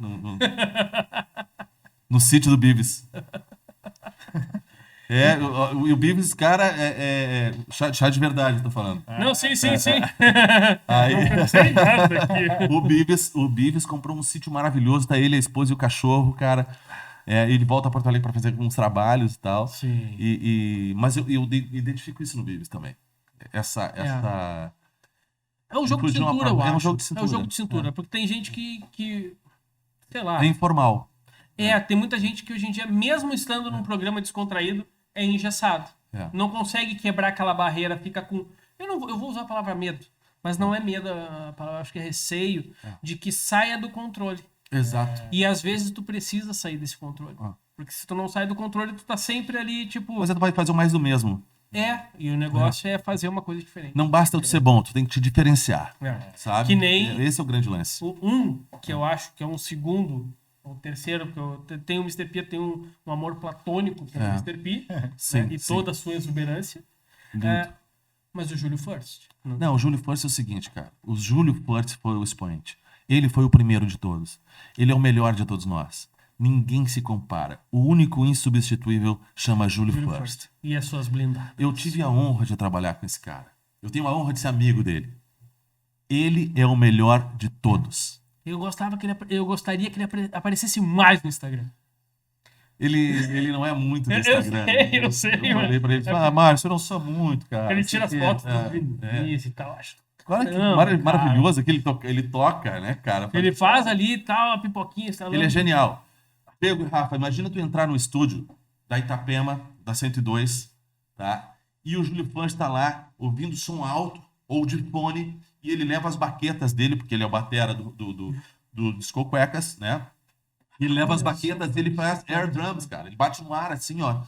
no sítio do Bives. E o Bives, cara, chá de verdade, tô falando. Não, sim. Aí, Não sei nada aqui. o Bives comprou um sítio maravilhoso, tá ele, a esposa e o cachorro, cara. Ele volta a Porto Alegre pra fazer alguns trabalhos e tal. Sim. Mas eu identifico isso no Bives também. Essa É um jogo de incluir uma cintura, eu palavra- acho. é um jogo de cintura. É um jogo de cintura. Porque tem gente que sei lá. É informal. Tem muita gente que hoje em dia, mesmo estando num programa descontraído, é engessado. É. Não consegue quebrar aquela barreira, fica com. Eu vou usar a palavra medo, mas não é medo, a palavra, acho que é receio de que saia do controle. Exato. E às vezes tu precisa sair desse controle. Porque se tu não sai do controle, tu tá sempre ali, tipo. Mas você vai fazer o mais do mesmo. E o negócio é fazer uma coisa diferente. Não basta tu ser bom, tu tem que te diferenciar. Sabe? Que nem- Esse é o grande lance. Que eu acho que é um segundo, ou terceiro, porque eu tenho o Mr. P, eu tenho um amor platônico pelo Mr. P, Sim, né, e sim. toda a sua exuberância. Mas o Júlio First. Não, o Júlio First é o seguinte, cara. O Júlio First foi o expoente. Ele foi o primeiro de todos. Ele é o melhor de todos nós. Ninguém se compara. O único insubstituível chama Júlio First. E as suas blindadas. Eu tive a honra de trabalhar com esse cara. Eu tenho a honra de ser amigo dele. Ele é o melhor de todos. Eu gostaria que ele aparecesse mais no Instagram. Ele não é muito do Eu Instagram. sei, Eu falei pra ele, Márcio, eu não sou muito, cara. Ele Não sei tira as o quê." fotos do Vinícius e tal, acho. Claro que Caramba, cara. maravilhoso que ele toca, né, cara? Ele faz ali e tal, a pipoquinha. Ele é genial. Pego, Rafa, imagina tu entrar no estúdio da Itapema, da 102, tá? E o Júlio First tá lá, ouvindo som alto ou de fone, e ele leva as baquetas dele, porque ele é o batera do Disco Cuecas, né? Ele leva as baquetas dele e faz air drums, cara. Ele bate no ar assim, ó.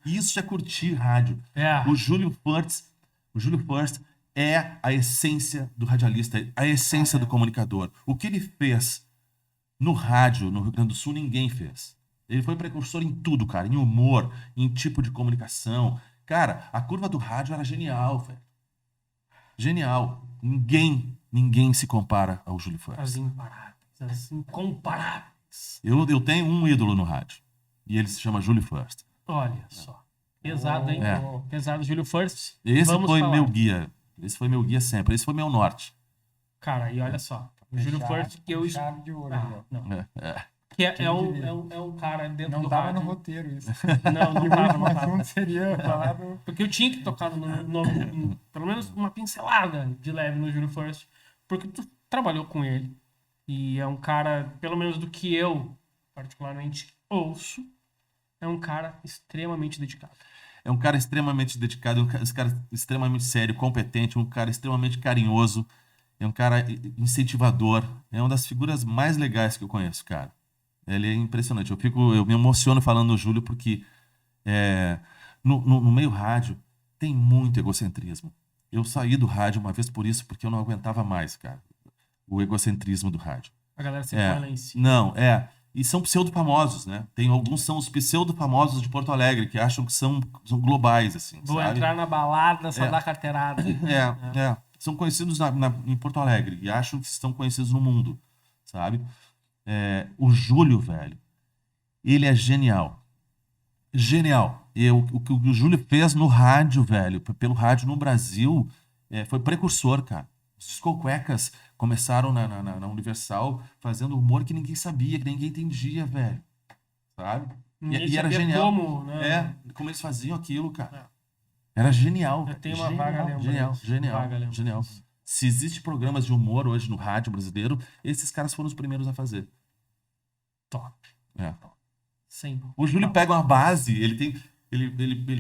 Isso é curtir rádio. O Júlio First é a essência do radialista, a essência do comunicador. O que ele fez no rádio, no Rio Grande do Sul, ninguém fez. Ele foi precursor em tudo, cara. Em humor, em tipo de comunicação. Cara, a curva do rádio era genial, velho. Genial. Ninguém se compara ao Júlio First. As imparáveis, as incomparáveis. Eu tenho um ídolo no rádio. E ele se chama Júlio First. Olha só. Pesado, hein? Pesado, Júlio First. Esse Vamos foi falar. meu guia. Esse foi meu guia sempre. Esse foi meu norte. Cara, e olha só. O Júlio First que eu... Chave de ouro. não. É. Que Quem diria? é um cara dentro Não do tava rádio. no roteiro isso. Não E o tava, último não tava. assunto seria falar do... Porque eu tinha que tocar pelo menos uma pincelada de leve no Júlio First, porque tu trabalhou com ele. E é um cara, pelo menos do que eu particularmente ouço, é um cara extremamente dedicado. É um cara extremamente dedicado, um cara extremamente sério, competente, um cara extremamente carinhoso, é um cara incentivador, é uma das figuras mais legais que eu conheço, cara. Ele é impressionante. Eu me emociono falando do Júlio porque no meio rádio tem muito egocentrismo. Eu saí do rádio uma vez por isso, porque eu não aguentava mais, cara, o egocentrismo do rádio. A galera se põe lá em cima. Não, e são pseudo-famosos, né? Tem alguns são os pseudo-famosos de Porto Alegre, que acham que são globais, assim, Vou sabe? entrar na balada, só dar carteirada. São conhecidos em Porto Alegre e acham que estão conhecidos no mundo, sabe? O Júlio, velho, ele é genial. Genial. E o que o Júlio fez no rádio, velho, pelo rádio no Brasil, foi precursor, cara. Os Disco Cuecas começaram na Universal fazendo humor que ninguém sabia, que ninguém entendia, velho. Sabe? E era genial. Como, né? Como eles faziam aquilo, cara. Era genial. Eu tenho uma vaga lembrança. Genial. Se existe programas de humor hoje no rádio brasileiro, esses caras foram os primeiros a fazer. Top. Sempre. O Júlio pega uma base, ele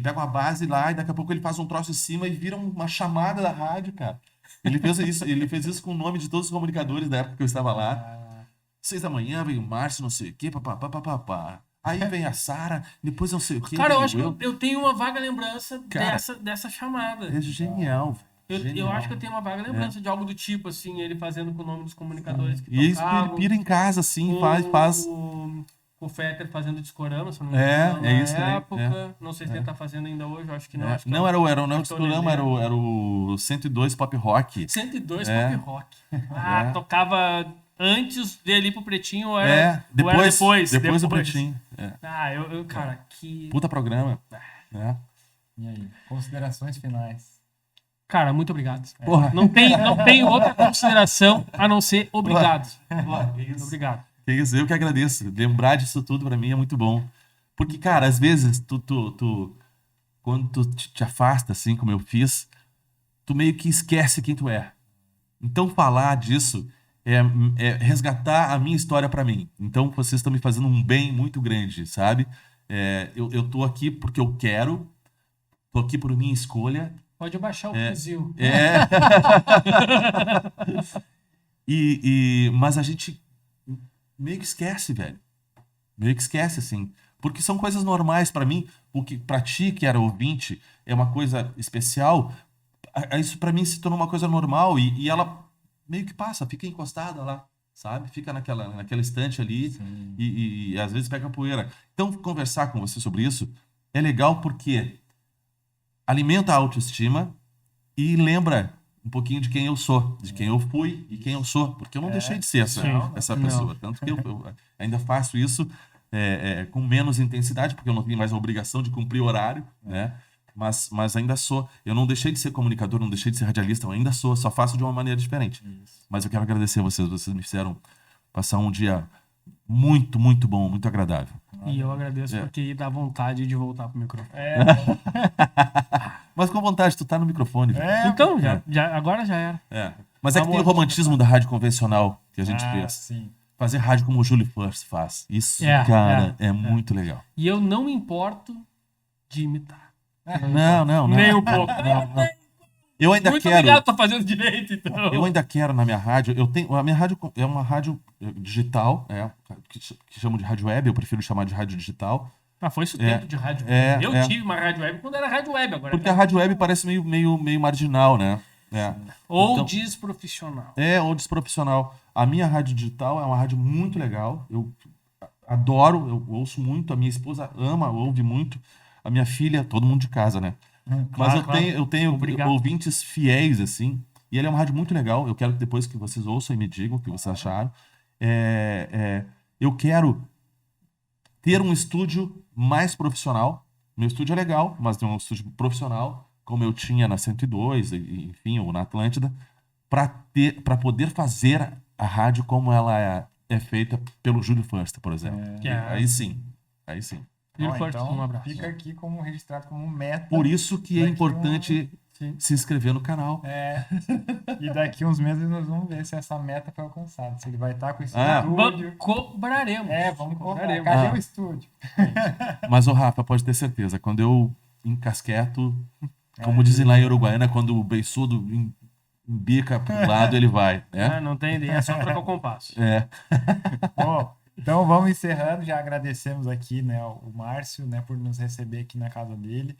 pega uma base lá e daqui a pouco ele faz um troço em cima e vira uma chamada da rádio, cara. Ele fez isso com o nome de todos os comunicadores da época que eu estava lá. 6 da manhã vem o Márcio, não sei o quê, papapá. Aí vem a Sara, depois não sei o quê. Cara, eu acho que eu tenho uma vaga lembrança Cara, dessa chamada. É genial, velho. Eu acho que eu tenho uma vaga lembrança de algo do tipo, assim, ele fazendo com o nome dos comunicadores que E isso tocavam. ele pira em casa, assim, com faz. Com o Fetter fazendo discorama, se não me engano, É isso na aí, época. Não sei se ele tá fazendo ainda hoje, eu acho que não. Acho que Não, era o acho que discorama, era o 102 Pop Rock. 102 É. Pop Rock. Ah, É. tocava antes dele ir pro Pretinho ou era, ou era depois depois? do Pretinho. Ah, cara, que... Puta programa. É. E aí, considerações finais. Cara, muito obrigado. Porra. Não tem outra consideração a não ser obrigado. Porra, que isso. Obrigado. Que isso, eu que agradeço. Lembrar disso tudo pra mim é muito bom. Porque, cara, às vezes, quando tu te afasta, assim, como eu fiz, tu meio que esquece quem tu é. Então, falar disso é resgatar a minha história pra mim. Então, vocês estão me fazendo um bem muito grande, sabe? Eu tô aqui porque eu quero, tô aqui por minha escolha. Pode baixar o fuzil. Mas a gente meio que esquece, velho. Meio que esquece, assim. Porque são coisas normais pra mim. O que pra ti, que era ouvinte, é uma coisa especial. Isso pra mim se tornou uma coisa normal. E ela meio que passa, fica encostada lá, sabe? Fica naquela estante ali e às vezes pega poeira. Então, conversar com você sobre isso é legal porque alimenta a autoestima e lembra um pouquinho de quem eu sou, de quem eu fui e quem eu sou, porque eu não deixei de ser essa pessoa. Tanto que eu ainda faço isso com menos intensidade, porque eu não tenho mais a obrigação de cumprir horário, né? Mas ainda sou. Eu não deixei de ser comunicador, não deixei de ser radialista, eu ainda sou, só faço de uma maneira diferente. Mas eu quero agradecer a vocês me fizeram passar um dia muito, muito bom, muito agradável. E eu agradeço porque dá vontade de voltar pro microfone. Mas com vontade, tu tá no microfone, velho. Então, agora já era. Mas é que tem o romantismo da rádio convencional que a gente fez. Sim. Fazer rádio como o Júlio First faz. Isso, cara, é muito legal. E eu não me importo de imitar. Não. Nem um pouco. Eu ainda Muito quero. obrigado, tá fazendo direito, então. Eu ainda quero na minha rádio. A minha rádio é uma rádio digital, que chamam de rádio web. Eu prefiro chamar de rádio digital. Foi isso o tempo de rádio web. Eu tive uma rádio web quando era rádio web agora. Porque a rádio web parece meio marginal, né? Ou então, desprofissional. Ou desprofissional. A minha rádio digital é uma rádio muito legal. Eu adoro, eu ouço muito. A minha esposa ouve muito. A minha filha, todo mundo de casa, né? Mas eu tenho ouvintes fiéis, assim. E ele é uma rádio muito legal. Eu quero que depois que vocês ouçam e me digam o que vocês acharam. Eu quero ter um estúdio mais profissional. Meu estúdio é legal, mas é um estúdio profissional, como eu tinha na 102, enfim, ou na Atlântida, para poder fazer a rádio como ela é feita pelo Júlio First, por exemplo. Aí sim. Então, um abraço. fica aqui como registrado como meta. Por isso que é importante se inscrever no canal. E daqui uns meses nós vamos ver se essa meta foi alcançada. Se ele vai estar com esse estúdio. Cobraremos. Vamos cobrar. Cadê o estúdio? Mas o Rafa, pode ter certeza, quando eu encasqueto, como dizem lá em Uruguaiana, quando o beiçudo embica pro lado, ele vai. Não tem ideia, é só trocar o compasso. Bom, então vamos encerrando. Já agradecemos aqui, né, o Márcio, né, por nos receber aqui na casa dele.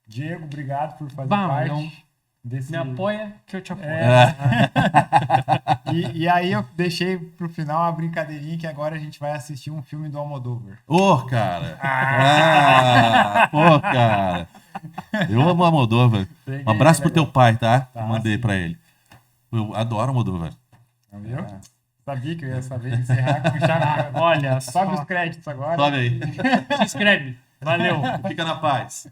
Diego, obrigado por fazer parte desse... Me apoia que eu te apoio. E aí eu deixei pro final uma brincadeirinha que agora a gente vai assistir um filme do Almodóvar. Cara! Cara! Eu amo o Almodóvar. Um abraço pro teu pai, tá? Eu mandei pra ele. Eu adoro o Almodóvar. Viu? Sabia que eu ia saber encerrar com chave. Olha, sobe os créditos agora. Sobe aí. Se inscreve. Valeu. Fica na paz.